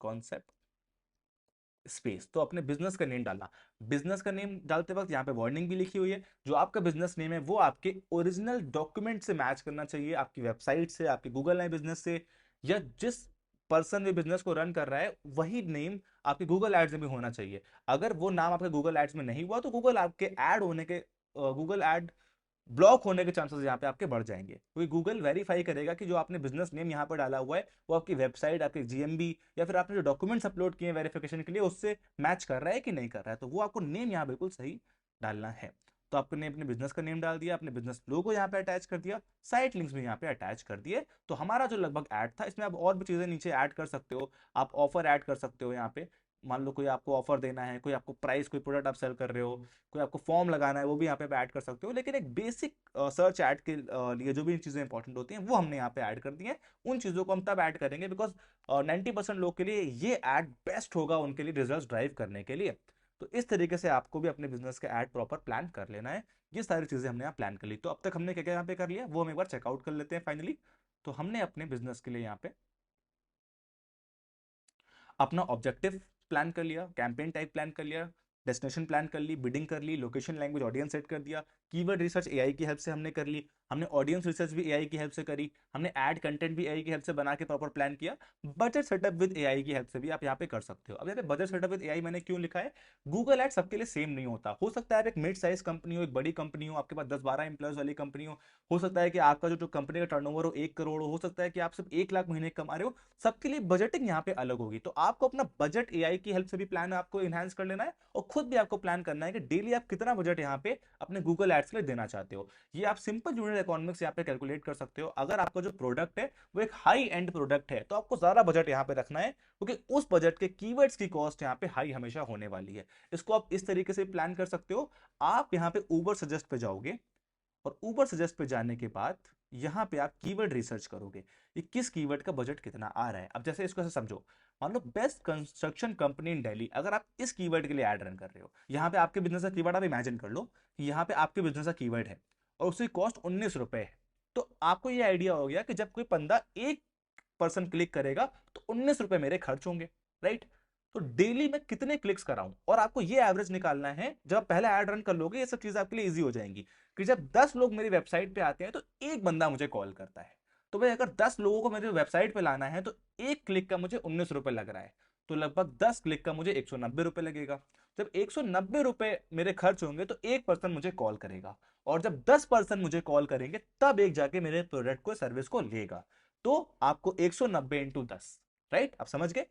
कॉन्सेप्ट स्पेस। तो अपने बिजनेस का नेम डालना। बिजनेस का नेम डालते वक्त यहाँ पे वार्निंग भी लिखी हुई है, जो आपका बिजनेस नेम है वो आपके ओरिजिनल डॉक्यूमेंट से मैच करना चाहिए, आपकी वेबसाइट से, आपके गूगल माई बिजनेस से, या जिस पर्सन भी बिजनेस को रन कर रहा है वही नेम आपके गूगल एड्स में भी होना चाहिए। अगर वो नाम आपके गूगल एड्स में नहीं हुआ तो गूगल आपके ऐड होने के गूगल ऐड ब्लॉक होने के चांसेस यहाँ पे आपके बढ़ जाएंगे, क्योंकि गूगल वेरीफाई करेगा कि जो आपने बिजनेस नेम यहाँ पर डाला हुआ है वो आपकी वेबसाइट, आपकी जीएमबी, या फिर आपने जो डॉक्यूमेंट्स अपलोड किए हैं वेरिफिकेशन के लिए उससे मैच कर रहा है कि नहीं कर रहा है। तो वो आपको नेम यहाँ बिल्कुल सही डालना है। तो आपने अपने बिजनेस का नेम डाल दिया, अपने बिजनेस लोगो यहाँ पे अटैच कर दिया, साइट लिंक्स भी यहाँ पे अटैच कर दिए। तो हमारा जो लगभग ऐड था, इसमें आप और भी चीजें नीचे ऐड कर सकते हो। आप ऑफर ऐड कर सकते हो यहाँ पे। मान लो कोई आपको ऑफर देना है, कोई आपको प्राइस, कोई प्रोडक्ट आप सेल कर रहे हो, कोई आपको फॉर्म लगाना है, वो भी यहाँ पे ऐड कर सकते हो। लेकिन एक बेसिक सर्च ऐड के लिए जो भी चीज़ें इंपॉर्टेंट होती हैं वो हमने यहाँ पे ऐड कर दी हैं। उन चीज़ों को हम तब ऐड करेंगे बिकॉज 90% लोग के लिए ये ऐड बेस्ट होगा उनके लिए रिजल्ट ड्राइव करने के लिए। तो इस तरीके से आपको भी अपने बिजनेस का एड प्रॉपर प्लान कर लेना है। ये सारी चीजें हमने यहाँ प्लान कर ली। तो अब तक हमने क्या क्या यहाँ पे कर लिया वो हम एक बार चेकआउट कर लेते हैं फाइनली। तो हमने अपने बिजनेस के लिए यहाँ पे अपना ऑब्जेक्टिव प्लान कर लिया, कैंपेन टाइप प्लान कर लिया, डेस्टिनेशन प्लान कर ली, बिडिंग कर ली, लोकेशन लैंग्वेज ऑडियंस सेट कर दिया, कीवर्ड रिसर्च एआई की हेल्प से हमने कर ली, हमने ऑडियंस रिसर्च भी एआई की हेल्प से करी, हमने ऐड कंटेंट भी एआई की हेल्प से बना के प्रॉपर प्लान किया। बजट सेटअप विद एआई की हेल्प से भी आप यहाँ पे कर सकते हो। अब यहाँ पे बजट सेटअप विद एआई मैंने क्यों लिखा है, गूगल एड सबके लिए सेम नहीं होता। हो सकता है आप एक मिड साइज कंपनी हो, एक बड़ी कंपनी हो, आपके पास 10-12 एम्प्लॉयज वाली कंपनी हो सकता है कि आपका जो कंपनी का टर्नओवर हो 1 करोड़ हो सकता है कि आप सिर्फ 1 लाख महीने कमा रहे हो। सबके लिए बजटिंग यहाँ पे अलग होगी। तो आपको अपना बजट एआई की हेल्प से भी प्लान आपको इनहेंस कर लेना है, और खुद भी आपको प्लान करना है कि डेली आप कितना बजट यहाँ पे अपने गूगल एड्स के लिए देना चाहते हो। ये आप सिंपल यूनिट इकोनॉमिक्स यहाँ पे कैलकुलेट कर सकते हो। अगर आपका जो प्रोडक्ट है वो एक हाई एंड प्रोडक्ट है तो आपको ज्यादा बजट यहाँ पे रखना है, क्योंकि उस बजट के कीवर्ड्स की कॉस्ट यहाँ पे हाई हमेशा होने वाली है। इसको आप इस तरीके से प्लान कर सकते हो। आप यहाँ पे ऊबर सजेस्ट पे जाओगे, और ऊबर सजेस्ट पे जाने के बाद यहां पे आप कीवर्ड रिसर्च करोगे कि किस कीवर्ड का बजट कितना आ रहा है। अब जैसे इसको ऐसे समझो, मान लो best construction company in Delhi, अगर आप इस कीवर्ड के लिए ऐड रन कर रहे हो, यहाँ पे आपके बिजनेस का कीवर्ड आप इमेजिन कर लो कि यहाँ पे आपके बिजनेस का कीवर्ड है और उसकी कॉस्ट 19 रुपए है। तो आपको ये आइडिया हो गया कि जब कोई बंदा 1 पर्सन क्लिक करेगा तो 19 रुपए मेरे खर्च होंगे, राइट। तो डेली मैं कितने क्लिक्स कराऊं, और आपको ये एवरेज निकालना है। जब आप पहले ऐड रन कर लोगे ये सब चीजें आपके लिए इजी हो जाएंगी कि जब 10 लोग मेरी वेबसाइट पे आते हैं तो एक बंदा मुझे कॉल करता है। तो भाई अगर 10 लोगों को मेरे वेबसाइट पे लाना है तो एक क्लिक का मुझे 19 रुपए लग रहा है, तो लगभग 10 क्लिक का मुझे 190 रुपए लगेगा। जब 190 रुपए मेरे खर्च होंगे तो 1 पर्सन मुझे कॉल करेगा, और जब 10 पर्सन मुझे कॉल करेंगे तब एक जाके मेरे प्रोडक्ट को सर्विस को लेगा। तो आपको 190 × 10, राइट, आप समझ गए।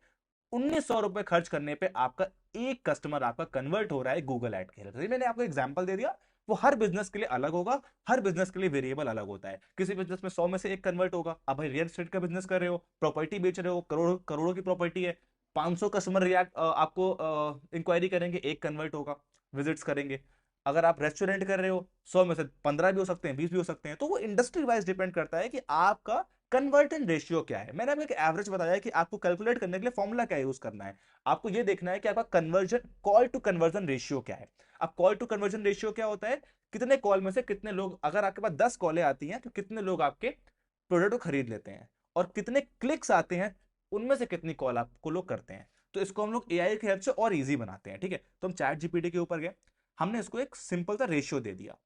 1900 रुपए खर्च करने पे आपका एक कस्टमर आपका कन्वर्ट हो रहा है गूगल ऐड के लिए। मैंने आपको एग्जांपल दे दिया, वो हर बिजनेस के लिए अलग होगा, हर बिजनेस के लिए वेरिएबल अलग होता है। किसी बिजनेस में 100 में से एक कन्वर्ट होगा। अब भाई रियल एस्टेट का बिजनेस कर रहे हो, प्रॉपर्टी बेच रहे हो, करोड़ों करोड़ों की प्रॉपर्टी है, 500 कस्टमर रिएक्ट आपको इंक्वायरी करेंगे, एक कन्वर्ट होगा, विजिट्स करेंगे। अगर आप रेस्टोरेंट कर रहे हो, 100 में से 15 भी हो सकते हैं, 20 भी हो सकते हैं। तो वो इंडस्ट्री वाइज डिपेंड करता है कि आपका कन्वर्जन रेशियो क्या है। मैंने आपको एक एवरेज बताया कि आपको कैलकुलेट करने के लिए फॉर्मूला क्या यूज करना है। आपको ये देखना है कि आपका conversion call to conversion ratio क्या है। अब कॉल टू कन्वर्जन रेशियो क्या होता है, कितने कॉल में से कितने लोग, अगर आपके पास 10 कॉलें आती हैं तो कितने लोग आपके प्रोडक्ट को खरीद लेते हैं, और कितने क्लिक्स आते हैं उनमें से कितनी कॉल आपको लोग करते हैं। तो इसको हम लोग एआई की हेल्प से और इजी बनाते हैं, ठीक है। तो हम चैट जीपीटी के ऊपर गए, हमने इसको एक सिंपल सा रेशियो दे दिया।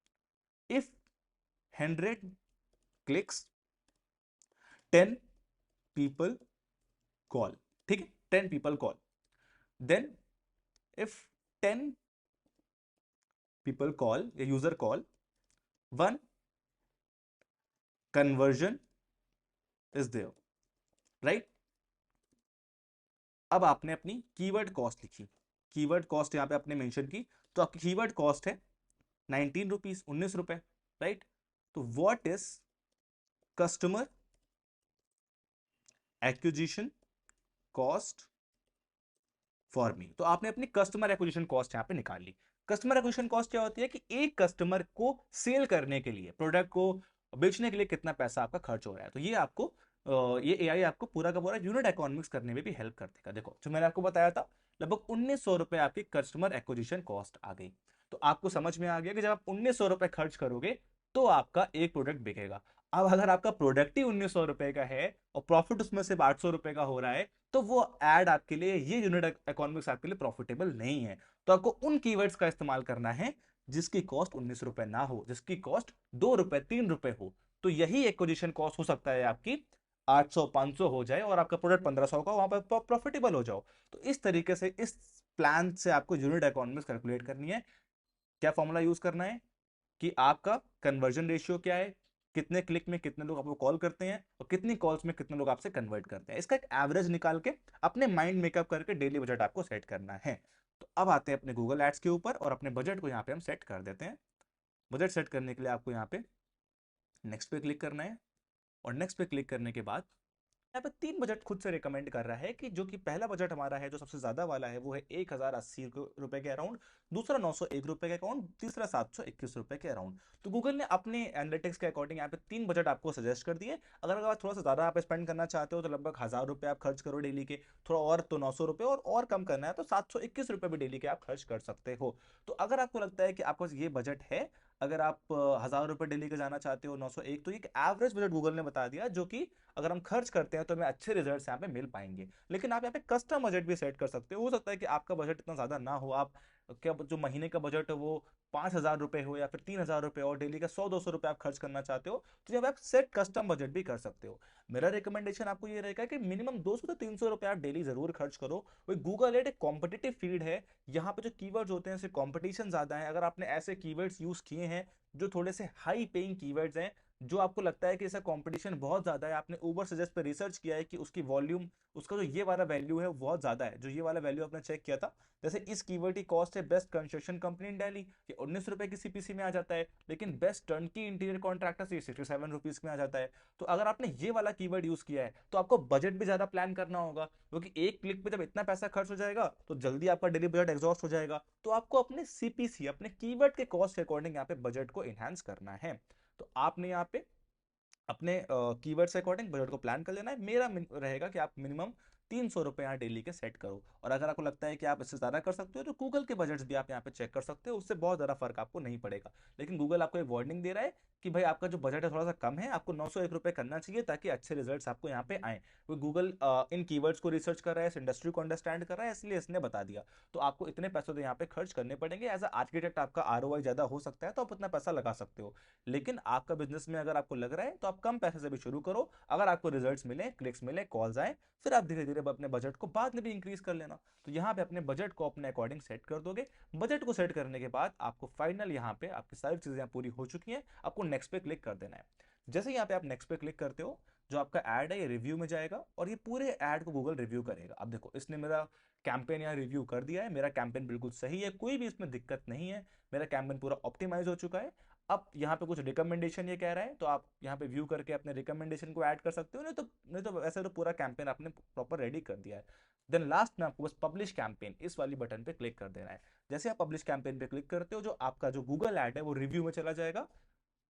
इफ 100 क्लिक्स 10 पीपल कॉल, ठीक है, 10 people call, then if 10 people call या user call, 1 conversion is there, right. अब आपने अपनी कीवर्ड कॉस्ट लिखी, कीवर्ड कॉस्ट यहां पे आपने मेंशन की, तो आपकी कीवर्ड कॉस्ट है 19 रुपीज, 19 रुपए, राइट। तो what is customer acquisition cost for me. तो आपने अपनी कस्टमर एक्विजिशन कॉस्ट यहां पे निकाल ली। कस्टमर एक्विजिशन कॉस्ट क्या होती है कि एक कस्टमर को सेल करने के लिए, प्रोडक्ट को बेचने के लिए कितना पैसा आपका खर्च हो रहा है। तो ये आपको ये एआई आपको पूरा का पूरा यूनिट इकोनॉमिक्स करने में भी हेल्प कर देगा। देखो जो मैंने आपको बताया था, लगभग 1900 रुपए आपकी कस्टमर एक्विजिशन कॉस्ट आ गई। तो आपको समझ में आ गया कि जब आप 1900 रुपए खर्च करोगे तो आपका एक प्रोडक्ट बिकेगा। अब अगर आपका प्रोडक्ट ही 1900 रुपए का है और प्रॉफिट उसमें से 800 रुपए का हो रहा है, तो वो ऐड आपके लिए, ये यूनिट इकोनॉमिक्स आपके लिए प्रॉफिटेबल नहीं है। तो आपको उन कीवर्ड्स का इस्तेमाल करना है जिसकी कॉस्ट 19 रुपए ना हो, जिसकी कॉस्ट 2 रुपए 3 रुपए हो। तो यही एक्विजिशन कॉस्ट हो सकता है आपकी 800 500 हो जाए और आपका प्रोडक्ट 1500 का, वहां पर प्रॉफिटेबल हो जाओ। तो इस तरीके से इस प्लान से आपको यूनिट इकोनॉमिक्स कैलकुलेट करनी है। क्या फॉर्मूला यूज करना है कि आपका कन्वर्जन रेशियो क्या है, कितने क्लिक में कितने लोग आपको कॉल करते हैं और कितनी कॉल्स में कितने लोग आपसे कन्वर्ट करते हैं। इसका एक एवरेज निकाल के अपने माइंड मेकअप करके डेली बजट आपको सेट करना है। तो अब आते हैं अपने गूगल एड्स के ऊपर और अपने बजट को यहाँ पे हम सेट कर देते हैं। बजट सेट करने के लिए आपको यहाँ पे नेक्स्ट पे क्लिक करना है, और नेक्स्ट पे क्लिक करने के बाद यहाँ पे तीन बजट खुद से रिकमेंड कर रहा है कि जो कि पहला बजट हमारा है जो सबसे ज्यादा वाला है वो है 1080 रुपए के अराउंड, दूसरा 901 रुपए के अकाउंट, तीसरा 721 रुपए के अराउंड। तो गूगल ने अपने एनालिटिक्स के अकॉर्डिंग यहाँ पे तीन बजट आपको सजेस्ट कर दिए। अगर आप थोड़ा सा ज्यादा आप स्पेंड करना चाहते हो तो लगभग 1000 रुपए आप खर्च करो डेली के, थोड़ा और तो 900 रुपए, और कम करना है तो 721 रुपए भी डेली के आप खर्च कर सकते हो। तो अगर आपको लगता है कि आपको ये बजट है, अगर आप 1000 रुपए डेली का जाना चाहते हो 901, तो एक एवरेज बजट गूगल ने बता दिया जो कि अगर हम खर्च करते हैं तो हमें अच्छे रिजल्ट्स यहाँ पे मिल पाएंगे। लेकिन आप यहाँ पे कस्टम बजट भी सेट कर सकते हो सकता है कि आपका बजट इतना ज्यादा ना हो, आप क्या जो महीने का बजट है वो 5000 रुपए हो या फिर 3000 रुपए और डेली का 100-200 रुपए आप खर्च करना चाहते हो, तो जब आप सेट कस्टम बजट भी कर सकते हो। मेरा रिकमेंडेशन आपको ये रहेगा कि मिनिमम 200 से 300 रुपए आप डेली जरूर खर्च करो। वही गूगल एड एक कॉम्पिटिटिव फील्ड है, यहाँ पे जो कीवर्ड्स होते हैं कंपटीशन ज्यादा है। अगर आपने ऐसे कीवर्ड्स यूज किए हैं जो थोड़े से हाई पेइंग कीवर्ड्स हैं, जो आपको लगता है कि इसका कंपटीशन बहुत ज्यादा है, आपने उबर सजेस्ट पे रिसर्च किया है कि उसकी वॉल्यूम, उसका जो ये वाला वैल्यू है वो बहुत ज्यादा है, जो ये वाला वैल्यू आपने चेक किया था, जैसे इस कीवर्ड की कॉस्ट है best construction company in Delhi, ये 19 रुपए की सीपीसी में आ जाता है, लेकिन बेस्ट टर्नकी इंटीरियर कॉन्ट्रैक्टर ये 67 रुपीज में आ जाता है। तो अगर आपने ये वाला कीवर्ड यूज किया है तो आपको बजट भी ज्यादा प्लान करना होगा, क्योंकि एक क्लिक पे जब इतना पैसा खर्च हो जाएगा तो जल्दी आपका डेली बजट एग्जॉस्ट हो जाएगा। तो आपको अपने सीपीसी, अपने कीवर्ड के कॉस्ट के अकॉर्डिंग यहाँ पे बजट को एनहांस करना है। तो आपने यहाँ पे अपने कीवर्ड से अकॉर्डिंग बजट को प्लान कर लेना है। मेरा रहेगा कि आप मिनिमम 300 रुपए यहाँ डेली के सेट करो, और अगर आपको लगता है कि आप इससे ज्यादा कर सकते हो तो गूगल के बजट्स भी आप यहाँ पे चेक कर सकते हो, उससे बहुत ज्यादा फर्क आपको नहीं पड़ेगा। लेकिन गूगल आपको एक वार्निंग दे रहा है कि भाई आपका जो बजट है थोड़ा सा कम है, आपको 901 रुपए करना चाहिए ताकि अच्छे रिजल्ट्स आपको यहाँ पे आए। वो गूगल इन कीवर्ड्स को रिसर्च कर रहा है, इस इंडस्ट्री को अंडरस्टैंड कर रहा है, इसलिए इसने बता दिया। तो आपको इतने पैसे तो यहाँ पे खर्च करने पड़ेंगे। एज अ आर्किटेक्ट आपका आरओआई ज्यादा हो सकता है तो आप उतना पैसा लगा सकते हो, लेकिन आपका बिजनेस में अगर आपको लग रहा है तो आप कम पैसे से भी शुरू करो। अगर आपको रिजल्ट्स मिले, क्लिक्स मिले, कॉल्स आए, फिर आप धीरे धीरे अपने बजट को बाद में भी इंक्रीज कर लेना। तो यहाँ पे अपने बजट को अपने अकॉर्डिंग सेट कर दोगे। बजट को सेट करने के बाद आपको फाइनल यहाँ पे आपकी सारी चीजें पूरी हो चुकी हैं, आपको नेक्स्ट पे क्लिक कर देना है। जैसे यहाँ पे आप नेक्स्ट पे क्लिक करते हो, जो आपका ऐड है ये रिव्यू में जाएगा और ये पूरे ऐड को गूगल रिव्यू करेगा। अब देखो इसने मेरा कैंपेन यहाँ रिव्यू कर दिया है, मेरा कैंपेन बिल्कुल सही है, कोई भी इसमें दिक्कत नहीं है, मेरा कैंपेन पूरा ऑप्टिमाइज हो चुका है। अब यहाँ पे कुछ रिकमेंडेशन ये कह रहा है, तो आप यहाँ पे व्यू करके अपने रिकमेंडेशन को ऐड कर सकते हो, नहीं तो वैसे तो पूरा कैंपेन आपने प्रॉपर रेडी कर दिया है। देन लास्ट में आपको बस पब्लिश कैंपेन इस वाली बटन पे क्लिक कर देना है। जैसे आप पब्लिश कैंपेन पे क्लिक करते हो, जो आपका जो गूगल ऐड है वो रिव्यू में चला जाएगा।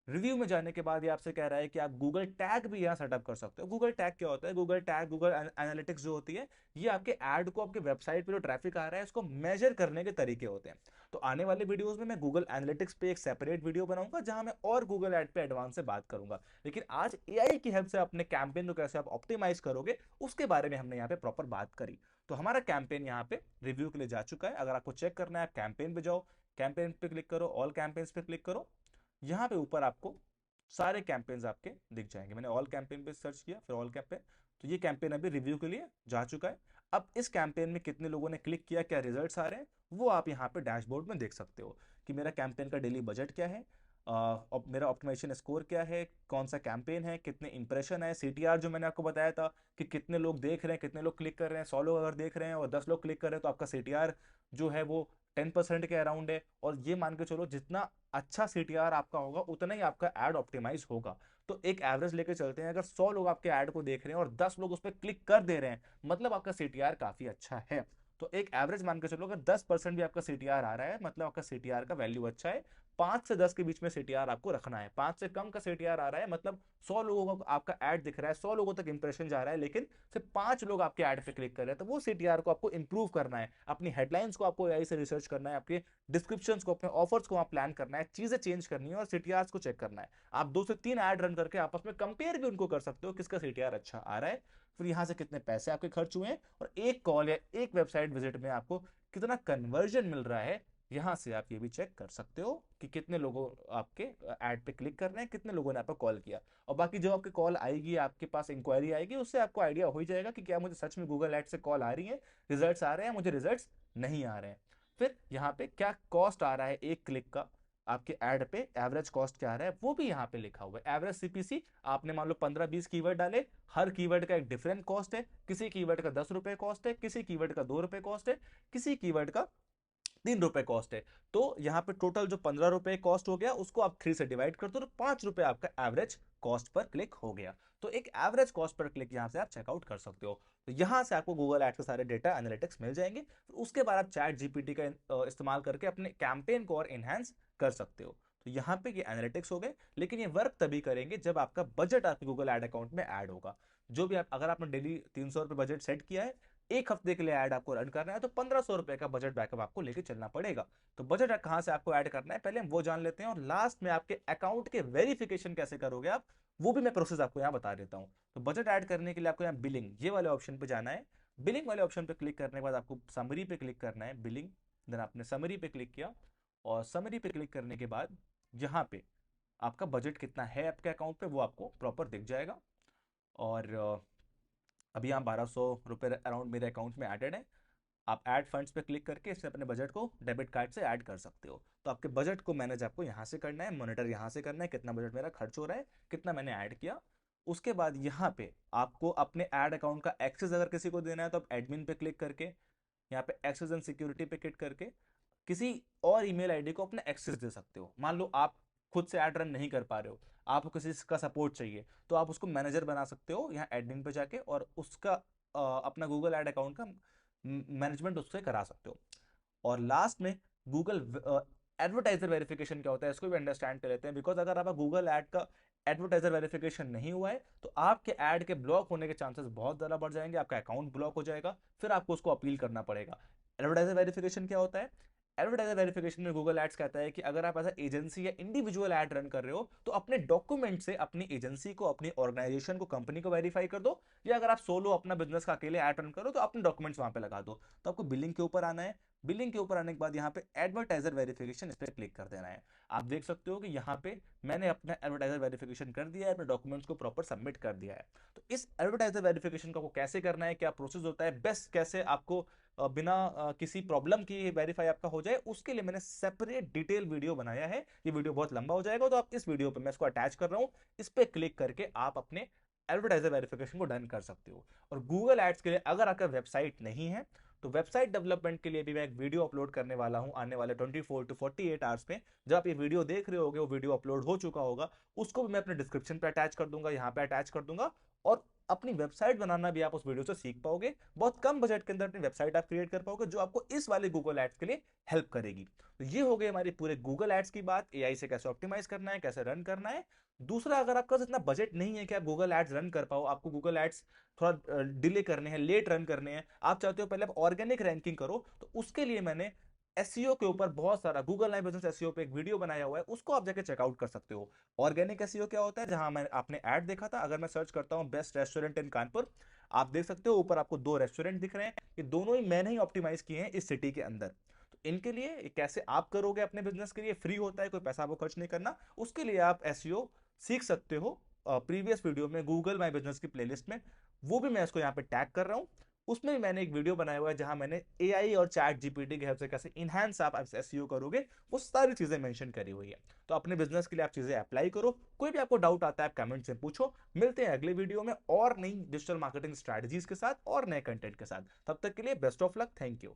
रिव्यू में जाने के बाद ये आपसे कह रहा है कि आप गूगल टैग भी यहाँ सेटअप कर सकते हो। गूगल टैग क्या होता है? गूगल टैग, गूगल एनालिटिक्स जो होती है, ये आपके ऐड को, आपके वेबसाइट पे जो ट्रैफिक आ रहा है इसको मेजर करने के तरीके होते हैं। तो आने वाले वीडियोस में मैं गूगल एनालिटिक्स पे एक सेपरेट वीडियो बनाऊंगा जहां मैं और गूगल ऐड पे एडवांस से बात करूंगा। लेकिन आज एआई की हेल्प से अपने कैंपेन को कैसे आप ऑप्टिमाइज करोगे उसके बारे में हमने यहाँ पे प्रॉपर बात करी। तो हमारा कैंपेन यहाँ पे रिव्यू के लिए जा चुका है। अगर आपको चेक करना है, आप कैंपेन पे जाओ, कैंपेन पे क्लिक करो, ऑल कैंपेन्स पे क्लिक करो। यहाँ पे ऊपर आपको सारे कैंपेन्स आपके दिख जाएंगे। मैंने ऑल कैंपेन पे सर्च किया, फिर ऑल कैंपेन, तो ये कैंपेन अभी रिव्यू के लिए जा चुका है। अब इस कैंपेन में कितने लोगों ने क्लिक किया, क्या रिजल्ट्स आ रहे हैं, वो आप यहाँ पे डैशबोर्ड में देख सकते हो कि मेरा कैंपेन का डेली बजट क्या है, मेरा ऑप्टिमाइजेशन स्कोर क्या है, कौन सा कैंपेन है, कितने इंप्रेशन है, सीटीआर जो मैंने आपको बताया था कि कितने लोग देख रहे हैं, कितने लोग क्लिक कर रहे हैं। 100 लोग अगर देख रहे हैं और 10 लोग क्लिक कर रहे हैं तो आपका सीटीआर जो है वो 10% के अराउंड है। और ये मान के चलो जितना अच्छा सीटीआर आपका होगा उतना ही आपका एड ऑप्टिमाइज होगा। तो एक एवरेज लेके चलते हैं, अगर 100 लोग आपके ऐड को देख रहे हैं और 10 लोग उस पर क्लिक कर दे रहे हैं, मतलब आपका सीटीआर काफी अच्छा है। तो एक एवरेज मान के चलो, अगर 10% भी आपका सीटीआर आ रहा है मतलब आपका सीटीआर का वैल्यू अच्छा है। 5 से 10 के बीच में सीटीआर आपको रखना है। 5 से कम का सीटीआर आ रहा है मतलब 100 लोगों को आपका ऐड दिख रहा है, 100 लोगों तक इंप्रेशन जा रहा है, लेकिन सिर्फ 5 लोग आपके ऐड पे क्लिक कर रहे हैं, तो वो सीटीआर को आपको इंप्रूव करना है। अपनी हेडलाइंस को आपको एआई से रिसर्च करना है, आपके डिस्क्रिप्शन को, अपने ऑफर्स को आप प्लान करना है, चीजें चेंज करनी है और सीटीआर को चेक करना है। आप 2 से 3 ऐड रन करके आपस में कंपेयर भी उनको कर सकते हो, किसका सीटीआर अच्छा आ रहा है, फिर यहाँ से कितने पैसे आपके खर्च हुए हैं, और एक कॉल या एक वेबसाइट विजिट में आपको कितना कन्वर्जन मिल रहा है। यहाँ से आप ये भी चेक कर सकते हो कि कितने लोगों आपके ऐड पे क्लिक कर रहे हैं, कितने लोगों ने आपको कॉल किया। और बाकी जो आपकी कॉल आएगी, आपके पास इंक्वायरी आएगी, उससे आपको आइडिया हो ही जाएगा कि क्या मुझे सच में गूगल ऐड से कॉल आ रही है, रिजल्ट्स आ रहे हैं, मुझे रिजल्ट्स नहीं आ रहे हैं। फिर यहाँ पे क्या कॉस्ट आ रहा है एक क्लिक का आपके ऐड पे, एवरेज कॉस्ट क्या आ रहा है वो भी यहाँ पे लिखा हुआ है। एवरेज सीपीसी, आपने मान लो 15-20 कीवर्ड डाले, हर कीवर्ड का एक डिफरेंट कॉस्ट है। किसी कीवर्ड का 10 रुपए कॉस्ट है, किसी कीवर्ड का 2 रुपए कॉस्ट है, किसी कीवर्ड का ₹3 कॉस्ट है। तो यहाँ पे टोटल जो ₹15 कॉस्ट हो गया उसको आप 3 से डिवाइड कर दो तो ₹5 आपका एवरेज कॉस्ट पर क्लिक हो गया। तो एक एवरेज कॉस्ट पर क्लिक यहाँ से आप चेकआउट कर सकते हो। तो यहाँ से आपको गूगल एड्स के सारे डेटा एनालिटिक्स मिल जाएंगे। फिर उसके बाद आप चैट जीपीटी का इस्तेमाल करके अपने कैंपेन को और इनहेंस कर सकते हो। तो यहाँ पे ये एनालिटिक्स हो गए, लेकिन ये वर्क तभी करेंगे जब आपका बजट आपके गूगल एड अकाउंट में ऐड होगा। जो भी आप, अगर आपने डेली ₹300 बजट सेट किया है, एक हफ्ते के लिए ऐड आपको रन करना है, तो ₹1500 का बजट बैकअप आपको लेके चलना पड़ेगा। तो बजट कहाँ से आपको ऐड करना है पहले हम वो जान लेते हैं, और लास्ट में आपके अकाउंट के वेरिफिकेशन कैसे करोगे आप, वो भी मैं प्रोसेस आपको यहाँ बता देता हूँ। तो बजट ऐड करने के लिए आपको यहाँ बिलिंग ये वाले ऑप्शन पे जाना है। बिलिंग वाले ऑप्शन पे क्लिक करने के बाद आपको समरी पे क्लिक करना है, बिलिंग। देन आपने समरी पे क्लिक किया, और समरी पे क्लिक करने के बाद यहाँ पे आपका बजट कितना है आपके अकाउंट पे वो आपको प्रॉपर दिख जाएगा। और अभी यहाँ ₹1200 अराउंड मेरे अकाउंट में एडेड है। आप ऐड फंड्स पे क्लिक करके इससे अपने बजट को डेबिट कार्ड से ऐड कर सकते हो। तो आपके बजट को मैनेज आपको यहाँ से करना है, मॉनिटर यहाँ से करना है, कितना बजट मेरा खर्च हो रहा है, कितना मैंने ऐड किया। उसके बाद यहाँ पे आपको अपने ऐड अकाउंट का एक्सेस अगर किसी को देना है तो आप एडमिन पे क्लिक करके यहाँ पे एक्सेस एंड सिक्योरिटी पे क्लिक करके किसी और ईमेल आईडी को अपना एक्सेस दे सकते हो। मान लो आप खुद से ऐड रन नहीं कर पा रहे हो, आपको किसी का सपोर्ट चाहिए, तो आप उसको मैनेजर बना सकते हो यहाँ एडमिन पे जाके, और उसका अपना गूगल ऐड अकाउंट का मैनेजमेंट उससे करा सकते हो। और लास्ट में गूगल एडवर्टाइजर वेरिफिकेशन क्या होता है इसको भी अंडरस्टैंड कर लेते हैं। बिकॉज अगर आपका गूगल ऐड का एडवर्टाइजर वेरिफिकेशन नहीं हुआ है तो आपके ऐड के ब्लॉक होने के चांसेस बहुत ज़्यादा बढ़ जाएंगे, आपका अकाउंट ब्लॉक हो जाएगा, फिर आपको उसको अपील करना पड़ेगा। एडवर्टाइजर वेरिफिकेशन क्या होता है? एडवर्टाइजर वेरिफिकेशन में गूगल एड्स कहता है कि अगर आप एज एजेंसी या इंडिविजुअल ऐड रन कर रहे हो तो अपने डॉक्यूमेंट से अपनी एजेंसी को, अपनी ऑर्गेनाइजेशन को, कंपनी को वेरीफाई कर दो, या अगर आप सोलो अपना बिजनेस का अकेले ऐड रन करो तो अपने डॉक्यूमेंट्स वहां पे लगा दो। तो आपको बिलिंग के ऊपर आना है। बिलिंग के ऊपर आने के बाद यहाँ पे एडवर्टाइजर वेरिफिकेशन इस पर क्लिक कर देना है। आप देख सकते हो कि यहाँ पे मैंने अपना एडवर्टाइजर वेरिफिकेशन कर दिया है, अपने डॉक्यूमेंट्स को प्रॉपर सबमिट कर दिया है। तो इस एडवर्टाइजर वेरिफिकेशन को कैसे करना है, क्या प्रोसेस होता है, बेस्ट कैसे आपको बिना किसी प्रॉब्लम की वेरीफाई आपका हो जाए, उसके लिए मैंने सेपरेट डिटेल वीडियो बनाया है। ये वीडियो बहुत लंबा हो जाएगा, तो आप इस वीडियो पे मैं इसको अटैच कर रहा हूँ, इस पे क्लिक करके आप अपने एडवर्टाइजर वेरिफिकेशन को डन कर सकते हो। और गूगल एड्स के लिए अगर आपका वेबसाइट नहीं है तो वेबसाइट डेवलपमेंट के लिए भी मैं एक वीडियो अपलोड करने वाला हूं आने वाले 24 टू 48 आवर्स में। जब आप ये वीडियो देख रहे होगे वो वीडियो अपलोड हो चुका होगा, उसको भी मैं अपने डिस्क्रिप्शन पे अटैच कर दूंगा, यहाँ पे अटैच कर दूंगा। और अपनी वेबसाइट बनाना भी आप उस वीडियो से सीख पाओगे। बहुत कम बजट के अंदर अपनी वेबसाइट आप क्रिएट कर पाओगे जो आपको इस वाले गूगल एड्स के लिए हेल्प करेगी। तो ये हो गई हमारी पूरे गूगल एड्स की बात, एआई से कैसे ऑप्टिमाइज करना है, कैसे रन करना है। दूसरा, अगर आपका इतना बजट नहीं है कि आप गूगल एड्स रन कर पाओ, आपको गूगल एड्स थोड़ा डिले करने हैं, लेट रन करने हैं, आप चाहते हो पहले आप ऑर्गेनिक रैंकिंग करो, तो उसके लिए मैंने एसईओ के ऊपर बहुत सारा गूगल माय बिजनेस एसईओ पे एक वीडियो बनाया हुआ है, उसको आप जाके चेकआउट कर सकते हो। ऑर्गेनिक एसईओ क्या होता है? जहां मैं आपने ऐड देखा था, अगर मैं सर्च करता हूं बेस्ट रेस्टोरेंट इन कानपुर, आप देख सकते हो ऊपर आपको 2 रेस्टोरेंट दिख रहे हैं, ये दोनों ही मैंने ही ऑप्टिमाइज किए हैं इस सिटी के अंदर। तो इनके लिए कैसे आप करोगे अपने बिजनेस के लिए, फ्री होता है, कोई पैसा आपको खर्च नहीं करना, उसके लिए आप एसईओ सीख सकते हो प्रीवियस वीडियो में गूगल माय बिजनेस की प्लेलिस्ट में, वो भी मैं इसको यहाँ पे टैग कर रहा हूँ। उसमें भी मैंने एक वीडियो बनाया हुआ है जहां मैंने एआई और चैट जीपीटी की हेल्प से कैसे इनहैंस आप एसईओ करोगे, वो सारी चीजें मेंशन करी हुई है। तो अपने बिजनेस के लिए आप चीजें अप्लाई करो। कोई भी आपको डाउट आता है आप कमेंट से पूछो। मिलते हैं अगले वीडियो में और नई डिजिटल मार्केटिंग स्ट्रेटजीज के साथ और नए कंटेंट के साथ। तब तक के लिए best of luck, thank you.